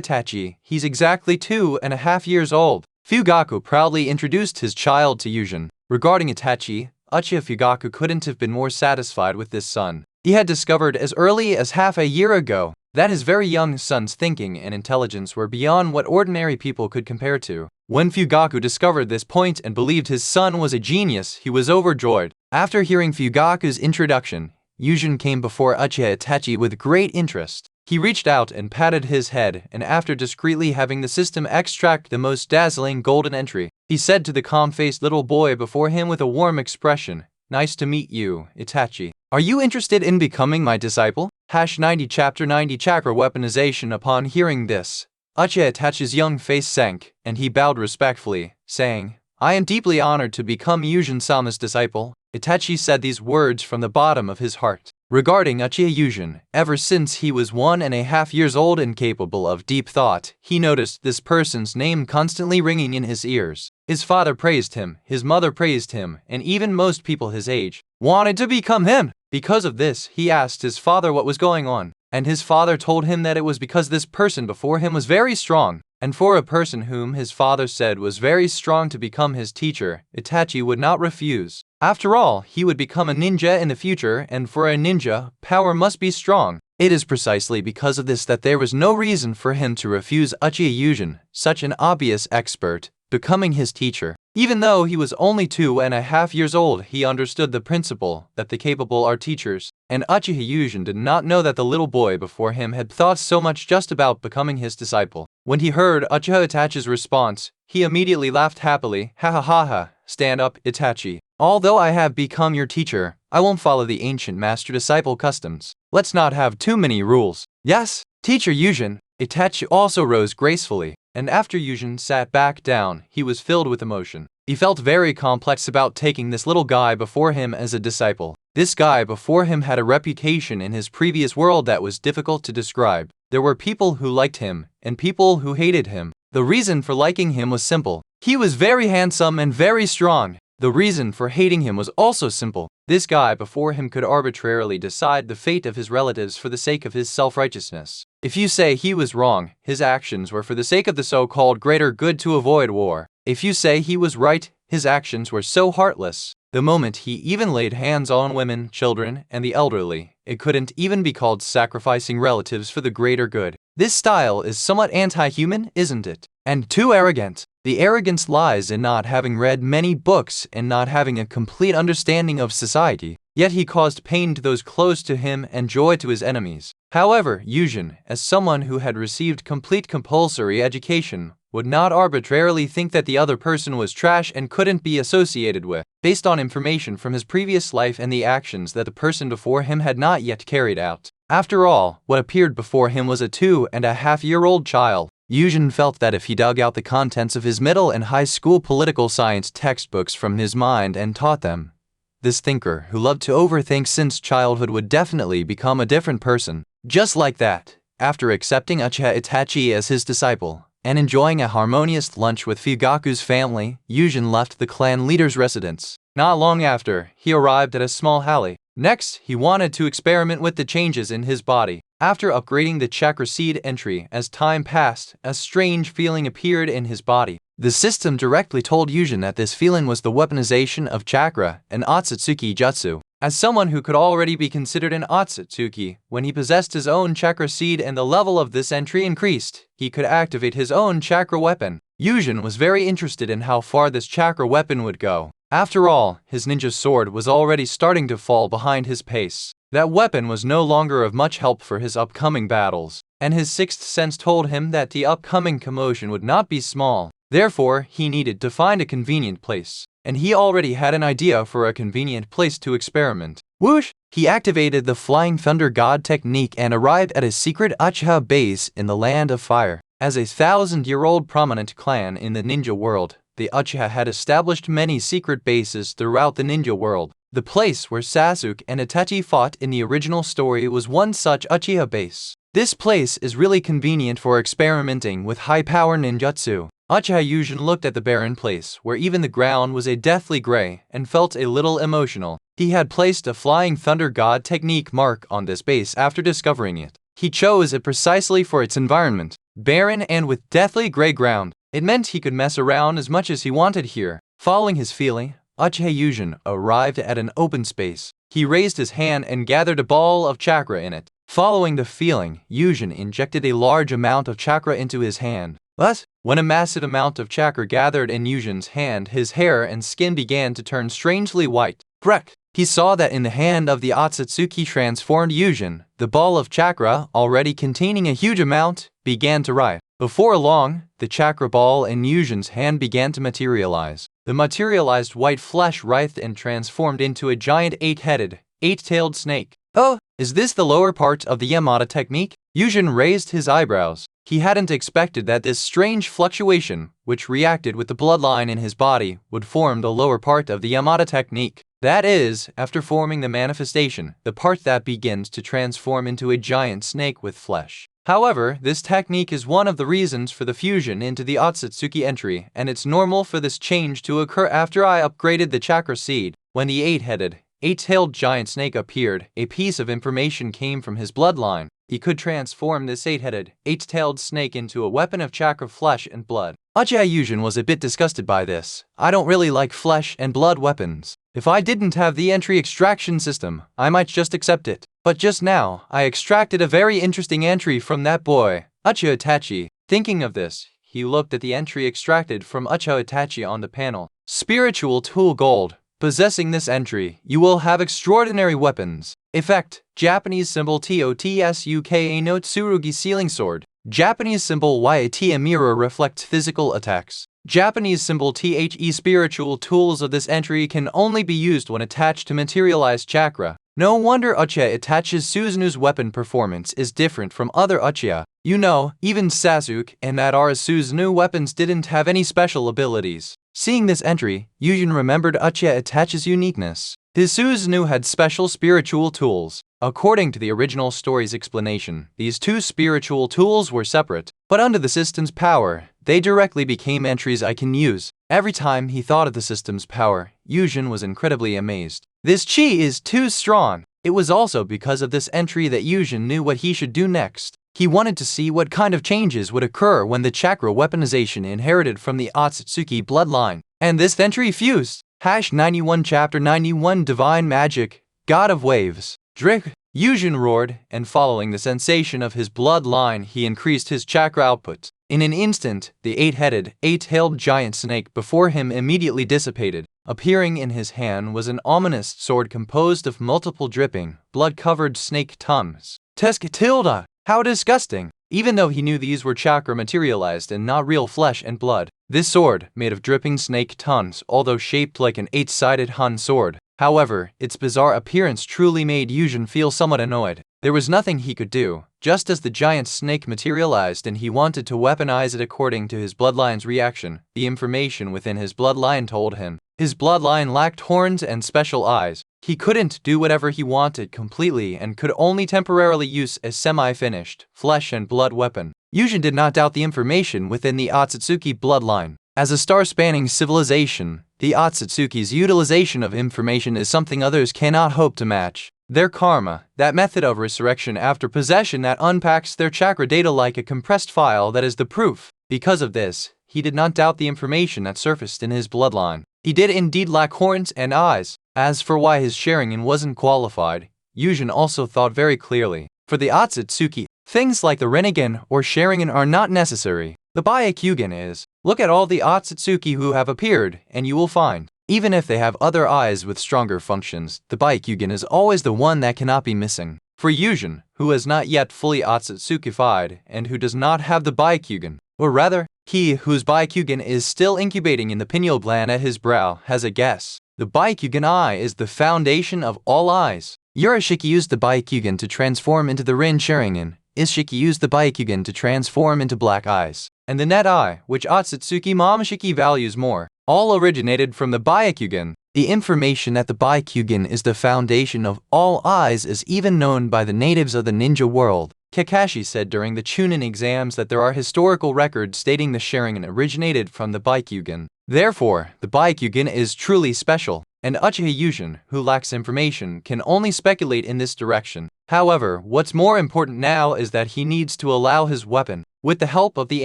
Itachi. He's exactly 2.5 years old." Fugaku proudly introduced his child to Yuzhen. Regarding Itachi, Uchiha Fugaku couldn't have been more satisfied with this son. He had discovered as early as half a year ago that his very young son's thinking and intelligence were beyond what ordinary people could compare to. When Fugaku discovered this point and believed his son was a genius, he was overjoyed. After hearing Fugaku's introduction, Yuzhen came before Uchiha Itachi with great interest. He reached out and patted his head, and after discreetly having the system extract the most dazzling golden entry, he said to the calm-faced little boy before him with a warm expression, "Nice to meet you, Itachi. Are you interested in becoming my disciple?" #90 Chapter 90 Chakra Weaponization. Upon hearing this, Uchiha Itachi's young face sank, and he bowed respectfully, saying, "I am deeply honored to become Yuzhen-sama's disciple." Itachi said these words from the bottom of his heart. Regarding Uchiha Yuzhen, ever since he was 1.5 years old and capable of deep thought, he noticed this person's name constantly ringing in his ears. His father praised him, his mother praised him, and even most people his age wanted to become him. Because of this, he asked his father what was going on, and his father told him that it was because this person before him was very strong, and for a person whom his father said was very strong to become his teacher, Itachi would not refuse. After all, he would become a ninja in the future, and for a ninja, power must be strong. It is precisely because of this that there was no reason for him to refuse Uchiha Yuzhen, such an obvious expert, becoming his teacher. Even though he was only 2.5 years old, he understood the principle that the capable are teachers, and Uchiha Yuzhen did not know that the little boy before him had thought so much just about becoming his disciple. When he heard Uchiha Itachi's response, he immediately laughed happily. "Ha ha ha ha, stand up, Itachi. Although I have become your teacher, I won't follow the ancient master-disciple customs. Let's not have too many rules." "Yes, Teacher Yuzhen." Itachi also rose gracefully, and after Yuzhen sat back down, he was filled with emotion. He felt very complex about taking this little guy before him as a disciple. This guy before him had a reputation in his previous world that was difficult to describe. There were people who liked him, and people who hated him. The reason for liking him was simple. He was very handsome and very strong. The reason for hating him was also simple. This guy before him could arbitrarily decide the fate of his relatives for the sake of his self-righteousness. If you say he was wrong, his actions were for the sake of the so-called greater good to avoid war. If you say he was right, his actions were so heartless. The moment he even laid hands on women, children, and the elderly, it couldn't even be called sacrificing relatives for the greater good. This style is somewhat anti-human, isn't it? And too arrogant. The arrogance lies in not having read many books and not having a complete understanding of society. Yet he caused pain to those close to him and joy to his enemies. However, Yuzhen, as someone who had received complete compulsory education, would not arbitrarily think that the other person was trash and couldn't be associated with, based on information from his previous life and the actions that the person before him had not yet carried out. After all, what appeared before him was a 2.5-year-old child. Yuzhen felt that if he dug out the contents of his middle and high school political science textbooks from his mind and taught them, this thinker who loved to overthink since childhood would definitely become a different person. Just like that, after accepting Uchiha Itachi as his disciple, and enjoying a harmonious lunch with Fugaku's family, Yuzhen left the clan leader's residence. Not long after, he arrived at a small alley. Next, he wanted to experiment with the changes in his body. After upgrading the Chakra Seed entry, as time passed, a strange feeling appeared in his body. The system directly told Yuzhen that this feeling was the weaponization of chakra and Ōtsutsuki jutsu. As someone who could already be considered an Ōtsutsuki, when he possessed his own chakra seed and the level of this entry increased, he could activate his own chakra weapon. Yuzhen was very interested in how far this chakra weapon would go. After all, his ninja sword was already starting to fall behind his pace. That weapon was no longer of much help for his upcoming battles, and his sixth sense told him that the upcoming commotion would not be small. Therefore, he needed to find a convenient place, and he already had an idea for a convenient place to experiment. Whoosh! He activated the Flying Thunder God technique and arrived at a secret Uchiha base in the Land of Fire. As a 1,000-year-old prominent clan in the ninja world, the Uchiha had established many secret bases throughout the ninja world. The place where Sasuke and Itachi fought in the original story was one such Uchiha base. This place is really convenient for experimenting with high-power ninjutsu. Uchiha Yuzhen looked at the barren place, where even the ground was a deathly gray, and felt a little emotional. He had placed a Flying Thunder God technique mark on this base after discovering it. He chose it precisely for its environment, barren and with deathly gray ground. It meant he could mess around as much as he wanted here. Following his feeling, Uchiha Yuzhen arrived at an open space. He raised his hand and gathered a ball of chakra in it. Following the feeling, Yuzhen injected a large amount of chakra into his hand. But when a massive amount of chakra gathered in Yuzhen's hand, his hair and skin began to turn strangely white. Brek! He saw that in the hand of the Ōtsutsuki transformed Yuzhen, the ball of chakra, already containing a huge amount, began to rise. Before long, the chakra ball in Yuzhen's hand began to materialize. The materialized white flesh writhed and transformed into a giant eight-headed, eight-tailed snake. Oh, is this the lower part of the Yamada technique? Yuzhen raised his eyebrows. He hadn't expected that this strange fluctuation, which reacted with the bloodline in his body, would form the lower part of the Yamada technique. That is, after forming the manifestation, the part that begins to transform into a giant snake with flesh. However, this technique is one of the reasons for the fusion into the Ōtsutsuki entry, and it's normal for this change to occur after I upgraded the chakra seed. When the eight-headed, eight-tailed giant snake appeared, a piece of information came from his bloodline. He could transform this eight-headed, eight-tailed snake into a weapon of chakra flesh and blood. Uchiha Yuzhen was a bit disgusted by this. I don't really like flesh and blood weapons. If I didn't have the entry extraction system, I might just accept it. But just now, I extracted a very interesting entry from that boy, Uchiha Itachi. Thinking of this, he looked at the entry extracted from Uchiha Itachi on the panel. Spiritual Tool Gold. Possessing this entry, you will have extraordinary weapons. Effect: Japanese symbol TOTSUKA no Tsurugi Sealing Sword. Japanese symbol YAT Mirror reflects physical attacks. Japanese symbol THE Spiritual tools of this entry can only be used when attached to materialized chakra. No wonder Uchiha Itachi's Suzunu's weapon performance is different from other Uchiha. You know, even Sasuke and Madara's Suzunu weapons didn't have any special abilities. Seeing this entry, Yuzhen remembered Uchiha Itachi's uniqueness. His Suzunu had special spiritual tools. According to the original story's explanation, these two spiritual tools were separate, but under the system's power, they directly became entries I can use. Every time he thought of the system's power, Yuzhen was incredibly amazed. This chi is too strong. It was also because of this entry that Yuzhen knew what he should do next. He wanted to see what kind of changes would occur when the chakra weaponization inherited from the Ōtsutsuki bloodline. And this entry fused. #91 Chapter 91 Divine Magic, God of Waves. Drick. Yuzhen roared, and following the sensation of his bloodline, he increased his chakra output. In an instant, the eight-headed, eight-tailed giant snake before him immediately dissipated. Appearing in his hand was an ominous sword composed of multiple dripping, blood-covered snake tongues. Tilda! How disgusting! Even though he knew these were chakra materialized and not real flesh and blood, this sword, made of dripping snake tongues, although shaped like an eight-sided Hun sword. However, its bizarre appearance truly made Yuzhen feel somewhat annoyed. There was nothing he could do. Just as the giant snake materialized and he wanted to weaponize it according to his bloodline's reaction, the information within his bloodline told him. His bloodline lacked horns and special eyes. He couldn't do whatever he wanted completely and could only temporarily use a semi-finished, flesh and blood weapon. Yuzhen did not doubt the information within the Ōtsutsuki bloodline. As a star-spanning civilization, the Ōtsutsuki's utilization of information is something others cannot hope to match. their karma, that method of resurrection after possession that unpacks their chakra data like a compressed file that is the proof. Because of this, he did not doubt the information that surfaced in his bloodline. He did indeed lack horns and eyes. As for why his Sharingan wasn't qualified, Yuzhen also thought very clearly. For the Ōtsutsuki, things like the Rinnegan or Sharingan are not necessary. The Byakugan is. Look at all the Ōtsutsuki who have appeared, and you will find. Even if they have other eyes with stronger functions, the Byakugan is always the one that cannot be missing. For Yuzhen, who is not yet fully Ōtsutsukified and who does not have the Byakugan, or rather, he whose Byakugan is still incubating in the pineal gland at his brow, has a guess. The Byakugan eye is the foundation of all eyes. Urashiki used the Byakugan to transform into the Rin Sharingan. Ishiki used the Byakugan to transform into black eyes. And the net eye, which Ōtsutsuki Momoshiki values more, all originated from the Byakugan. The information that the Byakugan is the foundation of all eyes is even known by the natives of the ninja world. Kakashi said during the Chunin exams that there are historical records stating the Sharingan originated from the Byakugan. Therefore, the Byakugan is truly special, and Uchiha Yuzhen, who lacks information, can only speculate in this direction. However, what's more important now is that he needs to allow his weapon, with the help of the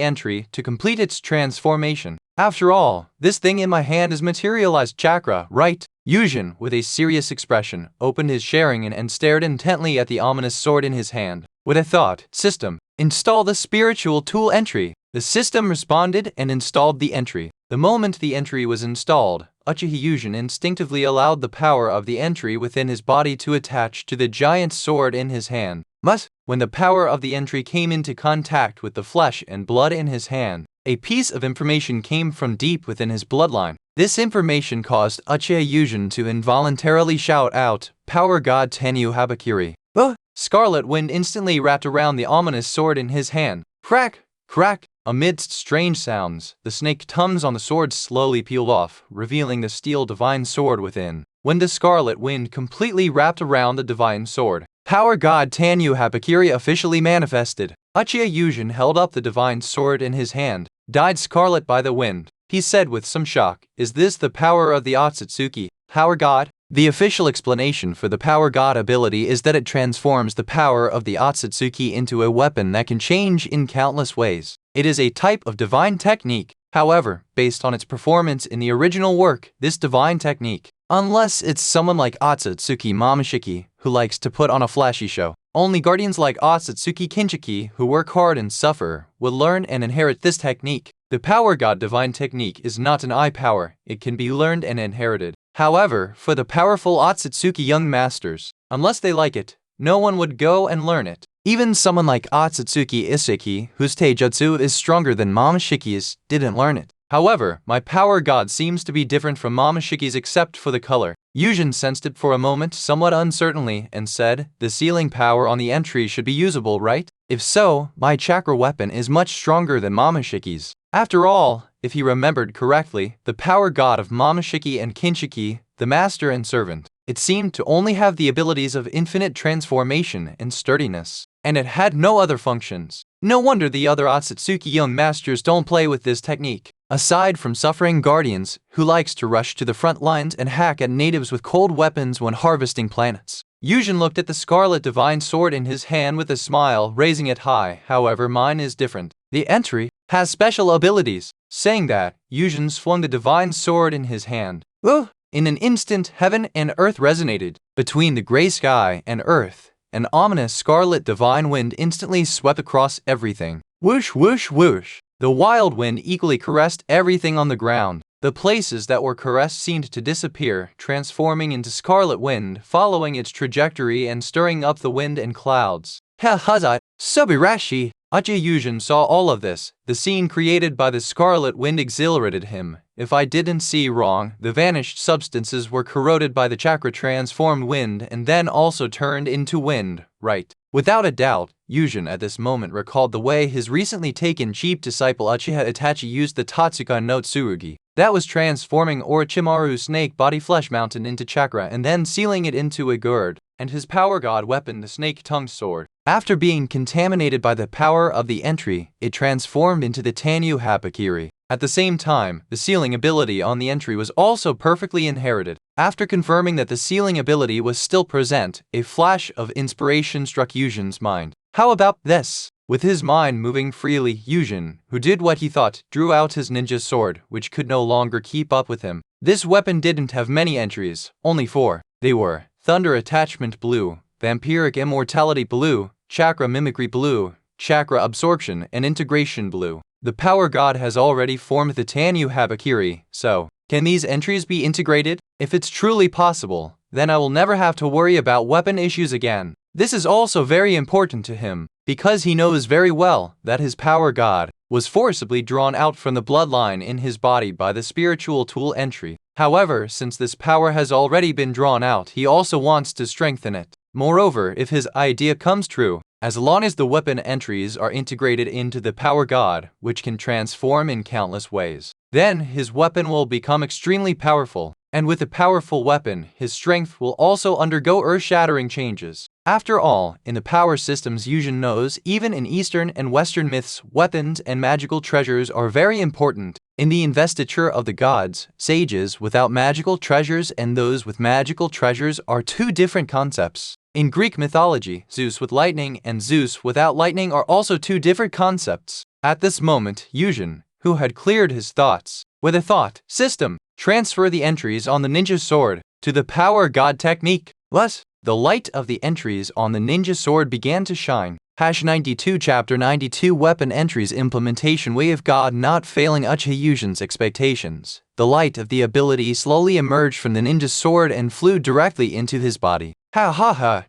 entry, to complete its transformation. After all, this thing in my hand is materialized chakra, right? Yuzhen, with a serious expression, opened his Sharingan and stared intently at the ominous sword in his hand. With a thought, system, install the spiritual tool entry. The system responded and installed the entry. The moment the entry was installed, Uchiha Yuzhen instinctively allowed the power of the entry within his body to attach to the giant sword in his hand. But, when the power of the entry came into contact with the flesh and blood in his hand, a piece of information came from deep within his bloodline. This information caused Uchiha Yuzhen to involuntarily shout out, "Power God Tenyu Habakiri." Scarlet wind instantly wrapped around the ominous sword in his hand. Crack! Crack! Amidst strange sounds, the snake tongues on the sword slowly peeled off, revealing the steel divine sword within. When the scarlet wind completely wrapped around the divine sword, Power God Tenyu Habakiri officially manifested. Uchiha Yuzhen held up the divine sword in his hand, dyed scarlet by the wind. He said with some shock, "Is this the power of the Ōtsutsuki, Power God?" The official explanation for the Power God ability is that it transforms the power of the Ōtsutsuki into a weapon that can change in countless ways. It is a type of divine technique. However, based on its performance in the original work, this divine technique, unless it's someone like Ōtsutsuki Momoshiki, who likes to put on a flashy show, only guardians like Ōtsutsuki Kinshiki, who work hard and suffer, will learn and inherit this technique. The Power God divine technique is not an eye power, it can be learned and inherited. However, for the powerful Ōtsutsuki young masters, unless they like it, no one would go and learn it. Even someone like Ōtsutsuki Ishiki, whose taijutsu is stronger than Momoshiki's, didn't learn it. However, my Power God seems to be different from Momoshiki's except for the color. Yuzhen sensed it for a moment somewhat uncertainly and said, "The sealing power on the entry should be usable, right? If so, my chakra weapon is much stronger than Momoshiki's." After all, if he remembered correctly, the Power God of Momoshiki and Kinshiki, the master and servant, it seemed to only have the abilities of infinite transformation and sturdiness, and it had no other functions. No wonder the other Ōtsutsuki young masters don't play with this technique. Aside from suffering guardians, who likes to rush to the front lines and hack at natives with cold weapons when harvesting planets. Yuzhen looked at the scarlet divine sword in his hand with a smile, raising it high. "However, mine is different. The entry has special abilities." Saying that, Yuzhen swung the divine sword in his hand. In an instant, heaven and earth resonated. Between the gray sky and earth, an ominous scarlet divine wind instantly swept across everything. Whoosh, whoosh, whoosh. The wild wind equally caressed everything on the ground. The places that were caressed seemed to disappear, transforming into scarlet wind, following its trajectory and stirring up the wind and clouds. Hazat, Subirashi! Uchiha Yuzhen saw all of this. The scene created by the scarlet wind exhilarated him. If I didn't see wrong, the vanished substances were corroded by the chakra transformed wind and then also turned into wind, right? Without a doubt, Yuzhen at this moment recalled the way his recently taken cheap disciple Uchiha Itachi used the Totsuka no Tsurugi. That was transforming Orochimaru's snake body flesh mountain into chakra and then sealing it into a gourd, and his power god weapon the snake-tongued sword. After being contaminated by the power of the entry, it transformed into the Tenyu Habakiri. At the same time, the sealing ability on the entry was also perfectly inherited. After confirming that the sealing ability was still present, a flash of inspiration struck Yuzhen's mind. How about this? With his mind moving freely, Yuzhen, who did what he thought, drew out his ninja sword, which could no longer keep up with him. This weapon didn't have many entries, only 4. They were Thunder Attachment Blue, Vampiric Immortality Blue, Chakra Mimicry Blue, Chakra Absorption, and Integration Blue. The Power God has already formed the Tanu Habakiri, so can these entries be integrated? If it's truly possible, then I will never have to worry about weapon issues again. This is also very important to him, because he knows very well that his Power God was forcibly drawn out from the bloodline in his body by the spiritual tool entry. However, since this power has already been drawn out, he also wants to strengthen it. Moreover, if his idea comes true, as long as the weapon entries are integrated into the Power God, which can transform in countless ways, then his weapon will become extremely powerful. And with a powerful weapon, his strength will also undergo earth-shattering changes. After all, in the power systems Yuzhen knows, even in Eastern and Western myths, weapons and magical treasures are very important. In the investiture of the gods, sages without magical treasures and those with magical treasures are two different concepts. In Greek mythology, Zeus with lightning and Zeus without lightning are also two different concepts. At this moment, Yuzhen, who had cleared his thoughts, with a thought system, transfer the entries on the ninja sword to the Power God technique. Thus, the light of the entries on the ninja sword began to shine. 92 Chapter 92 Weapon Entries Implementation Way of God not failing Uchiha Yuzhen's expectations. The light of the ability slowly emerged from the ninja sword and flew directly into his body.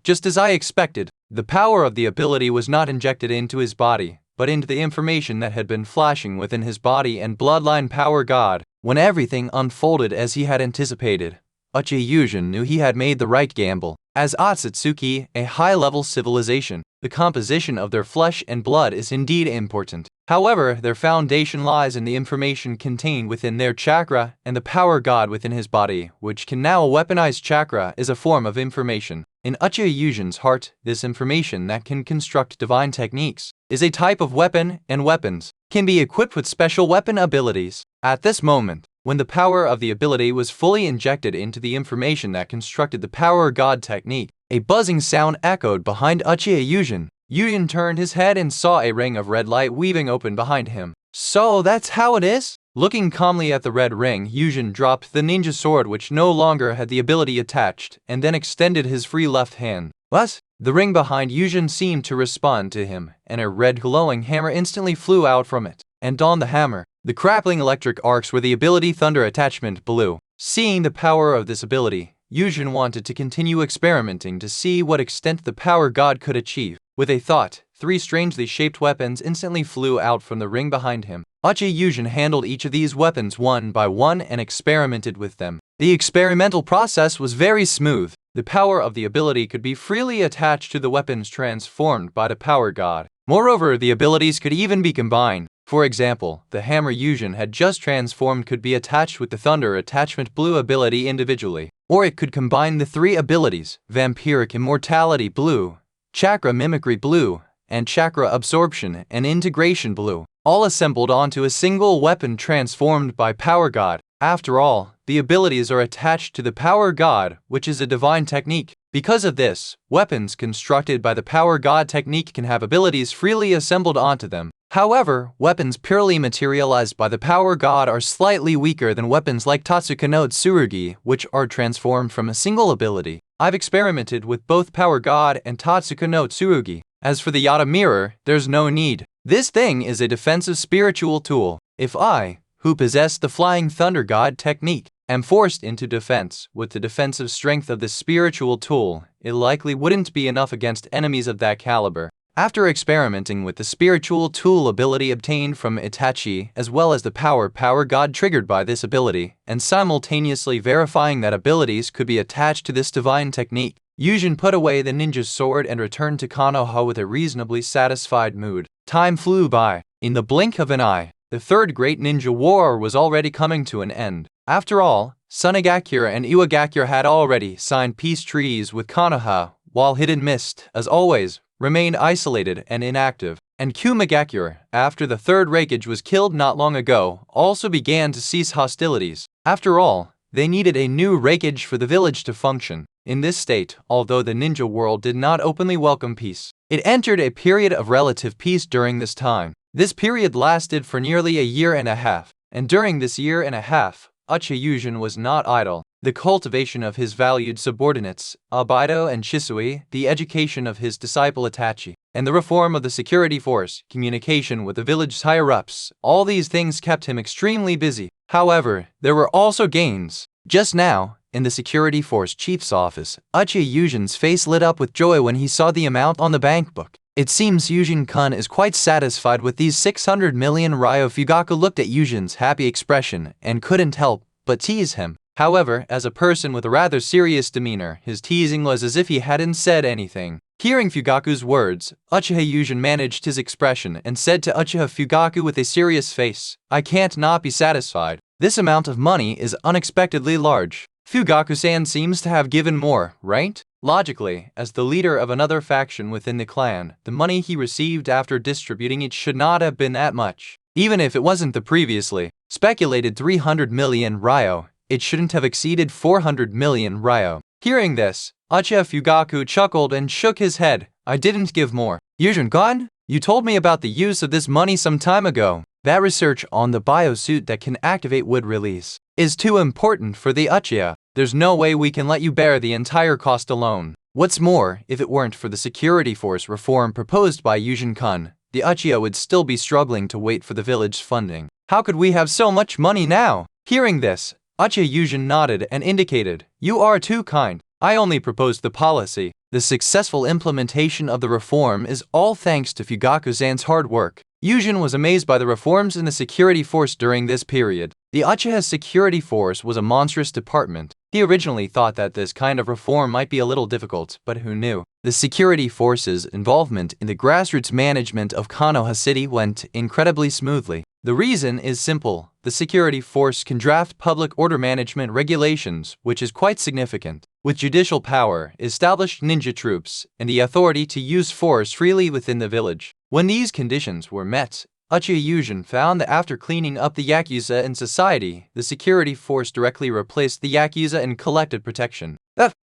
Just as I expected. The power of the ability was not injected into his body, but into the information that had been flashing within his body and bloodline Power God. When everything unfolded as he had anticipated, Uchiha Yuzhen knew he had made the right gamble. As Ōtsutsuki, a high-level civilization, the composition of their flesh and blood is indeed important. However, their foundation lies in the information contained within their chakra, and the Power God within his body, which can now weaponize chakra, is a form of information. In Uchiha Yuzhen's heart, this information that can construct divine techniques is a type of weapon, and weapons can be equipped with special weapon abilities. At this moment, when the power of the ability was fully injected into the information that constructed the Power God technique, a buzzing sound echoed behind Uchiha Yuzhen. Yuzhen turned his head and saw a ring of red light weaving open behind him. So that's how it is? Looking calmly at the red ring, Yuzhen dropped the ninja sword which no longer had the ability attached, and then extended his free left hand. What? The ring behind Yuzhen seemed to respond to him, and a red glowing hammer instantly flew out from it. And on the hammer, the crackling electric arcs were the ability Thunder Attachment Blue. Seeing the power of this ability, Yuzhen wanted to continue experimenting to see what extent the Power God could achieve. With a thought, 3 strangely shaped weapons instantly flew out from the ring behind him. Uchiha Yuzhen handled each of these weapons one by one and experimented with them. The experimental process was very smooth. The power of the ability could be freely attached to the weapons transformed by the Power God. Moreover, the abilities could even be combined. For example, the hammer Yuzhen had just transformed could be attached with the Thunder Attachment Blue ability individually, or it could combine the 3 abilities, Vampiric Immortality Blue, Chakra Mimicry Blue, and Chakra Absorption and Integration Blue, all assembled onto a single weapon transformed by Power God. After all, the abilities are attached to the Power God, which is a divine technique. Because of this, weapons constructed by the Power God technique can have abilities freely assembled onto them. However, weapons purely materialized by the Power God are slightly weaker than weapons like Tatsuka no Tsurugi, which are transformed from a single ability. I've experimented with both Power God and Tatsuka no Tsurugi. As for the Yata Mirror, there's no need. This thing is a defensive spiritual tool. If I, who possess the Flying Thunder God technique, am forced into defense with the defensive strength of this spiritual tool, it likely wouldn't be enough against enemies of that caliber. After experimenting with the spiritual tool ability obtained from Itachi as well as the Power God triggered by this ability, and simultaneously verifying that abilities could be attached to this divine technique, Yuzhen put away the ninja's sword and returned to Konoha with a reasonably satisfied mood. Time flew by. In the blink of an eye, the Third Great Ninja War was already coming to an end. After all, Tsunade and Iwagakure had already signed peace treaties with Konoha, while Hidden Mist, as always, remained isolated and inactive. and Kumagakure, after the third Raikage was killed not long ago, also began to cease hostilities. After all, they needed a new Raikage for the village to function. In this state, although the ninja world did not openly welcome peace, it entered a period of relative peace during this time. This period lasted for nearly a year and a half, and during this year and a half, Uchiha Yuzhen was not idle. The cultivation of his valued subordinates, Abido and Shisui, the education of his disciple Itachi, and the reform of the security force, communication with the village's higher-ups, all these things kept him extremely busy. However, there were also gains. Just now, in the security force chief's office, Uchiha Yuzhen's face lit up with joy when he saw the amount on the bank book. It seems Yuzhen-kun is quite satisfied with these 600 million ryo. Fugaku looked at Yuzhen's happy expression and couldn't help but tease him. However, as a person with a rather serious demeanor, his teasing was as if he hadn't said anything. Hearing Fugaku's words, Uchiha Yuzhen managed his expression and said to Uchiha Fugaku with a serious face, "I can't not be satisfied. This amount of money is unexpectedly large. Fugaku-san seems to have given more, right?" Logically, as the leader of another faction within the clan, the money he received after distributing it should not have been that much. Even if it wasn't the previously speculated 300 million ryo, it shouldn't have exceeded 400 million ryo. Hearing this, Uchiha Fugaku chuckled and shook his head. "I didn't give more. Yuzhen-kun, you told me about the use of this money some time ago. That research on the biosuit that can activate wood release is too important for the Uchiha. There's no way we can let you bear the entire cost alone. What's more, if it weren't for the security force reform proposed by Yuzhen-kun, the Uchiha would still be struggling to wait for the village's funding. How could we have so much money now?" Hearing this, Uchiha Yuzhen nodded and indicated, "You are too kind. I only proposed the policy. The successful implementation of the reform is all thanks to Fugaku-san's hard work." Yuzhen was amazed by the reforms in the security force during this period. The Uchiha's security force was a monstrous department. He originally thought that this kind of reform might be a little difficult, but who knew? The security force's involvement in the grassroots management of Konoha City went incredibly smoothly. The reason is simple. The security force can draft public order management regulations, which is quite significant. With judicial power, established ninja troops, and the authority to use force freely within the village. When these conditions were met, Uchiha Yuzhen found that after cleaning up the Yakuza in society, the security force directly replaced the Yakuza and collected protection.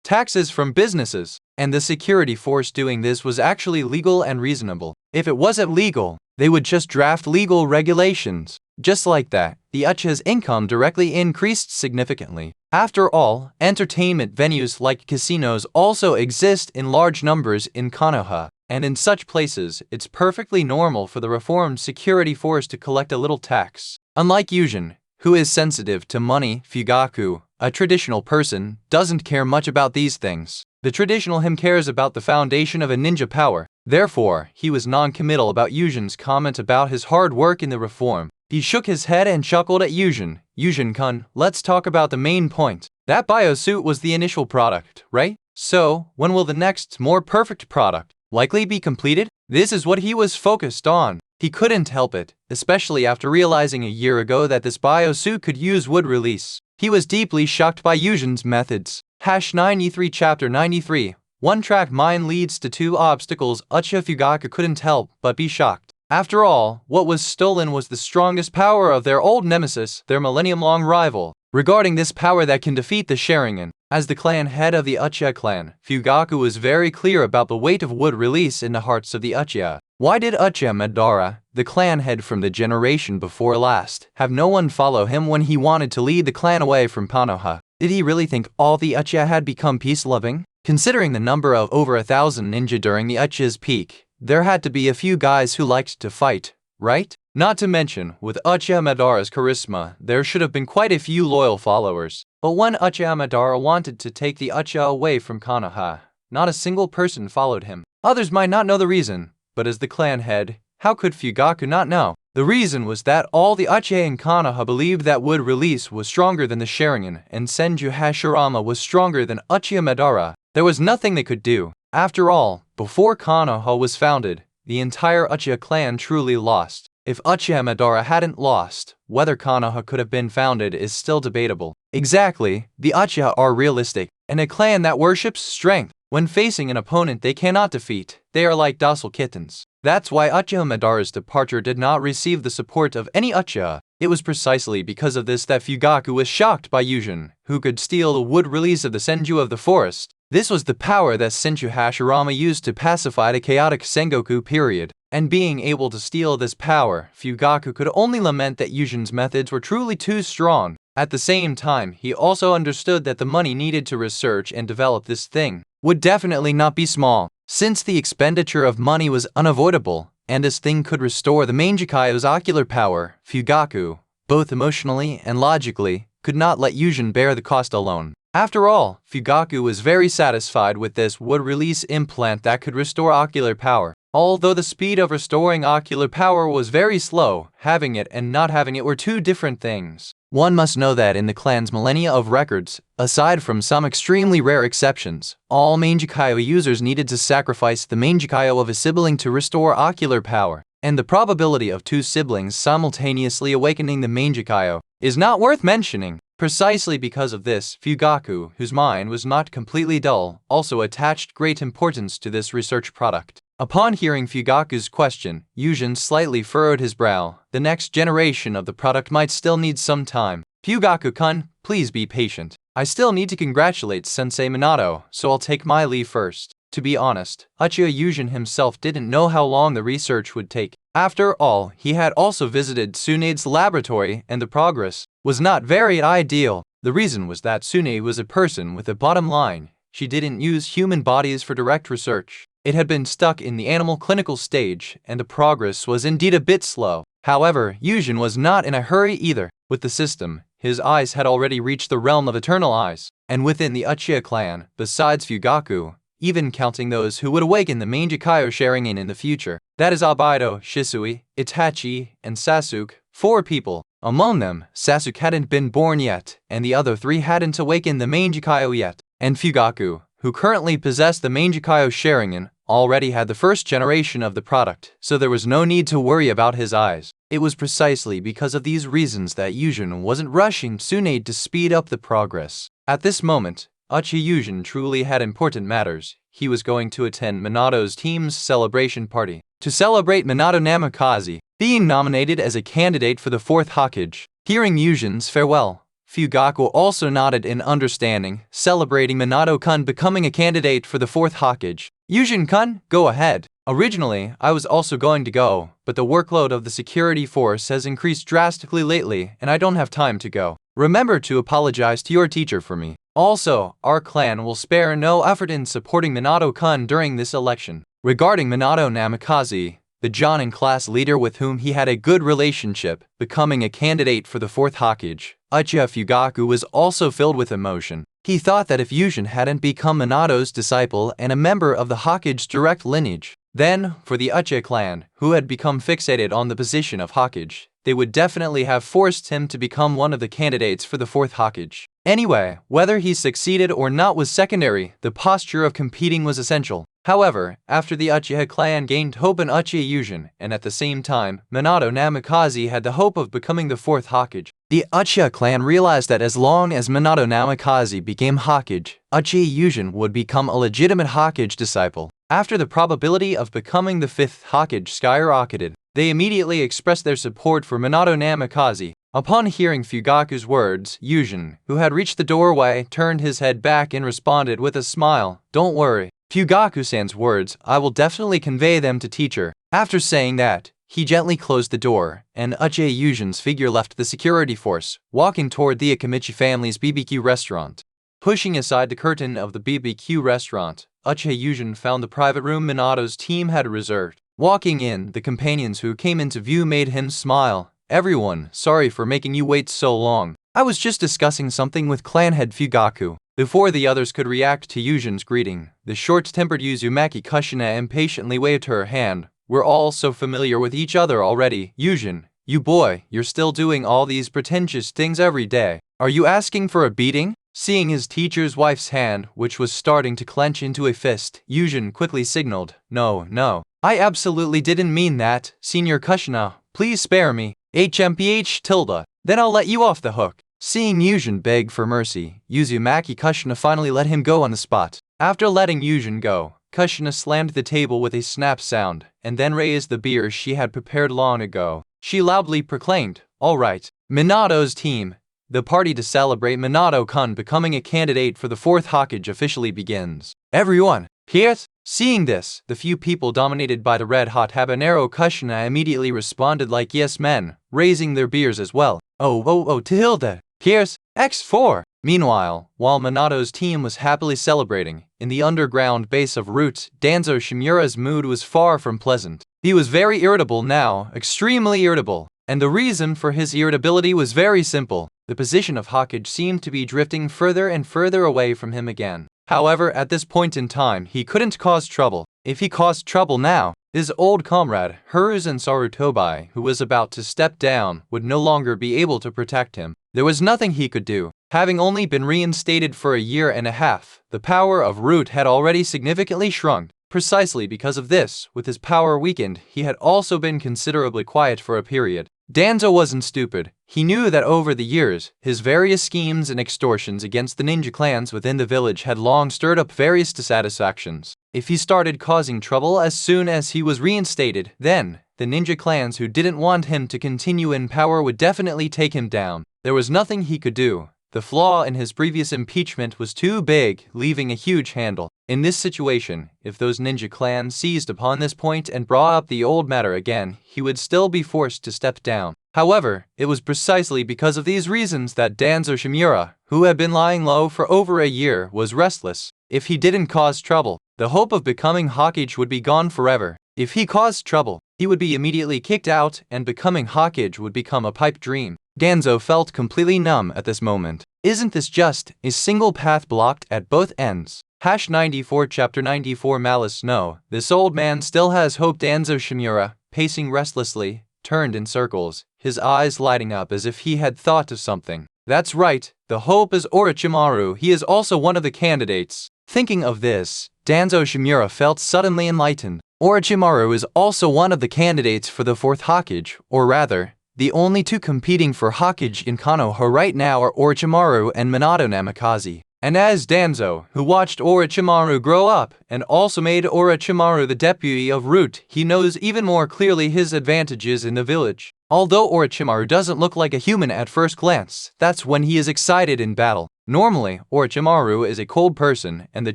Taxes from businesses. And the security force doing this was actually legal and reasonable. If it wasn't legal, they would just draft legal regulations. Just like that, the Uchiha's income directly increased significantly. After all, entertainment venues like casinos also exist in large numbers in Konoha. And in such places, it's perfectly normal for the reformed security force to collect a little tax. Unlike Yuzhen, who is sensitive to money, Fugaku, a traditional person, doesn't care much about these things. The traditional him cares about the foundation of a ninja power. Therefore, he was non-committal about Yuzhen's comment about his hard work in the reform. He shook his head and chuckled at Yuzhen. "Yuzhen-kun, let's talk about the main point. That biosuit was the initial product, right? So, when will the next, more perfect product likely be completed?" This is what he was focused on. He couldn't help it, especially after realizing a year ago that this biosuit could use wood release. He was deeply shocked by Yuzhen's methods. #93 Chapter 93. One-track mind leads to two obstacles. Uchiha Fugaku couldn't help but be shocked. After all, what was stolen was the strongest power of their old nemesis, their millennium-long rival. Regarding this power that can defeat the Sharingan, as the clan head of the Uchiha clan, Fugaku was very clear about the weight of wood release in the hearts of the Uchiha. Why did Uchiha Madara, the clan head from the generation before last, have no one follow him when he wanted to lead the clan away from Konoha? Did he really think all the Uchiha had become peace-loving? Considering the number of over 1,000 ninja during the Uchiha's peak, there had to be a few guys who liked to fight, right? Not to mention, with Uchiha Madara's charisma, there should have been quite a few loyal followers. But when Uchiha Madara wanted to take the Uchiha away from Konoha, not a single person followed him. Others might not know the reason, but as the clan head, how could Fugaku not know? The reason was that all the Uchiha in Konoha believed that wood release was stronger than the Sharingan, and Senju Hashirama was stronger than Uchiha Madara. There was nothing they could do. After all, before Konoha was founded, the entire Uchiha clan truly lost. If Uchiha Madara hadn't lost, whether Konoha could have been founded is still debatable. Exactly, the Uchiha are realistic, and a clan that worships strength. When facing an opponent they cannot defeat, they are like docile kittens. That's why Uchiha Madara's departure did not receive the support of any Uchiha. It was precisely because of this that Fugaku was shocked by Yuzhen, who could steal the wood release of the Senju of the forest. This was the power that Senju Hashirama used to pacify the chaotic Sengoku period. And being able to steal this power, Fugaku could only lament that Yuzhen's methods were truly too strong. At the same time, he also understood that the money needed to research and develop this thing would definitely not be small. Since the expenditure of money was unavoidable, and this thing could restore the Mangekyō's ocular power, Fugaku, both emotionally and logically, could not let Yuzhen bear the cost alone. After all, Fugaku was very satisfied with this wood release implant that could restore ocular power. Although the speed of restoring ocular power was very slow, having it and not having it were two different things. One must know that in the clan's millennia of records, aside from some extremely rare exceptions, all Mangekyō users needed to sacrifice the Mangekyō of a sibling to restore ocular power, and the probability of two siblings simultaneously awakening the Mangekyō is not worth mentioning. Precisely because of this, Fugaku, whose mind was not completely dull, also attached great importance to this research product. Upon hearing Fugaku's question, Yuzhen slightly furrowed his brow. The next generation of the product might still need some time. Fugaku-kun, please be patient. I still need to congratulate Sensei Minato, so I'll take my leave first. To be honest, Uchiha Yuzhen himself didn't know how long the research would take. After all, he had also visited Tsunade's laboratory, and the progress was not very ideal. The reason was that Tsunade was a person with a bottom line. She didn't use human bodies for direct research. It had been stuck in the animal clinical stage, and the progress was indeed a bit slow. However, Yuzhen was not in a hurry either. With the system, his eyes had already reached the realm of eternal eyes, and within the Uchiha clan, besides Fugaku, even counting those who would awaken the Mangekyō Sharingan in the future, that is Obaido, Shisui, Itachi, and Sasuke, 4 people. Among them, Sasuke hadn't been born yet, and the other 3 hadn't awakened the Mangekyō yet, and Fugaku, who currently possessed the Mangekyō Sharingan, already had the first generation of the product, so there was no need to worry about his eyes. It was precisely because of these reasons that Yuzhen wasn't rushing Tsunade to speed up the progress. At this moment, Uchiha Yuzhen truly had important matters. He was going to attend Minato's team's celebration party to celebrate Minato Namikaze being nominated as a candidate for the 4th Hokage. Hearing Yuzhen's farewell, Fugaku also nodded in understanding, celebrating Minato-kun becoming a candidate for the 4th Hokage. Yuzhen-kun, go ahead. Originally, I was also going to go, but the workload of the security force has increased drastically lately and I don't have time to go. Remember to apologize to your teacher for me. Also, our clan will spare no effort in supporting Minato-kun during this election. Regarding Minato Namikaze, the Jonin class leader with whom he had a good relationship, becoming a candidate for the 4th Hokage, Uchiha Fugaku was also filled with emotion. He thought that if Yuzhen hadn't become Minato's disciple and a member of the Hokage's direct lineage, then, for the Uchiha clan, who had become fixated on the position of Hokage, they would definitely have forced him to become one of the candidates for the 4th Hokage. Anyway, whether he succeeded or not was secondary, the posture of competing was essential. However, after the Uchiha clan gained hope in Uchiha Yuzhen, and at the same time, Minato Namikaze had the hope of becoming the 4th Hokage, the Uchiha clan realized that as long as Minato Namikaze became Hokage, Uchiha Yuzhen would become a legitimate Hokage disciple. After the probability of becoming the 5th Hokage skyrocketed, they immediately expressed their support for Minato Namikaze. Upon hearing Fugaku's words, Yuzhen, who had reached the doorway, turned his head back and responded with a smile, "Don't worry. Fugaku-san's words, I will definitely convey them to teacher." After saying that, he gently closed the door, and Uchiha Yuzhen's figure left the security force, walking toward the Akamichi family's BBQ restaurant. Pushing aside the curtain of the BBQ restaurant, Uchiha Yuzhen found the private room Minato's team had reserved. Walking in, the companions who came into view made him smile. "Everyone, sorry for making you wait so long. I was just discussing something with clan head Fugaku." Before the others could react to Yuzhen's greeting, the short-tempered Uzumaki Kushina impatiently waved her hand. "We're all so familiar with each other already. Yuzhen, you boy, you're still doing all these pretentious things every day. Are you asking for a beating?" Seeing his teacher's wife's hand, which was starting to clench into a fist, Yuzhen quickly signaled, No, I absolutely didn't mean that. Senior Kushina, please spare me. HMPH tilde. Then I'll let you off the hook." Seeing Yuzhen beg for mercy, Uzumaki Kushina finally let him go on the spot. After letting Yuzhen go, Kushina slammed the table with a snap sound, and then raised the beer she had prepared long ago. She loudly proclaimed, "All right, Minato's team." The party to celebrate Minato-kun becoming a candidate for the 4th Hokage officially begins. Everyone, here's. Seeing this, the few people dominated by the red-hot habanero Kushina immediately responded like yes men, raising their beers as well. Oh, Tilda, here's X4. Meanwhile, while Minato's team was happily celebrating, in the underground base of Root, Danzo Shimura's mood was far from pleasant. He was very irritable now, extremely irritable. And the reason for his irritability was very simple. The position of Hokage seemed to be drifting further and further away from him again. However, at this point in time, he couldn't cause trouble. If he caused trouble now, his old comrade, Hiruzen Sarutobi, who was about to step down, would no longer be able to protect him. There was nothing he could do. Having only been reinstated for a year and a half, the power of Root had already significantly shrunk. Precisely because of this, with his power weakened, he had also been considerably quiet for a period. Danzo wasn't stupid. He knew that over the years, his various schemes and extortions against the ninja clans within the village had long stirred up various dissatisfactions. If he started causing trouble as soon as he was reinstated, then the ninja clans who didn't want him to continue in power would definitely take him down. There was nothing he could do. The flaw in his previous impeachment was too big, leaving a huge handle. In this situation, if those ninja clans seized upon this point and brought up the old matter again, he would still be forced to step down. However, it was precisely because of these reasons that Danzo Shimura, who had been lying low for over a year, was restless. If he didn't cause trouble, the hope of becoming Hokage would be gone forever. If he caused trouble, he would be immediately kicked out and becoming Hokage would become a pipe dream. Danzo felt completely numb at this moment. Isn't this just a single path blocked at both ends? #94 Chapter 94 Malice. No, this old man still has hope. Danzo Shimura, pacing restlessly, turned in circles, his eyes lighting up as if he had thought of something. That's right, the hope is Orochimaru. He is also one of the candidates. Thinking of this, Danzo Shimura felt suddenly enlightened. Orochimaru is also one of the candidates for the 4th Hokage, or rather, the only two competing for Hokage in Konoha right now are Orochimaru and Minato Namikaze. And as Danzo, who watched Orochimaru grow up and also made Orochimaru the deputy of Root, he knows even more clearly his advantages in the village. Although Orochimaru doesn't look like a human at first glance, that's when he is excited in battle. Normally, Orochimaru is a cold person, and the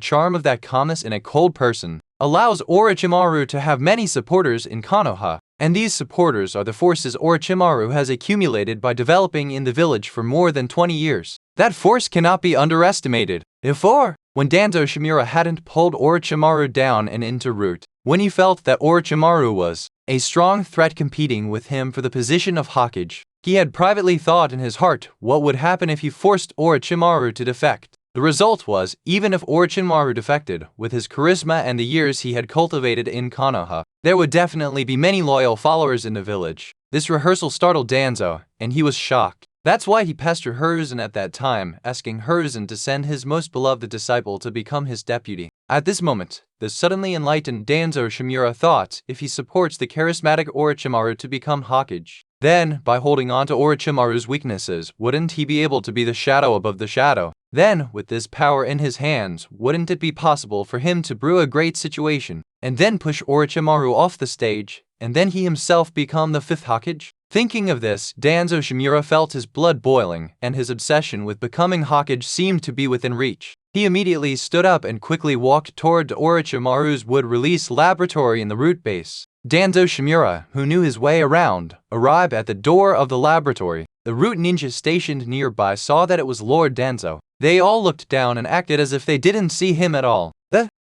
charm of that calmness in a cold person allows Orochimaru to have many supporters in Konoha. And these supporters are the forces Orochimaru has accumulated by developing in the village for more than 20 years. That force cannot be underestimated. When Danzo Shimura hadn't pulled Orochimaru down and into Root, when he felt that Orochimaru was a strong threat competing with him for the position of Hokage, he had privately thought in his heart what would happen if he forced Orochimaru to defect. The result was, even if Orochimaru defected, with his charisma and the years he had cultivated in Konoha, there would definitely be many loyal followers in the village. This rehearsal startled Danzo, and he was shocked. That's why he pestered Hiruzen at that time, asking Hiruzen to send his most beloved disciple to become his deputy. At this moment, the suddenly enlightened Danzo Shimura thought if he supports the charismatic Orochimaru to become Hokage, then, by holding on to Orochimaru's weaknesses, wouldn't he be able to be the shadow above the shadow? Then, with this power in his hands, wouldn't it be possible for him to brew a great situation, and then push Orochimaru off the stage, and then he himself become the 5th Hokage? Thinking of this, Danzo Shimura felt his blood boiling, and his obsession with becoming Hokage seemed to be within reach. He immediately stood up and quickly walked toward Orochimaru's wood-release laboratory in the Root base. Danzo Shimura, who knew his way around, arrived at the door of the laboratory. The Root ninjas stationed nearby saw that it was Lord Danzo. They all looked down and acted as if they didn't see him at all.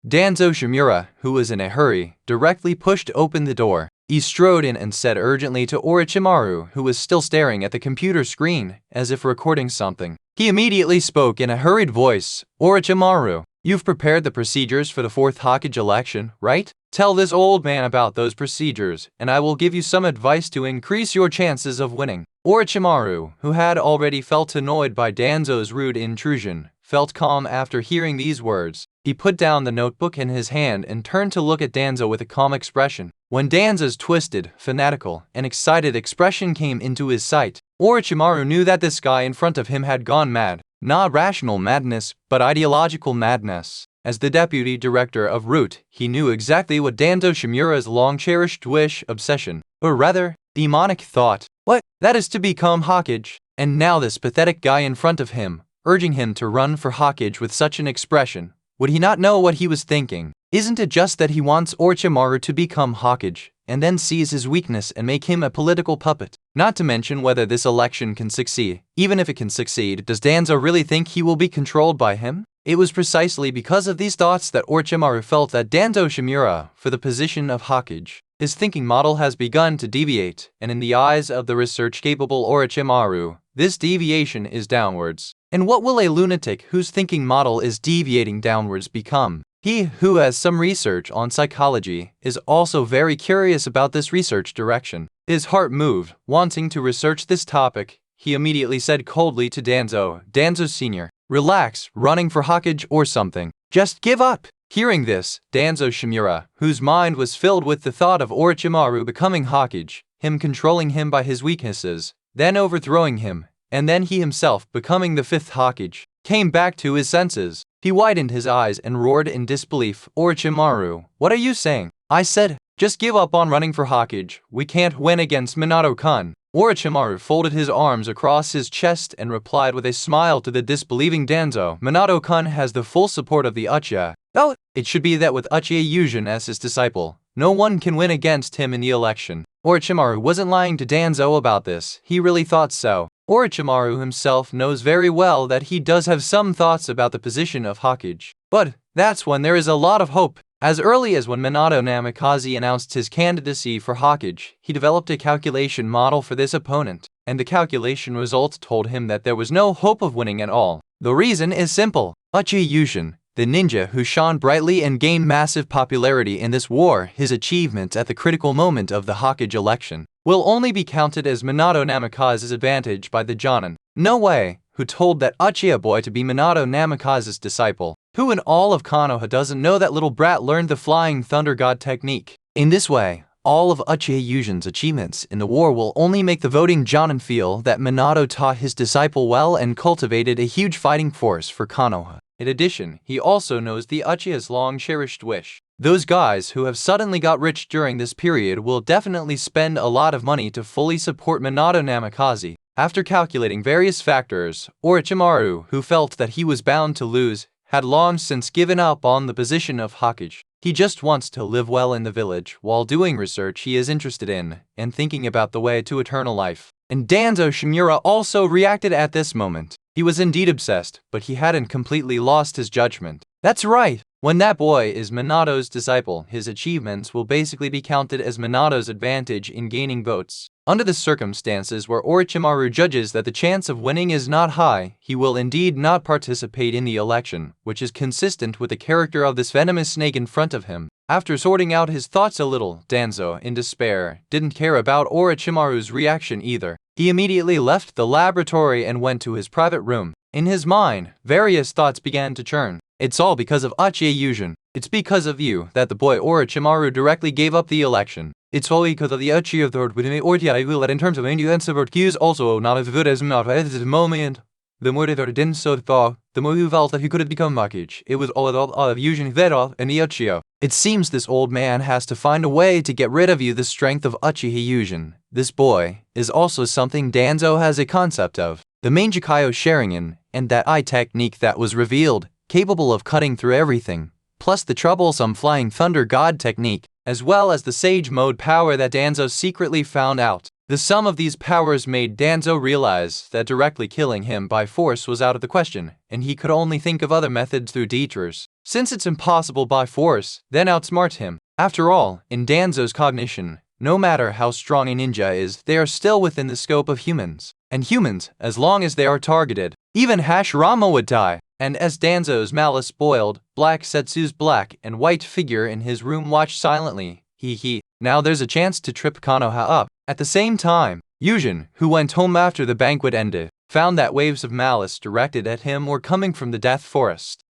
Danzo Shimura, who was in a hurry, directly pushed open the door. He strode in and said urgently to Orochimaru, who was still staring at the computer screen, as if recording something. He immediately spoke in a hurried voice. Orochimaru, you've prepared the procedures for the 4th Hokage election, right? Tell this old man about those procedures, and I will give you some advice to increase your chances of winning. Orochimaru, who had already felt annoyed by Danzo's rude intrusion, felt calm after hearing these words. He put down the notebook in his hand and turned to look at Danzo with a calm expression. When Danzo's twisted, fanatical, and excited expression came into his sight, Orochimaru knew that this guy in front of him had gone mad. Not rational madness, but ideological madness. As the deputy director of Root, he knew exactly what Danzo Shimura's long-cherished wish, obsession, or rather, demonic thought. What? That is to become Hokage. And now this pathetic guy in front of him, urging him to run for Hokage with such an expression. Would he not know what he was thinking? Isn't it just that he wants Orochimaru to become Hokage, and then seize his weakness and make him a political puppet? Not to mention whether this election can succeed. Even if it can succeed, does Danzo really think he will be controlled by him? It was precisely because of these thoughts that Orochimaru felt that Danzo Shimura, for the position of Hokage, his thinking model has begun to deviate, and in the eyes of the research-capable Orochimaru, this deviation is downwards. And what will a lunatic whose thinking model is deviating downwards become? He who has some research on psychology is also very curious about this research direction. His heart moved, wanting to research this topic. He immediately said coldly to Danzo, "Danzo Sr., relax, running for Hokage or something. Just give up." Hearing this, Danzo Shimura, whose mind was filled with the thought of Orochimaru becoming Hokage, him controlling him by his weaknesses, then overthrowing him, and then he himself becoming the 5th Hokage, came back to his senses. He widened his eyes and roared in disbelief, "Orochimaru, what are you saying?" "I said, just give up on running for Hokage. We can't win against Minato-kun." Orochimaru folded his arms across his chest and replied with a smile to the disbelieving Danzo, "Minato-kun has the full support of the Uchiha. Oh, it should be that with Uchiha Yuzhen as his disciple, no one can win against him in the election." Orochimaru wasn't lying to Danzo about this, he really thought so. Orochimaru himself knows very well that he does have some thoughts about the position of Hokage. But that's when there is a lot of hope. As early as when Minato Namikaze announced his candidacy for Hokage, he developed a calculation model for this opponent, and the calculation results told him that there was no hope of winning at all. The reason is simple. Uchiha Yuzhen, the ninja who shone brightly and gained massive popularity in this war, his achievements at the critical moment of the Hokage election, will only be counted as Minato Namikaze's advantage by the Jonin. No way, who told that Uchiha boy to be Minato Namikaze's disciple. Who in all of Konoha doesn't know that little brat learned the Flying Thunder God technique? In this way, all of Uchiha Yuzhen's achievements in the war will only make the voting Jonin feel that Minato taught his disciple well and cultivated a huge fighting force for Konoha. In addition, he also knows the Uchiha's long-cherished wish. Those guys who have suddenly got rich during this period will definitely spend a lot of money to fully support Minato Namikaze. After calculating various factors, Orochimaru, who felt that he was bound to lose, had long since given up on the position of Hokage. He just wants to live well in the village while doing research he is interested in and thinking about the way to eternal life. And Danzo Shimura also reacted at this moment. He was indeed obsessed, but he hadn't completely lost his judgment. That's right. When that boy is Minato's disciple, his achievements will basically be counted as Minato's advantage in gaining votes. Under the circumstances where Orochimaru judges that the chance of winning is not high, he will indeed not participate in the election, which is consistent with the character of this venomous snake in front of him. After sorting out his thoughts a little, Danzo, in despair, didn't care about Orochimaru's reaction either. He immediately left the laboratory and went to his private room. In his mind, various thoughts began to churn. It's all because of Uchiha Yuzhen. It's because of you that the boy Orochimaru directly gave up the election. It's all because of the Uchiha third with Uchiha that in terms of influence he is also not as good as Minato at this moment. The more that didn't so thought, the more he felt that he could have become Hokage. It was all of Yuzhen Vedal and the Uchiha. It seems this old man has to find a way to get rid of you the strength of Uchiha Yuzhen. This boy is also something Danzo has a concept of. The Mangekyō Sharingan and that eye technique that was revealed, capable of cutting through everything, plus the troublesome Flying Thunder God technique, as well as the Sage Mode power that Danzo secretly found out. The sum of these powers made Danzo realize that directly killing him by force was out of the question, and he could only think of other methods through detours. Since it's impossible by force, then outsmart him. After all, in Danzo's cognition, no matter how strong a ninja is, they are still within the scope of humans. And humans, as long as they are targeted, even Hashirama would die. And as Danzo's malice boiled, Black Setsu's black and white figure in his room watched silently. Now there's a chance to trip Konoha up. At the same time, Yuzhen, who went home after the banquet ended, found that waves of malice directed at him were coming from the Death Forest.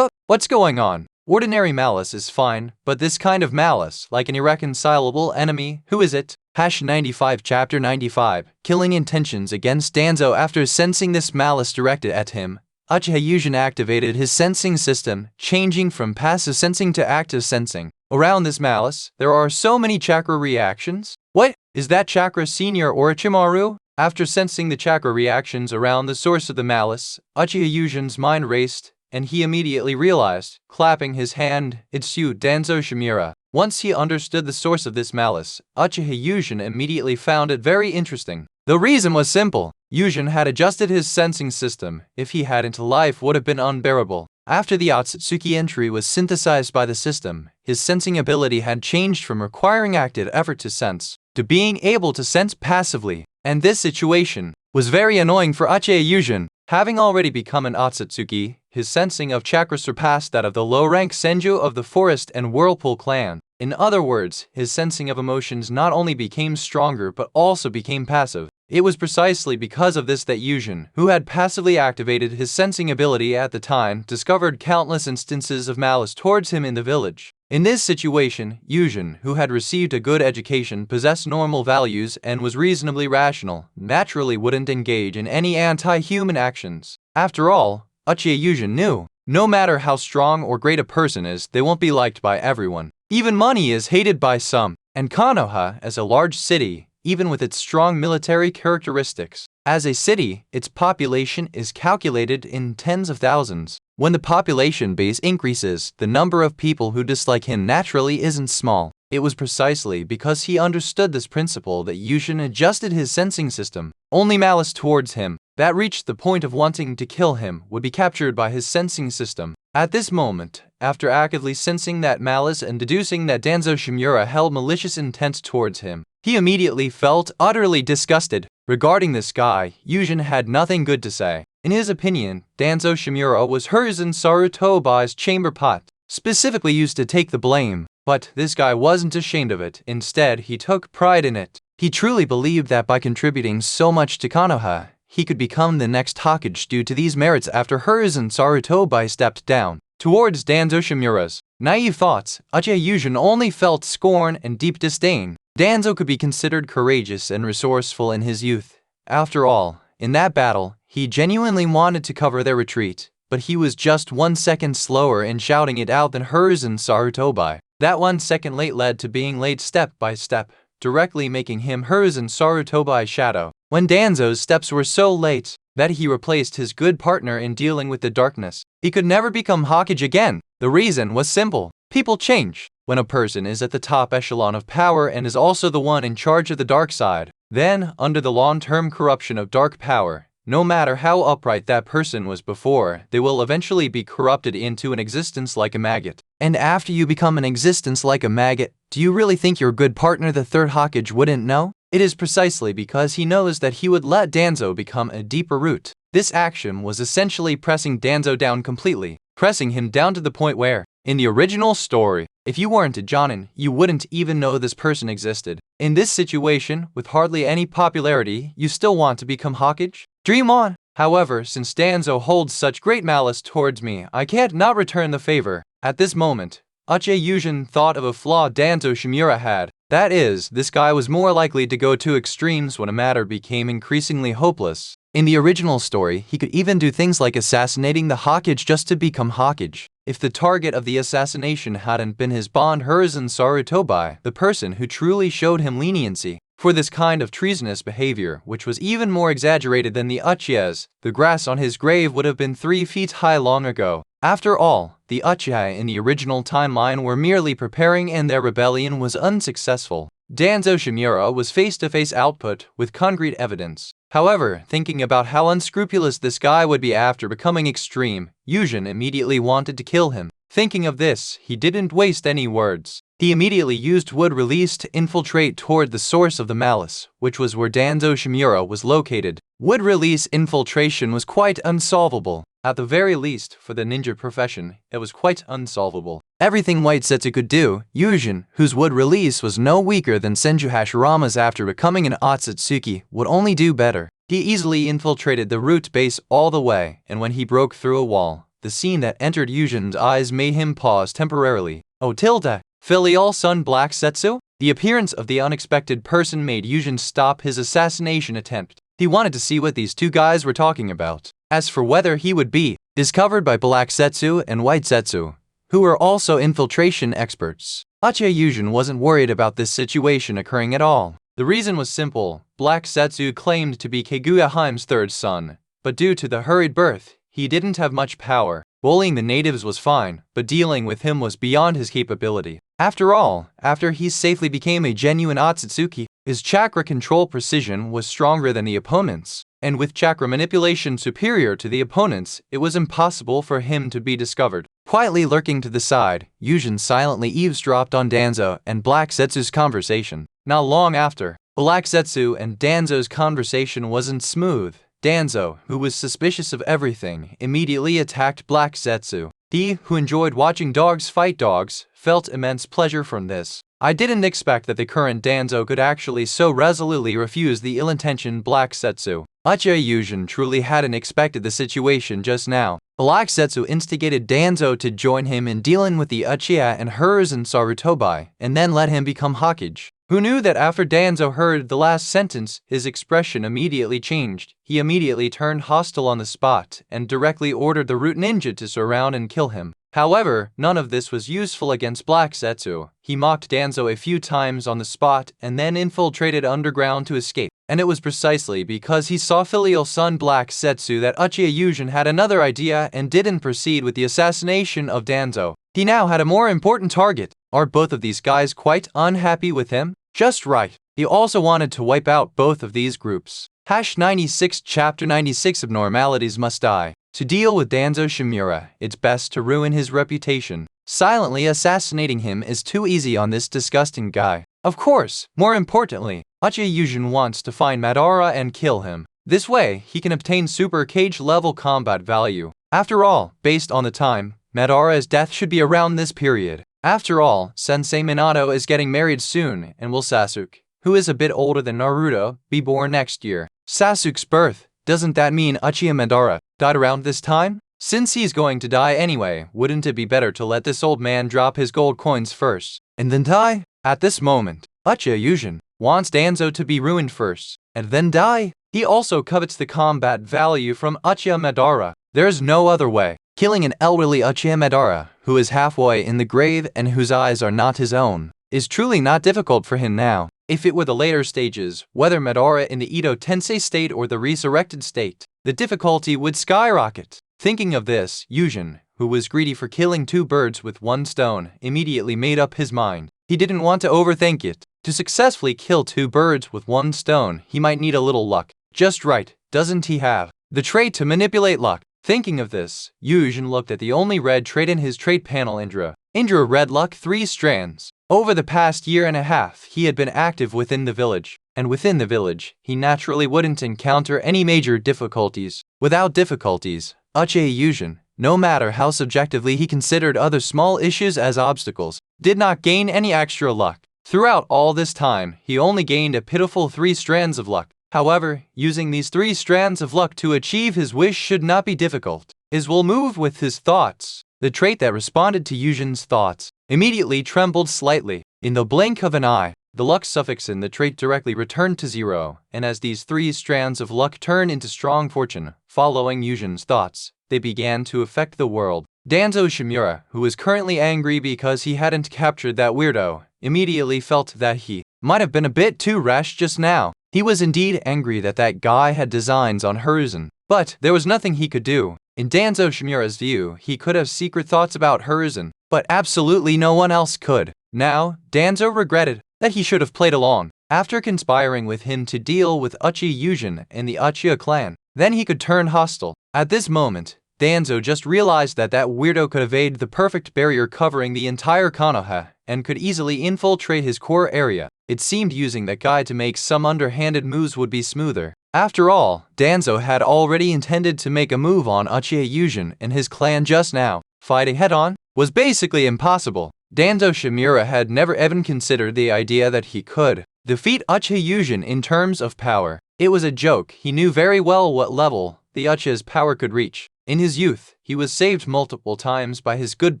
What's going on? Ordinary malice is fine, but this kind of malice, like an irreconcilable enemy, who is it? 95 Chapter 95, Killing Intentions against Danzo. After sensing this malice directed at him, Uchiha Yuzhen activated his sensing system, changing from passive sensing to active sensing. Around this malice, there are so many chakra reactions. What? Is that chakra senior Orochimaru? After sensing the chakra reactions around the source of the malice, Uchiha Yuzhen's mind raced, and he immediately realized, clapping his hand, it's you, Danzo Shimura. Once he understood the source of this malice, Uchiha Yuzhen immediately found it very interesting. The reason was simple. Yuzhen had adjusted his sensing system. If he hadn't, life would have been unbearable. After the Ōtsutsuki entry was synthesized by the system, his sensing ability had changed from requiring active effort to sense, to being able to sense passively. And this situation was very annoying for Uchiha Yuzhen. Having already become an Ōtsutsuki, his sensing of chakra surpassed that of the low-rank Senju of the Forest and Whirlpool clan. In other words, his sensing of emotions not only became stronger but also became passive. It was precisely because of this that Yuzhen, who had passively activated his sensing ability at the time, discovered countless instances of malice towards him in the village. In this situation, Yuzhen, who had received a good education, possessed normal values, and was reasonably rational, naturally wouldn't engage in any anti-human actions. After all, Uchiha Yuzhen knew, no matter how strong or great a person is, they won't be liked by everyone. Even money is hated by some, and Konoha, as a large city, even with its strong military characteristics. As a city, its population is calculated in tens of thousands. When the population base increases, the number of people who dislike him naturally isn't small. It was precisely because he understood this principle that Yuzhen adjusted his sensing system. Only malice towards him, that reached the point of wanting to kill him, would be captured by his sensing system. At this moment, after actively sensing that malice and deducing that Danzo Shimura held malicious intent towards him, he immediately felt utterly disgusted. Regarding this guy, Yuzhen had nothing good to say. In his opinion, Danzo Shimura was Hiruzen Sarutobai's chamber pot, specifically used to take the blame. But this guy wasn't ashamed of it. Instead, he took pride in it. He truly believed that by contributing so much to Konoha, he could become the next Hokage due to these merits after Hiruzen Sarutobai stepped down. Towards Danzo Shimura's naive thoughts, Uchiha Yuzhen only felt scorn and deep disdain. Danzo could be considered courageous and resourceful in his youth. After all, in that battle, he genuinely wanted to cover their retreat, but he was just 1 second slower in shouting it out than Hiruzen Sarutobai. That 1 second late led to being late step by step, directly making him Hiruzen Sarutobai's shadow. When Danzo's steps were so late that he replaced his good partner in dealing with the darkness, he could never become Hokage again. The reason was simple. People change. When a person is at the top echelon of power and is also the one in charge of the dark side, then, under the long-term corruption of dark power, no matter how upright that person was before, they will eventually be corrupted into an existence like a maggot. And after you become an existence like a maggot, do you really think your good partner, the third Hokage, wouldn't know? It is precisely because he knows that he would let Danzo become a deeper root. This action was essentially pressing Danzo down completely, pressing him down to the point where, in the original story, if you weren't a Jonin, you wouldn't even know this person existed. In this situation, with hardly any popularity, you still want to become Hokage? Dream on! However, since Danzo holds such great malice towards me, I can't not return the favor. At this moment, Uchiha Yuzhen thought of a flaw Danzo Shimura had. That is, this guy was more likely to go to extremes when a matter became increasingly hopeless. In the original story, he could even do things like assassinating the Hokage just to become Hokage. If the target of the assassination hadn't been his bond Hiruzen Sarutobai, the person who truly showed him leniency for this kind of treasonous behavior, which was even more exaggerated than the Uchiha's, the grass on his grave would have been 3 feet high long ago. After all, the Uchiha in the original timeline were merely preparing and their rebellion was unsuccessful. Danzo Shimura was face-to-face output with concrete evidence. However, thinking about how unscrupulous this guy would be after becoming extreme, Yuzhen immediately wanted to kill him. Thinking of this, he didn't waste any words. He immediately used wood release to infiltrate toward the source of the malice, which was where Danzo Shimura was located. Wood release infiltration was quite unsolvable. At the very least, for the ninja profession, it was quite unsolvable. Everything White Setsu could do, Yuzhen, whose wood release was no weaker than Senju Hashirama's after becoming an Ōtsutsuki, would only do better. He easily infiltrated the root base all the way, and when he broke through a wall, the scene that entered Yuzhen's eyes made him pause temporarily. Oh tilde! Filial Sun Black Setsu? The appearance of the unexpected person made Yuzhen stop his assassination attempt. He wanted to see what these two guys were talking about. As for whether he would be discovered by Black Zetsu and White Zetsu, who were also infiltration experts. Uchiha Yuzhen wasn't worried about this situation occurring at all. The reason was simple. Black Zetsu claimed to be Kaguya Heime's third son, but due to the hurried birth, he didn't have much power. Bullying the natives was fine, but dealing with him was beyond his capability. After all, after he safely became a genuine Ōtsutsuki, his chakra control precision was stronger than the opponent's, and with chakra manipulation superior to the opponent's, it was impossible for him to be discovered. Quietly lurking to the side, Yuzhen silently eavesdropped on Danzo and Black Zetsu's conversation. Not long after, Black Zetsu and Danzo's conversation wasn't smooth. Danzo, who was suspicious of everything, immediately attacked Black Zetsu. He, who enjoyed watching dogs fight dogs, felt immense pleasure from this. I didn't expect that the current Danzo could actually so resolutely refuse the ill-intentioned Black Zetsu. Uchiha Yuzhen truly hadn't expected the situation just now. Black Zetsu instigated Danzo to join him in dealing with the Uchiha and Hiruzen Sarutobi, and then let him become Hokage. Who knew that after Danzo heard the last sentence, his expression immediately changed. He immediately turned hostile on the spot and directly ordered the Root Ninja to surround and kill him. However, none of this was useful against Black Zetsu. He mocked Danzo a few times on the spot and then infiltrated underground to escape. And it was precisely because he saw filial son Black Zetsu that Uchiha Yuzhen had another idea and didn't proceed with the assassination of Danzo. He now had a more important target. Are both of these guys quite unhappy with him? Just right. He also wanted to wipe out both of these groups. #96 Chapter 96 Abnormalities Must Die. To deal with Danzo Shimura, it's best to ruin his reputation. Silently assassinating him is too easy on this disgusting guy. Of course, more importantly, Uchiha Yuzhen wants to find Madara and kill him. This way, he can obtain Super Cage level combat value. After all, based on the time, Madara's death should be around this period. After all, Sensei Minato is getting married soon, and will Sasuke, who is a bit older than Naruto, be born next year. Sasuke's birth, doesn't that mean Uchiha Madara died around this time? Since he's going to die anyway, wouldn't it be better to let this old man drop his gold coins first, and then die? At this moment, Uchiha Yuzhen wants Danzo to be ruined first, and then die. He also covets the combat value from Uchiha Madara. There's no other way. Killing an elderly Uchiha Madara, who is halfway in the grave and whose eyes are not his own, is truly not difficult for him now. If it were the later stages, whether Madara in the Edo Tensei state or the resurrected state, the difficulty would skyrocket. Thinking of this, Yuzhen, who was greedy for killing two birds with one stone, immediately made up his mind. He didn't want to overthink it. To successfully kill two birds with one stone, he might need a little luck. Just right, doesn't he have the trait to manipulate luck? Thinking of this, Yuzhen looked at the only red trait in his trait panel, Indra. Indra Red Luck 3 strands. Over the past year and a half, he had been active within the village. And within the village, he naturally wouldn't encounter any major difficulties. Without difficulties, Uchiha Yuzhen, no matter how subjectively he considered other small issues as obstacles, did not gain any extra luck. Throughout all this time, he only gained a pitiful 3 strands of luck. However, using these 3 strands of luck to achieve his wish should not be difficult. His will move with his thoughts. The trait that responded to Yuzhen's thoughts immediately trembled slightly. In the blink of an eye, the luck suffix in the trait directly returned to 0, and as these 3 strands of luck turned into strong fortune, following Yuzhen's thoughts, they began to affect the world. Danzo Shimura, who was currently angry because he hadn't captured that weirdo, immediately felt that he might have been a bit too rash just now. He was indeed angry that that guy had designs on Hiruzen, but there was nothing he could do. In Danzo Shimura's view, he could have secret thoughts about Hiruzen, but absolutely no one else could. Now, Danzo regretted that he should have played along. After conspiring with him to deal with Uchiha Yuzhen and the Uchiha clan, then he could turn hostile. At this moment, Danzo just realized that that weirdo could evade the perfect barrier covering the entire Konoha and could easily infiltrate his core area. It seemed using that guy to make some underhanded moves would be smoother. After all, Danzo had already intended to make a move on Uchiha Yuzhen and his clan just now. Fighting head-on was basically impossible. Danzo Shimura had never even considered the idea that he could defeat Uchiha Yuzhen in terms of power. It was a joke. He knew very well what level the Uchiha's power could reach. In his youth, he was saved multiple times by his good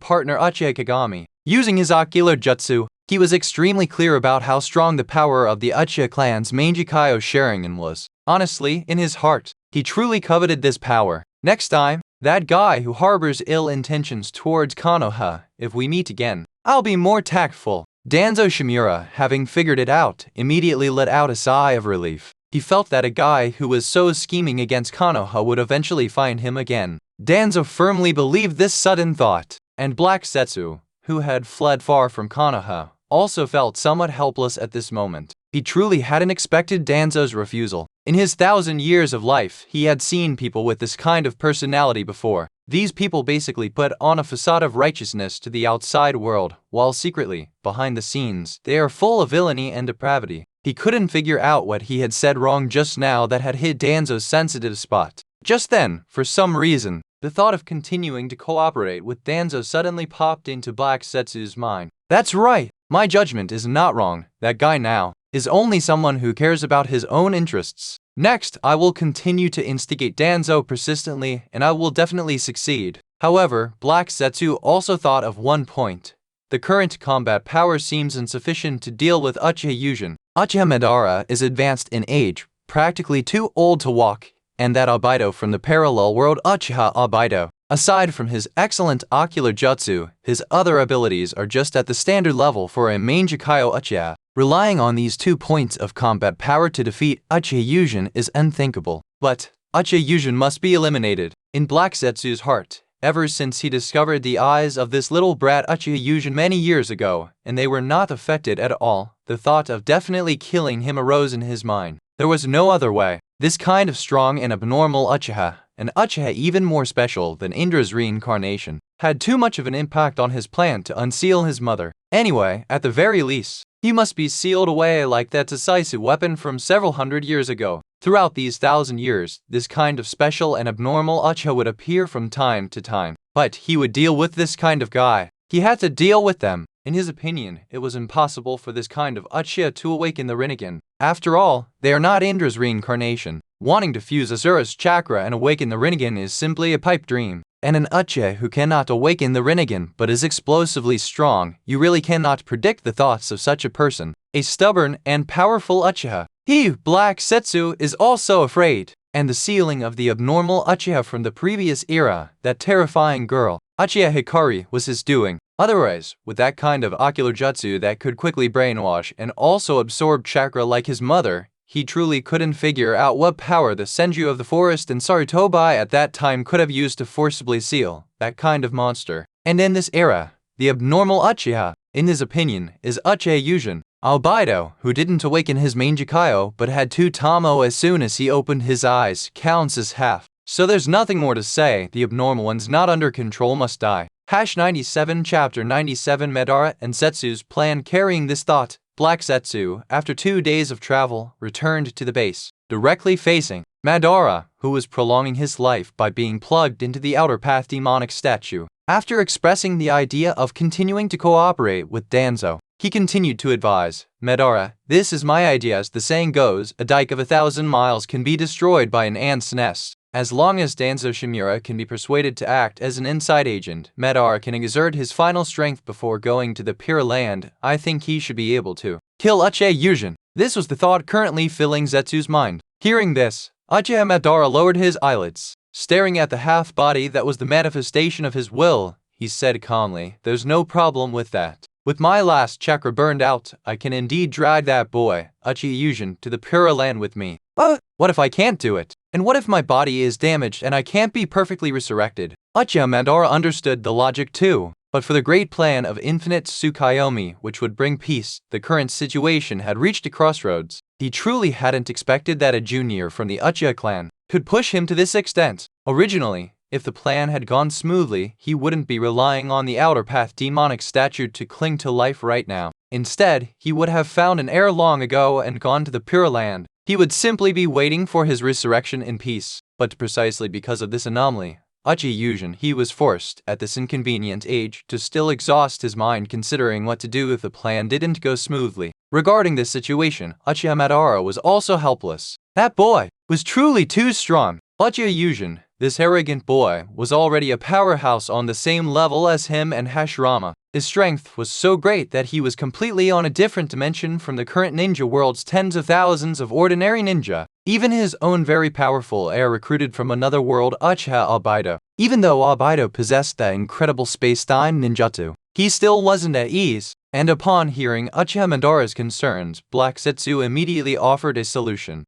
partner Uchiha Kagami. Using his ocular jutsu, he was extremely clear about how strong the power of the Uchiha clan's Mangekyō Sharingan was. Honestly, in his heart, he truly coveted this power. Next time, That guy who harbors ill intentions towards Konoha, if we meet again, I'll be more tactful. Danzo Shimura, having figured it out, immediately let out a sigh of relief. He felt that a guy who was so scheming against Konoha would eventually find him again. Danzo firmly believed this sudden thought, and Black Setsu, who had fled far from Konoha, also felt somewhat helpless at this moment. He truly hadn't expected Danzo's refusal. In his 1,000 years of life, he had seen people with this kind of personality before. These people basically put on a facade of righteousness to the outside world, while secretly, behind the scenes, they are full of villainy and depravity. He couldn't figure out what he had said wrong just now that had hit Danzo's sensitive spot. Just then, for some reason, the thought of continuing to cooperate with Danzo suddenly popped into Black Setsu's mind. That's right, my judgment is not wrong. That guy now is only someone who cares about his own interests. Next, I will continue to instigate Danzo persistently, and I will definitely succeed. However, Black Setsu also thought of one point. The current combat power seems insufficient to deal with Uchiha Yuzhen. Uchiha Madara is advanced in age, practically too old to walk, and that Obaido from the parallel world Uchiha Obaido. Aside from his excellent ocular jutsu, his other abilities are just at the standard level for a Mangekyō Uchiha. Relying on these 2 points of combat power to defeat Uchiha Yuzhen is unthinkable. But Uchiha Yuzhen must be eliminated. In Black Setsu's heart, ever since he discovered the eyes of this little brat Uchiha Yuzhen many years ago, and they were not affected at all, the thought of definitely killing him arose in his mind. There was no other way. This kind of strong and abnormal Uchiha, an Uchiha even more special than Indra's reincarnation, had too much of an impact on his plan to unseal his mother. Anyway, at the very least, he must be sealed away like that decisive weapon from several hundred years ago. Throughout these 1,000 years, this kind of special and abnormal Uchiha would appear from time to time. But he would deal with this kind of guy. He had to deal with them. In his opinion, it was impossible for this kind of Uchiha to awaken the Rinnegan. After all, they are not Indra's reincarnation. Wanting to fuse Asura's chakra and awaken the Rinnegan is simply a pipe dream. And an Uchiha who cannot awaken the Rinnegan but is explosively strong, you really cannot predict the thoughts of such a person. A stubborn and powerful Uchiha. He, Black Setsu, is also afraid. And the sealing of the abnormal Uchiha from the previous era, that terrifying girl, Uchiha Hikari, was his doing. Otherwise, with that kind of ocular jutsu that could quickly brainwash and also absorb chakra like his mother, he truly couldn't figure out what power the Senju of the forest and Sarutobi at that time could have used to forcibly seal that kind of monster. And in this era, the abnormal Uchiha, in his opinion, is Uchiha Yuzhen, Obaido, who didn't awaken his Mangekyō but had 2 Tamo as soon as he opened his eyes, counts as half. So there's nothing more to say, the abnormal ones not under control must die. #97 Chapter 97 Madara and Setsu's plan. Carrying this thought, Black Setsu, after 2 days of travel, returned to the base, directly facing Madara, who was prolonging his life by being plugged into the outer path demonic statue. After expressing the idea of continuing to cooperate with Danzo, he continued to advise, Madara, this is my idea. As the saying goes, a dike of 1,000 miles can be destroyed by an ant's nest. As long as Danzo Shimura can be persuaded to act as an inside agent, Madara can exert his final strength before going to the Pure Land. I think he should be able to kill Uchiha Yuzhen. This was the thought currently filling Zetsu's mind. Hearing this, Uchiha Madara lowered his eyelids. Staring at the half-body that was the manifestation of his will, he said calmly, there's no problem with that. With my last chakra burned out, I can indeed drag that boy, Uchiha Yuzhen, to the Pure Land with me. But what if I can't do it? And what if my body is damaged and I can't be perfectly resurrected? Uchiha Madara understood the logic too. But for the great plan of infinite Tsukuyomi, which would bring peace, the current situation had reached a crossroads. He truly hadn't expected that a junior from the Uchiha clan could push him to this extent. Originally, if the plan had gone smoothly, he wouldn't be relying on the outer path demonic statue to cling to life right now. Instead, he would have found an heir long ago and gone to the Pure Land. He would simply be waiting for his resurrection in peace. But precisely because of this anomaly, Uchiha Yuzhen, he was forced, at this inconvenient age, to still exhaust his mind considering what to do if the plan didn't go smoothly. Regarding this situation, Uchiha Madara was also helpless. That boy was truly too strong. Uchiha Yuzhen, this arrogant boy, was already a powerhouse on the same level as him and Hashirama. His strength was so great that he was completely on a different dimension from the current ninja world's tens of thousands of ordinary ninja. Even his own very powerful heir recruited from another world, Uchiha Obaido, Even though Obito possessed that incredible space-time ninjutsu, he still wasn't at ease, and upon hearing Uchiha Madara's concerns, Black Zetsu immediately offered a solution.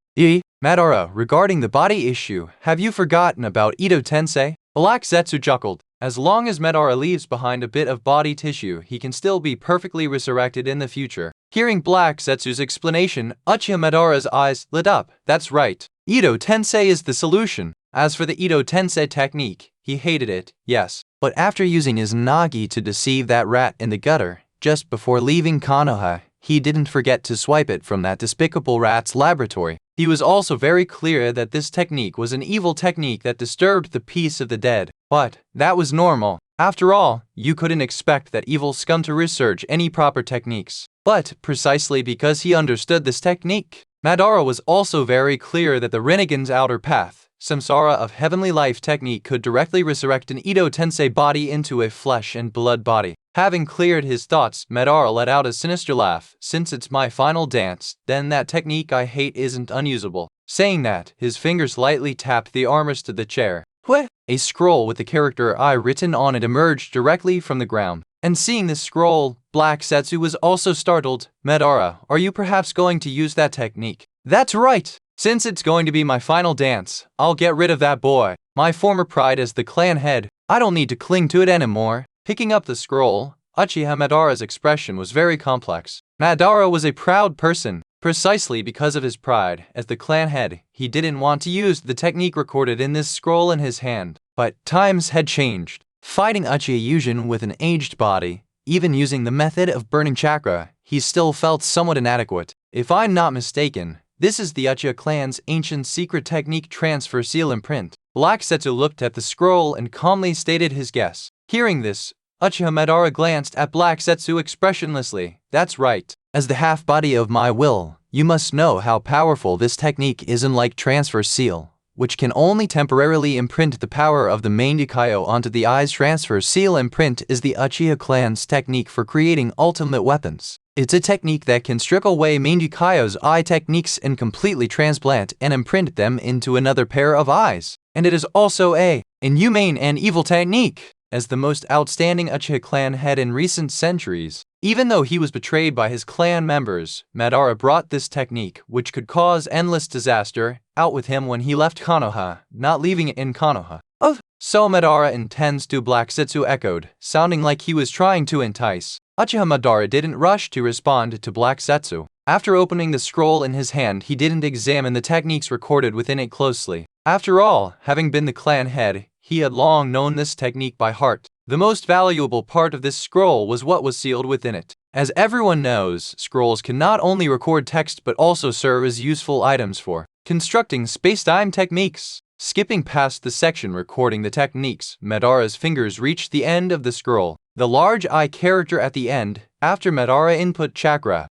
Madara, regarding the body issue, have you forgotten about Ito Tensei? Black Zetsu chuckled. As long as Madara leaves behind a bit of body tissue, he can still be perfectly resurrected in the future. Hearing Black Zetsu's explanation, Uchiha Madara's eyes lit up. That's right. Ito Tensei is the solution. As for the Ito Tensei technique, he hated it, yes. But after using his Nagi to deceive that rat in the gutter, just before leaving Konoha, he didn't forget to swipe it from that despicable rat's laboratory. He was also very clear that this technique was an evil technique that disturbed the peace of the dead. But that was normal. After all, you couldn't expect that evil scum to research any proper techniques. But precisely because he understood this technique, Madara was also very clear that the Rinnegan's outer path, Samsara of Heavenly Life technique, could directly resurrect an Ito Tensei body into a flesh and blood body. Having cleared his thoughts, Madara let out a sinister laugh. Since it's my final dance, then that technique I hate isn't unusable. Saying that, his fingers lightly tapped the armrest of the chair. A scroll with the character I written on it emerged directly from the ground. And seeing this scroll, Black Zetsu was also startled. Madara, are you perhaps going to use that technique? That's right! Since it's going to be my final dance, I'll get rid of that boy. My former pride as the clan head. I don't need to cling to it anymore. Picking up the scroll, Uchiha Madara's expression was very complex. Madara was a proud person. Precisely because of his pride as the clan head, he didn't want to use the technique recorded in this scroll in his hand. But times had changed. Fighting Uchiha Yuzhen with an aged body, even using the method of burning chakra, he still felt somewhat inadequate. If I'm not mistaken, this is the Uchiha clan's ancient secret technique transfer seal imprint. Black Zetsu looked at the scroll and calmly stated his guess. Hearing this, Uchiha Madara glanced at Black Zetsu expressionlessly. That's right. As the half-body of my will, you must know how powerful this technique is. Unlike transfer seal, which can only temporarily imprint the power of the Mangekyō onto the eyes, transfer seal imprint is the Uchiha clan's technique for creating ultimate weapons. It's a technique that can strip away Mangekyō's eye techniques and completely transplant and imprint them into another pair of eyes. And it is also a inhumane and evil technique. As the most outstanding Uchiha clan head in recent centuries, even though he was betrayed by his clan members, Madara brought this technique, which could cause endless disaster, out with him when he left Konoha, not leaving it in Konoha. Oh, so Madara intends to, Black Zetsu echoed, sounding like he was trying to entice. Uchiha Madara didn't rush to respond to Black Zetsu. After opening the scroll in his hand, he didn't examine the techniques recorded within it closely. After all, having been the clan head, he had long known this technique by heart. The most valuable part of this scroll was what was sealed within it. As everyone knows, scrolls can not only record text but also serve as useful items for constructing space-time techniques. Skipping past the section recording the techniques, Madara's fingers reached the end of the scroll. The large eye character at the end, after Madara input chakra.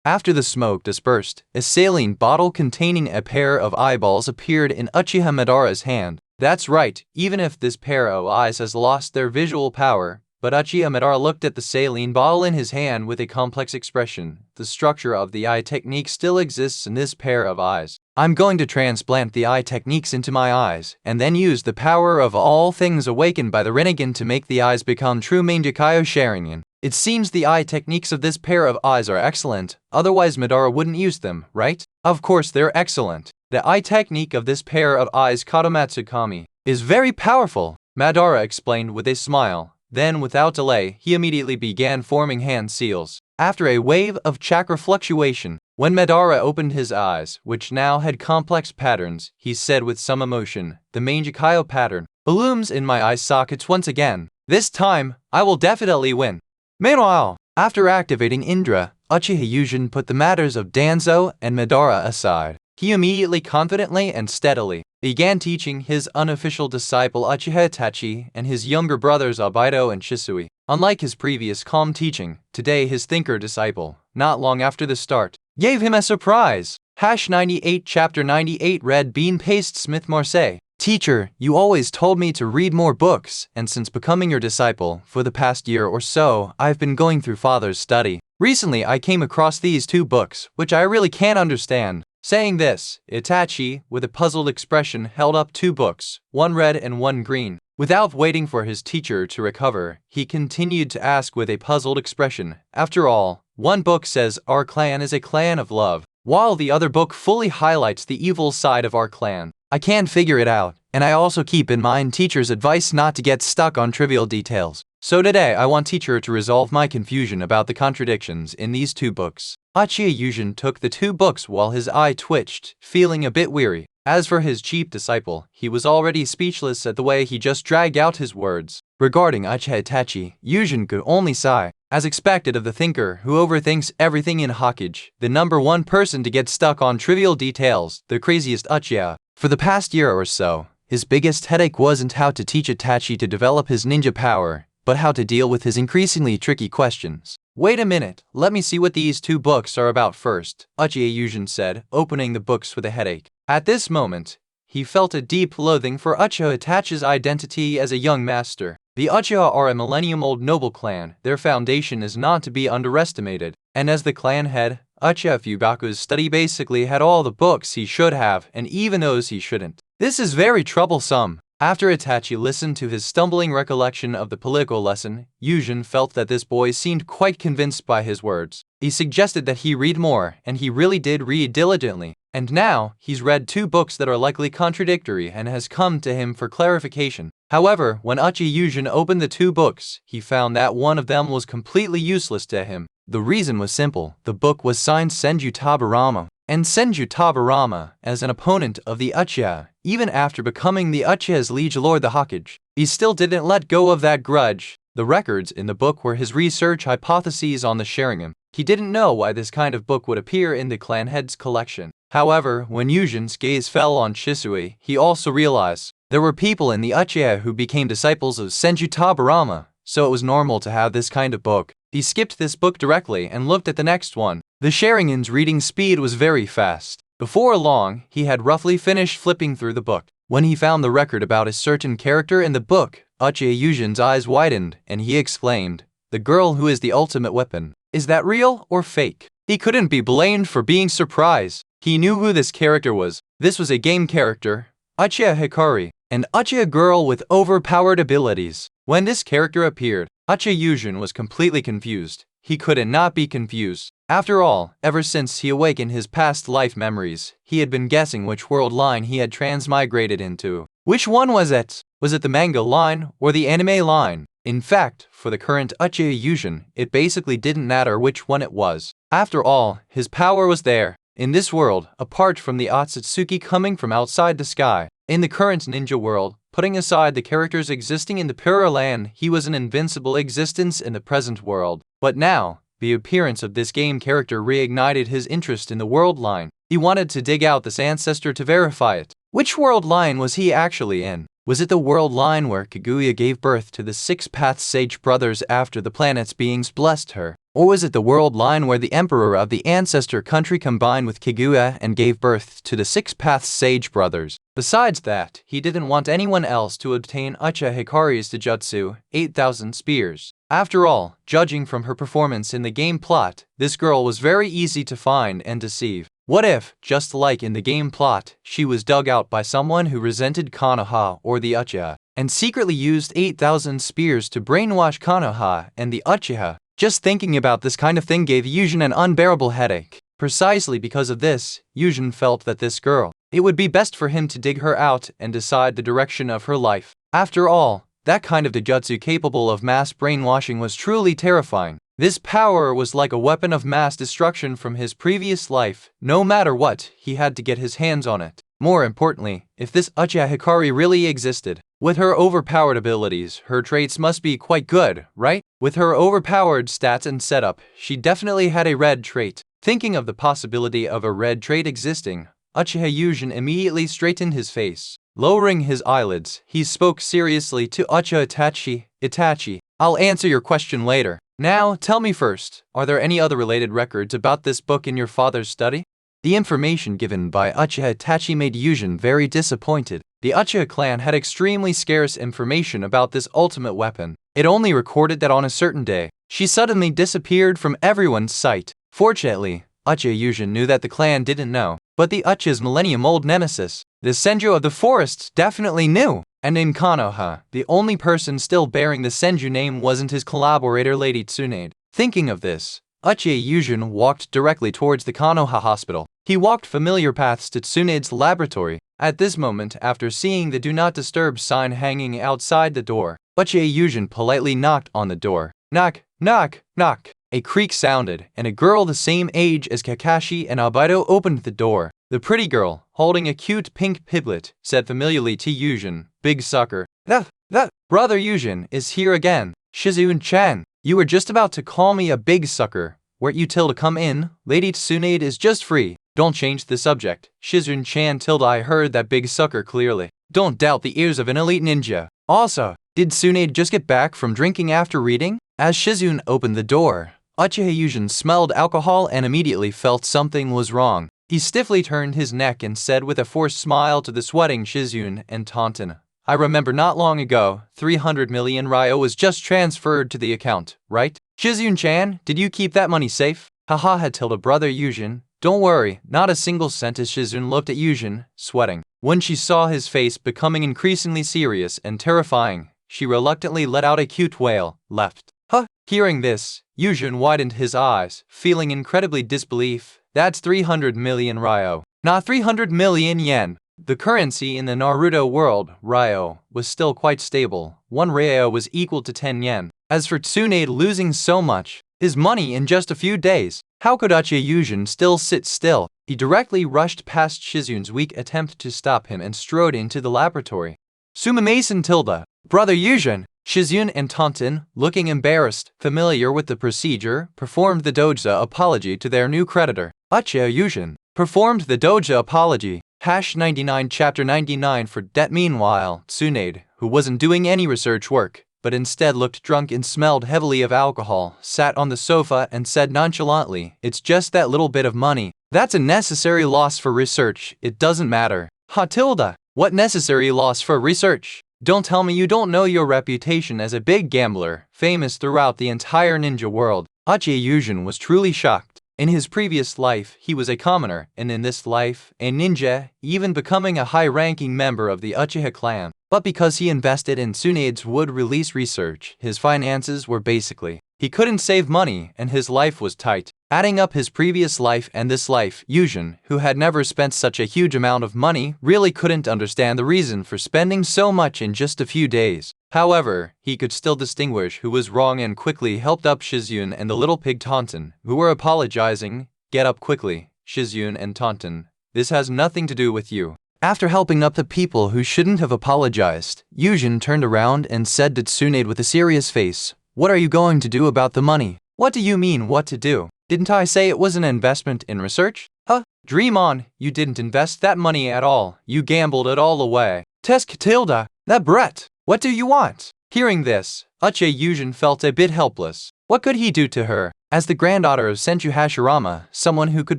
After the smoke dispersed, a saline bottle containing a pair of eyeballs appeared in Uchiha Madara's hand. That's right, even if this pair of eyes has lost their visual power, but Uchiha Madara looked at the saline bottle in his hand with a complex expression. The structure of the eye technique still exists in this pair of eyes. I'm going to transplant the eye techniques into my eyes, and then use the power of all things awakened by the Rinnegan to make the eyes become true Mangekyō Sharingan. It seems the eye techniques of this pair of eyes are excellent, otherwise Madara wouldn't use them, right? Of course they're excellent. The eye technique of this pair of eyes, Katamatsu-kami, is very powerful, Madara explained with a smile. Then without delay, he immediately began forming hand seals. After a wave of chakra fluctuation, when Madara opened his eyes, which now had complex patterns, he said with some emotion, the Mangekyō pattern blooms in my eye sockets once again. This time, I will definitely win. Meanwhile, after activating Indra, Uchiha Yuzhen put the matters of Danzo and Madara aside. He immediately, confidently and steadily, began teaching his unofficial disciple Uchiha Itachi and his younger brothers Obito and Shisui. Unlike his previous calm teaching, today his thinker disciple, not long after the start, gave him a surprise. #98 Chapter 98 Red Bean Paste Smith Marseille. Teacher, you always told me to read more books, and since becoming your disciple, for the past year or so, I've been going through Father's study. Recently, I came across these two books, which I really can't understand. Saying this, Itachi, with a puzzled expression, held up two books, one red and one green, Without waiting for his teacher to recover, he continued to ask with a puzzled expression. After all, one book says our clan is a clan of love, while the other book fully highlights the evil side of our clan. I can't figure it out, and I also keep in mind teacher's advice not to get stuck on trivial details. So today I want teacher to resolve my confusion about the contradictions in these two books. Uchiha Yuzhen took the two books while his eye twitched, feeling a bit weary. As for his cheap disciple, he was already speechless at the way he just dragged out his words. Regarding Uchiha Itachi, Yuzhen could only sigh. As expected of the thinker who overthinks everything in Hokage, the number one person to get stuck on trivial details, the craziest Uchiha. For the past year or so, his biggest headache wasn't how to teach Itachi to develop his ninja power, but how to deal with his increasingly tricky questions. Wait a minute, let me see what these two books are about first, Uchiha Yuzhen said, opening the books with a headache. At this moment, he felt a deep loathing for Uchiha Itachi's identity as a young master. The Uchiha are a millennium-old noble clan. Their foundation is not to be underestimated, and as the clan head, Uchiha Fugaku's study basically had all the books he should have and even those he shouldn't. This is very troublesome. After Itachi listened to his stumbling recollection of the political lesson, Yuzhen felt that this boy seemed quite convinced by his words. He suggested that he read more, and he really did read diligently. And now, he's read two books that are likely contradictory and has come to him for clarification. However, when Uchiha Yuzhen opened the two books, he found that one of them was completely useless to him. The reason was simple. The book was signed Senju Tabarama, and Senju Tabarama, as an opponent of the Uchiha, even after becoming the Uchiha's liege lord the Hokage, he still didn't let go of that grudge. The records in the book were his research hypotheses on the Sharingan. He didn't know why this kind of book would appear in the clan head's collection. However, when Yuzhen's gaze fell on Shisui, he also realized there were people in the Uchiha who became disciples of Senju Tabarama, so it was normal to have this kind of book. He skipped this book directly and looked at the next one. The Sharingan's reading speed was very fast. Before long, he had roughly finished flipping through the book. When he found the record about a certain character in the book, Uchiha Yuzhen's eyes widened, and he exclaimed, "The girl who is the ultimate weapon. Is that real or fake?" He couldn't be blamed for being surprised. He knew who this character was. This was a game character, Uchiha Hikari, an Uchiha girl with overpowered abilities. When this character appeared, Uchiha Yuzhen was completely confused. He couldn't not be confused. After all, ever since he awakened his past life memories, he had been guessing which world line he had transmigrated into. Which one was it? Was it the manga line or the anime line? In fact, for the current Uchiha Yuzhen, it basically didn't matter which one it was. After all, his power was there. In this world, apart from the Ōtsutsuki coming from outside the sky. In the current ninja world, putting aside the characters existing in the Pura land, he was an invincible existence in the present world. But now, the appearance of this game character reignited his interest in the world line. He wanted to dig out this ancestor to verify it. Which world line was he actually in? Was it the world line where Kaguya gave birth to the Six Paths Sage brothers after the planet's beings blessed her? Or was it the world line where the emperor of the ancestor country combined with Kaguya and gave birth to the Six Paths Sage brothers? Besides that, he didn't want anyone else to obtain Uchiha Hikari's Taijutsu, 8,000 spears. After all, judging from her performance in the game plot, this girl was very easy to find and deceive. What if, just like in the game plot, she was dug out by someone who resented Konoha or the Uchiha, and secretly used 8,000 spears to brainwash Konoha and the Uchiha? Just thinking about this kind of thing gave Yuzhen an unbearable headache. Precisely because of this, Yuzhen felt that this girl, it would be best for him to dig her out and decide the direction of her life. After all, that kind of taijutsu capable of mass brainwashing was truly terrifying. This power was like a weapon of mass destruction from his previous life. No matter what, he had to get his hands on it. More importantly, if this Uchiha Hikari really existed, with her overpowered abilities, her traits must be quite good, right? With her overpowered stats and setup, she definitely had a red trait. Thinking of the possibility of a red trait existing, Uchiha Yuzhen immediately straightened his face. Lowering his eyelids, he spoke seriously to Uchiha Itachi. Itachi, I'll answer your question later. Now, tell me first, are there any other related records about this book in your father's study? The information given by Uchiha Itachi made Yuzhen very disappointed. The Uchiha clan had extremely scarce information about this ultimate weapon. It only recorded that on a certain day, she suddenly disappeared from everyone's sight. Fortunately, Uchiha Yuzhen knew that the clan didn't know, but the Uchiha's millennium-old nemesis, the Senju of the forest, definitely knew. And in Konoha, the only person still bearing the Senju name wasn't his collaborator Lady Tsunade. Thinking of this, Uchiha Yuzhen walked directly towards the Konoha hospital. He walked familiar paths to Tsunade's laboratory. At this moment, after seeing the Do Not Disturb sign hanging outside the door, Uchiha Yuzhen politely knocked on the door. Knock, knock, knock. A creak sounded, and a girl the same age as Kakashi and Obito opened the door. The pretty girl, holding a cute pink piglet, said familiarly to Yuzhen, "Big sucker. That brother Yuzhen is here again. Shizune-chan, you were just about to call me a big sucker. Weren't you till to come in? Lady Tsunade is just free. Don't change the subject. Shizune-chan tilde I heard that big sucker clearly. Don't doubt the ears of an elite ninja. Also, did Tsunade just get back from drinking after reading?" As Shizune opened the door, Uchiha Yuzhen smelled alcohol and immediately felt something was wrong. He stiffly turned his neck and said with a forced smile to the sweating Shizune and Taunton, "I remember not long ago, 300 million ryo was just transferred to the account, right? Shizune-chan, did you keep that money safe?" Haha had told brother Yuzhen. "Don't worry, not a single cent." As Shizune looked at Yuzhen, sweating. When she saw his face becoming increasingly serious and terrifying, she reluctantly let out a cute wail, left. Huh? Hearing this, Yuzhen widened his eyes, feeling incredibly disbelief. That's 300 million ryo, not 300 million yen. The currency in the Naruto world, ryo, was still quite stable. 1 ryo was equal to 10 yen. As for Tsunade losing so much, his money in just a few days, how could Uchiha Yuzhen still sit still? He directly rushed past Shizune's weak attempt to stop him and strode into the laboratory. Sumimasen tilde, brother Yuzhen. Shizune and Taunton, looking embarrassed, familiar with the procedure, performed the doja apology to their new creditor. Uchiha Yuzhen performed the doja apology. #99 Chapter 99 for debt. Meanwhile, Tsunade, who wasn't doing any research work, but instead looked drunk and smelled heavily of alcohol, sat on the sofa and said nonchalantly, "It's just that little bit of money. That's a necessary loss for research. It doesn't matter." Ha tilde. What necessary loss for research? Don't tell me you don't know your reputation as a big gambler, famous throughout the entire ninja world. Uchiha Yuzhen was truly shocked. In his previous life, he was a commoner, and in this life, a ninja, even becoming a high-ranking member of the Uchiha clan. But because he invested in Tsunade's wood-release research, his finances were basically, he couldn't save money, and his life was tight. Adding up his previous life and this life, Yuzhen, who had never spent such a huge amount of money, really couldn't understand the reason for spending so much in just a few days. However, he could still distinguish who was wrong and quickly helped up Shizune and the little pig Taunton, who were apologizing. "Get up quickly, Shizune and Taunton. This has nothing to do with you." After helping up the people who shouldn't have apologized, Yuzhen turned around and said to Tsunade with a serious face, "What are you going to do about the money?" "What do you mean what to do? Didn't I say it was an investment in research?" "Huh? Dream on, you didn't invest that money at all. You gambled it all away." "Tesk tilde, that brat. What do you want?" Hearing this, Uchiha Yuzhen felt a bit helpless. What could he do to her? As the granddaughter of Senju Hashirama, someone who could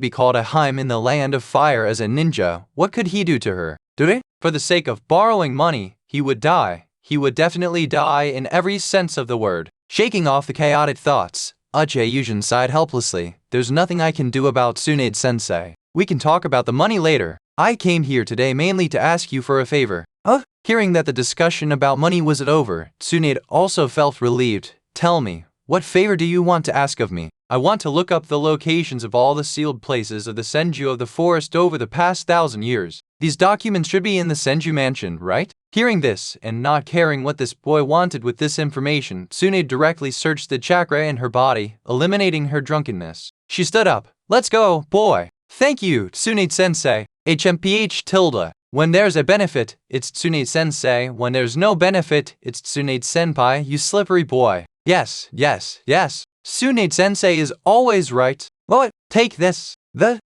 be called a Haim in the land of fire as a ninja, what could he do to her? For the sake of borrowing money, he would die. He would definitely die in every sense of the word. Shaking off the chaotic thoughts, Uchiha Yuzhen sighed helplessly. "There's nothing I can do about Tsunade-sensei. We can talk about the money later. I came here today mainly to ask you for a favor." "Huh?" Hearing that the discussion about money was over, Tsunade also felt relieved. "Tell me, what favor do you want to ask of me?" "I want to look up the locations of all the sealed places of the Senju of the forest over the past 1,000 years. These documents should be in the Senju mansion, right?" Hearing this, and not caring what this boy wanted with this information, Tsunade directly searched the chakra in her body, eliminating her drunkenness. She stood up. "Let's go, boy." "Thank you, Tsunade-sensei. HMPH tilde. When there's a benefit, it's Tsunade-sensei. When there's no benefit, it's Tsunade-senpai, you slippery boy." Yes. Tsunade-sensei is always right. "What? Take this."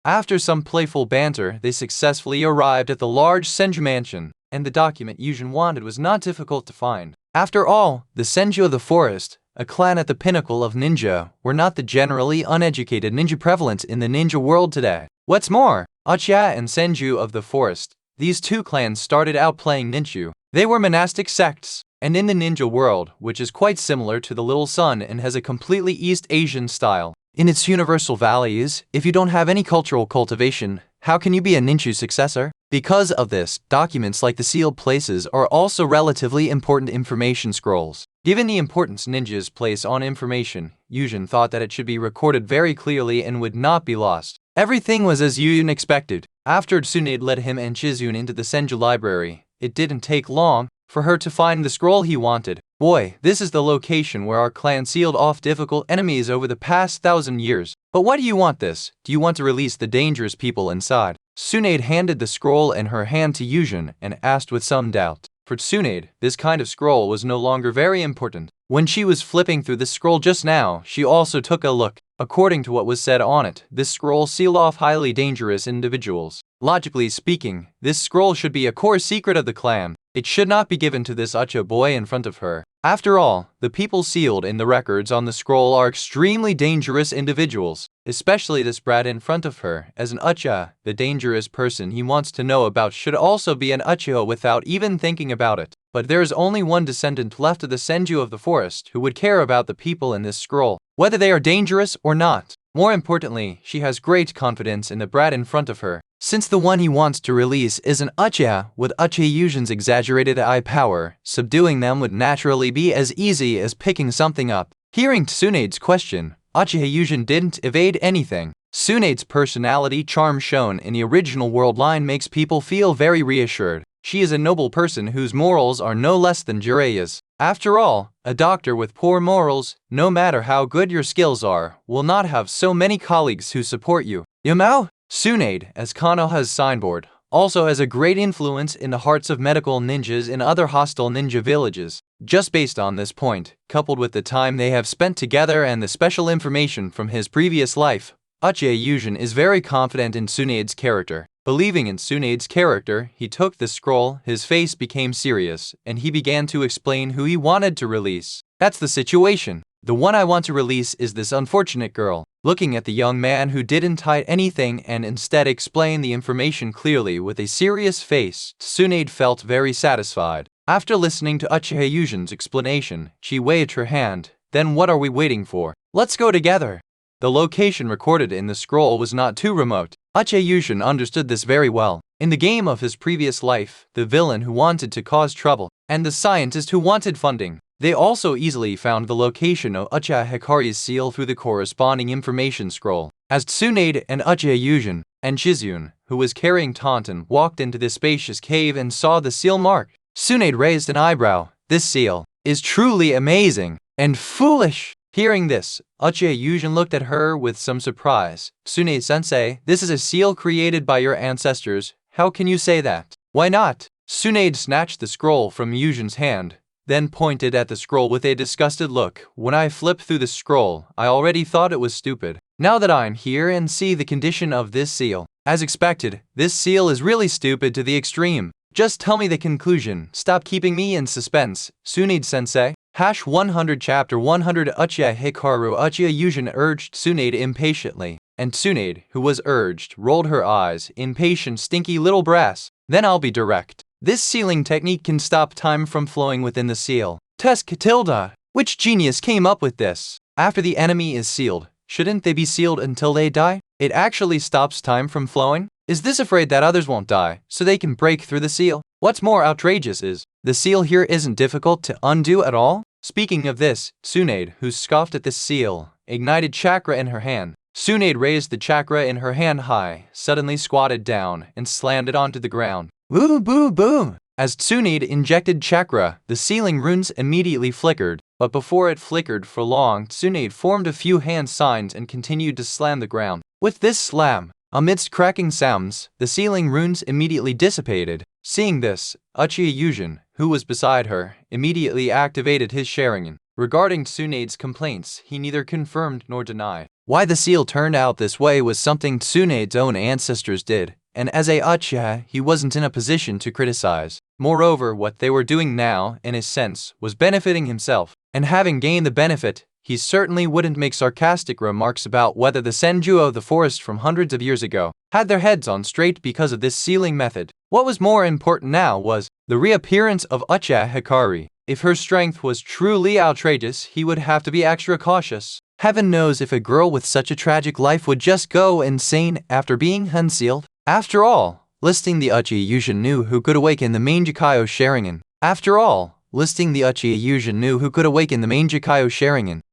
After some playful banter, they successfully arrived at the large Senju mansion, and the document Yuzhen wanted was not difficult to find. After all, the Senju of the forest, a clan at the pinnacle of ninja, were not the generally uneducated ninja prevalent in the ninja world today. What's more, Uchiha and Senju of the forest, these two clans started out playing ninju. They were monastic sects, and in the ninja world, which is quite similar to the Little Sun and has a completely East Asian style. In its universal values, if you don't have any cultural cultivation, How can you be a ninja successor? Because of this, documents like the sealed places are also relatively important information scrolls. Given the importance ninjas place on information, Yuzhen thought that it should be recorded very clearly and would not be lost. Everything was as Yuzhen expected. After Tsunade led him and Chizune into the Senju library, it didn't take long for her to find the scroll he wanted. Boy, this is the location where our clan sealed off difficult enemies over the past 1,000 years. But why do you want this? Do you want to release the dangerous people inside? Tsunade handed the scroll in her hand to Yuzhen and asked with some doubt. For Tsunade, this kind of scroll was no longer very important. When she was flipping through the scroll just now, she also took a look. According to what was said on it, this scroll sealed off highly dangerous individuals. Logically speaking, this scroll should be a core secret of the clan. It should not be given to this Uchiha boy in front of her. After all, the people sealed in the records on the scroll are extremely dangerous individuals, especially this brat in front of her. As an Uchiha, the dangerous person he wants to know about should also be an Uchiha without even thinking about it. But there is only one descendant left of the Senju of the forest who would care about the people in this scroll, whether they are dangerous or not. More importantly, she has great confidence in the brat in front of her. Since the one he wants to release is an Uchiha with Uchiha Yuzhen's exaggerated eye power, subduing them would naturally be as easy as picking something up. Hearing Tsunade's question, Uchiha Yuzhen didn't evade anything. Tsunade's personality charm shown in the original world line makes people feel very reassured. She is a noble person whose morals are no less than Jiraiya's. After all, a doctor with poor morals, no matter how good your skills are, will not have so many colleagues who support you. Yamao? Tsunade, as Konoha's signboard, also has a great influence in the hearts of medical ninjas in other hostile ninja villages. Just based on this point, coupled with the time they have spent together and the special information from his previous life, Uchiha Yuzhen is very confident in Tsunade's character. Believing in Tsunade's character, he took the scroll, his face became serious, and he began to explain who he wanted to release. That's the situation. The one I want to release is this unfortunate girl. Looking at the young man who didn't hide anything and instead explained the information clearly with a serious face, Tsunade felt very satisfied. After listening to Uchiha Yuzhen's explanation, she waved her hand. Then what are we waiting for? Let's go together. The location recorded in the scroll was not too remote. Uchiha Yuzhen understood this very well. In the game of his previous life, the villain who wanted to cause trouble, and the scientist who wanted funding, they also easily found the location of Uchiha Hikari's seal through the corresponding information scroll. As Tsunade and Uchiha Yuzhen, and Chizune, who was carrying Taunton, walked into this spacious cave and saw the seal mark, Tsunade raised an eyebrow. This seal is truly amazing and foolish. Hearing this, Uchiha Yuzhen looked at her with some surprise. Tsunade-sensei, this is a seal created by your ancestors. How can you say that? Why not? Tsunade snatched the scroll from Yuzhen's hand, then pointed at the scroll with a disgusted look. When I flipped through the scroll, I already thought it was stupid. Now that I'm here and see the condition of this seal, as expected, this seal is really stupid to the extreme. Just tell me the conclusion. Stop keeping me in suspense, Tsunade-sensei. #100 Chapter 100 Uchiha Yuzhen urged Tsunade impatiently, and Tsunade, who was urged, rolled her eyes. Impatient, stinky little brass. Then I'll be direct. This sealing technique can stop time from flowing within the seal. Test Catilda. Which genius came up with this? After the enemy is sealed, shouldn't they be sealed until they die? It actually stops time from flowing? Is this afraid that others won't die, so they can break through the seal? What's more outrageous is, the seal here isn't difficult to undo at all? Speaking of this, Tsunade, who scoffed at this seal, ignited chakra in her hand. Tsunade raised the chakra in her hand high, suddenly squatted down, and slammed it onto the ground. Boo boo boo! As Tsunade injected chakra, the sealing runes immediately flickered, but before it flickered for long, Tsunade formed a few hand signs and continued to slam the ground. With this slam, amidst cracking sounds, the sealing runes immediately dissipated. Seeing this, Uchiha Yuzhen, who was beside her, immediately activated his Sharingan. Regarding Tsunade's complaints, he neither confirmed nor denied. Why the seal turned out this way was something Tsunade's own ancestors did, and as a Uchiha, he wasn't in a position to criticize. Moreover, what they were doing now, in a sense, was benefiting himself, and having gained the benefit, he certainly wouldn't make sarcastic remarks about whether the Senju of the forest from hundreds of years ago had their heads on straight because of this sealing method. What was more important now was the reappearance of Uchiha Hikari. If her strength was truly outrageous, he would have to be extra cautious. Heaven knows if a girl with such a tragic life would just go insane after being unsealed. After all, listing the Uchiha Yuzhen knew who could awaken the Mangekyō Sharingan.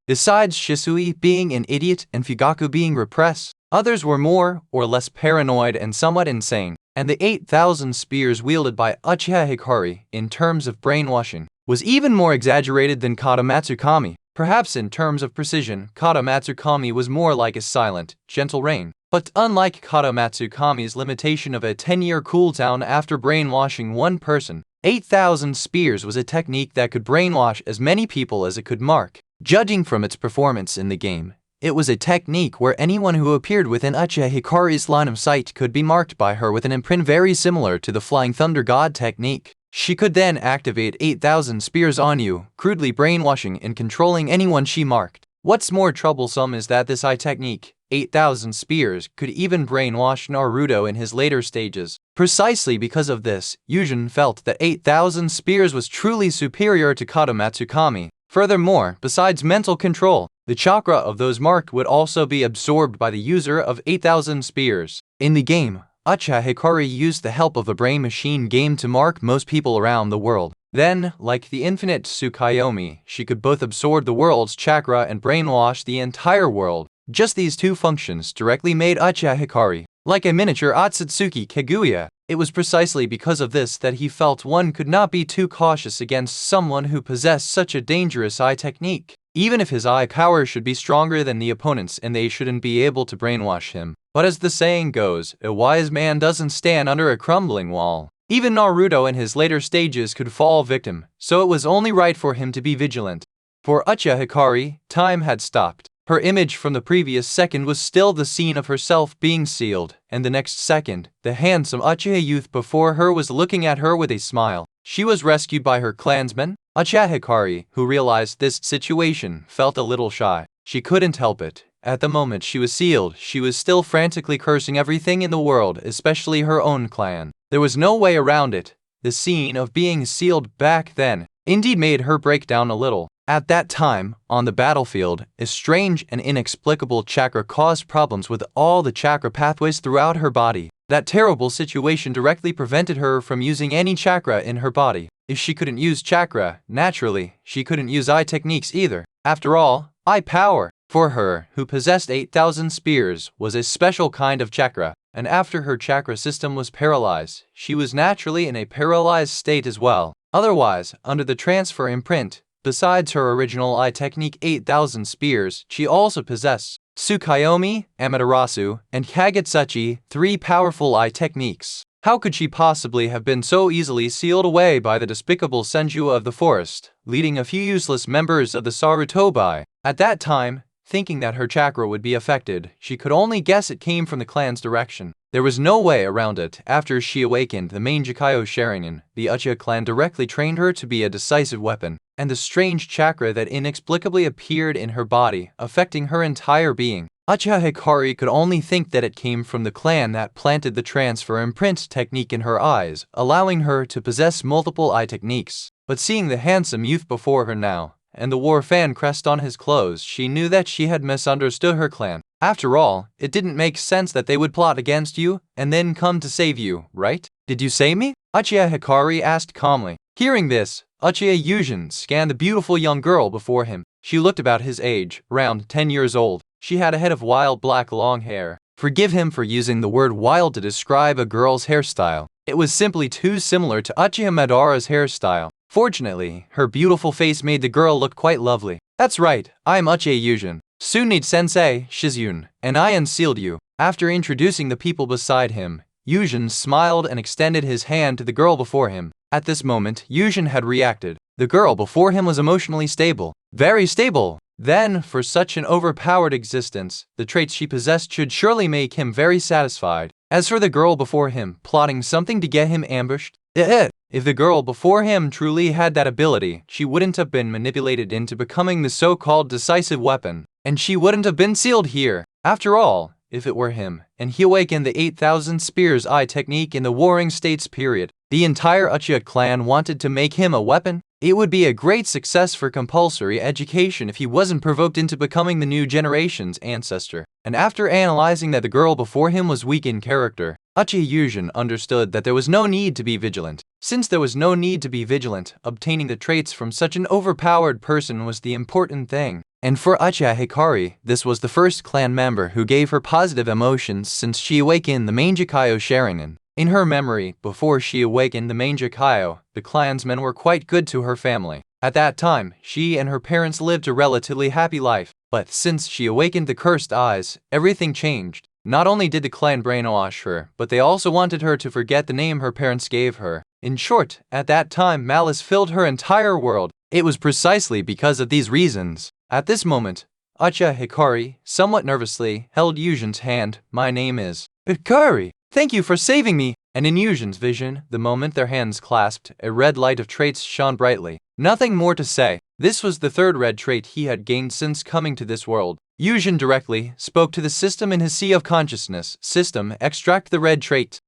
Besides Shisui being an idiot and Fugaku being repressed, others were more or less paranoid and somewhat insane, and the 8,000 spears wielded by Uchiha Hikari in terms of brainwashing was even more exaggerated than Kata Matsukami. Perhaps in terms of precision, Kata Matsukami was more like a silent, gentle rain. But unlike Kata Matsukami's limitation of a 10-year cooldown after brainwashing one person, 8,000 spears was a technique that could brainwash as many people as it could mark. Judging from its performance in the game, it was a technique where anyone who appeared within Uchiha Hikari's line of sight could be marked by her with an imprint very similar to the Flying Thunder God technique. She could then activate 8,000 spears on you, crudely brainwashing and controlling anyone she marked. What's more troublesome is that this eye technique, 8,000 spears, could even brainwash Naruto in his later stages. Precisely because of this, Yuzhen felt that 8,000 spears was truly superior to Kata Matsukami. Furthermore, besides mental control, the chakra of those marked would also be absorbed by the user of 8,000 spears. In the game, Uchiha Hikari used the help of a brain machine game to mark most people around the world. Then, like the infinite Tsukuyomi, she could both absorb the world's chakra and brainwash the entire world. Just these two functions directly made Uchiha Hikari like a miniature Ōtsutsuki Kaguya. It was precisely because of this that he felt one could not be too cautious against someone who possessed such a dangerous eye technique. Even if his eye power should be stronger than the opponent's and they shouldn't be able to brainwash him. But as the saying goes, a wise man doesn't stand under a crumbling wall. Even Naruto in his later stages could fall victim, so it was only right for him to be vigilant. For Uchiha Hikari, time had stopped. Her image from the previous second was still the scene of herself being sealed, and the next second, the handsome Uchiha youth before her was looking at her with a smile. She was rescued by her clansmen. Uchiha Hikari, who realized this situation, felt a little shy. She couldn't help it. At the moment she was sealed, she was still frantically cursing everything in the world, especially her own clan. There was no way around it. The scene of being sealed back then indeed made her break down a little. At that time, on the battlefield, a strange and inexplicable chakra caused problems with all the chakra pathways throughout her body. That terrible situation directly prevented her from using any chakra in her body. If she couldn't use chakra, naturally, she couldn't use eye techniques either. After all, eye power, for her, who possessed 8,000 spears, was a special kind of chakra. And after her chakra system was paralyzed, she was naturally in a paralyzed state as well. Otherwise, under the transfer imprint, besides her original eye technique 8,000 spears, she also possessed Tsukuyomi, Amaterasu, and Kagutsuchi, 3 powerful eye techniques. How could she possibly have been so easily sealed away by the despicable Senju of the forest, leading a few useless members of the Sarutobi? At that time, thinking that her chakra would be affected, she could only guess it came from the clan's direction. There was no way around it. After she awakened the Mangekyō Sharingan, the Uchiha clan directly trained her to be a decisive weapon, and the strange chakra that inexplicably appeared in her body, affecting her entire being. Uchiha Hikari could only think that it came from the clan that planted the transfer imprint technique in her eyes, allowing her to possess multiple eye techniques. But seeing the handsome youth before her now, and the war fan crest on his clothes, she knew that she had misunderstood her clan. After all, it didn't make sense that they would plot against you and then come to save you, right? Did you say me? Uchiha Hikari asked calmly. Hearing this, Uchiha Yuzhen scanned the beautiful young girl before him. She looked about his age, around 10 years old. She had a head of wild black long hair. Forgive him for using the word wild to describe a girl's hairstyle. It was simply too similar to Uchiha Madara's hairstyle. Fortunately, her beautiful face made the girl look quite lovely. That's right, I'm Uchiha Yuzhen, Tsunade-sensei, Shizune, and I unsealed you. After introducing the people beside him, Yuzhen smiled and extended his hand to the girl before him. At this moment, Yuzhen had reacted. The girl before him was emotionally stable. Very stable. Then, for such an overpowered existence, the traits she possessed should surely make him very satisfied. As for the girl before him, plotting something to get him ambushed, if the girl before him truly had that ability, she wouldn't have been manipulated into becoming the so-called decisive weapon, and she wouldn't have been sealed here. After all, if it were him, and he awakened the 8,000 spears eye technique in the Warring States period, the entire Uchiha clan wanted to make him a weapon. It would be a great success for compulsory education if he wasn't provoked into becoming the new generation's ancestor. And after analyzing that the girl before him was weak in character, Uchiha Yuzhen understood that there was no need to be vigilant. Since there was no need to be vigilant, obtaining the traits from such an overpowered person was the important thing. And for Uchiha Hikari, this was the first clan member who gave her positive emotions since she awakened the Mangekyō Sharingan. In her memory, before she awakened the Mangekyō, the clansmen were quite good to her family. At that time, she and her parents lived a relatively happy life. But since she awakened the cursed eyes, everything changed. Not only did the clan brainwash her, but they also wanted her to forget the name her parents gave her. In short, at that time malice filled her entire world. It was precisely because of these reasons. At this moment, Uchiha Hikari, somewhat nervously, held Yuzhen's hand. "My name is Hikari. Thank you for saving me." And in Yuzhen's vision, the moment their hands clasped, a red light of traits shone brightly. Nothing more to say. This was the third red trait he had gained since coming to this world. Yuzhen directly spoke to the system in his sea of consciousness. "System, extract the red trait."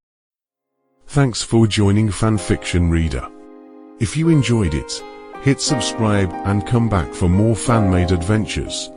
Thanks for joining Fanfiction Reader. If you enjoyed it, hit subscribe and come back for more fan-made adventures.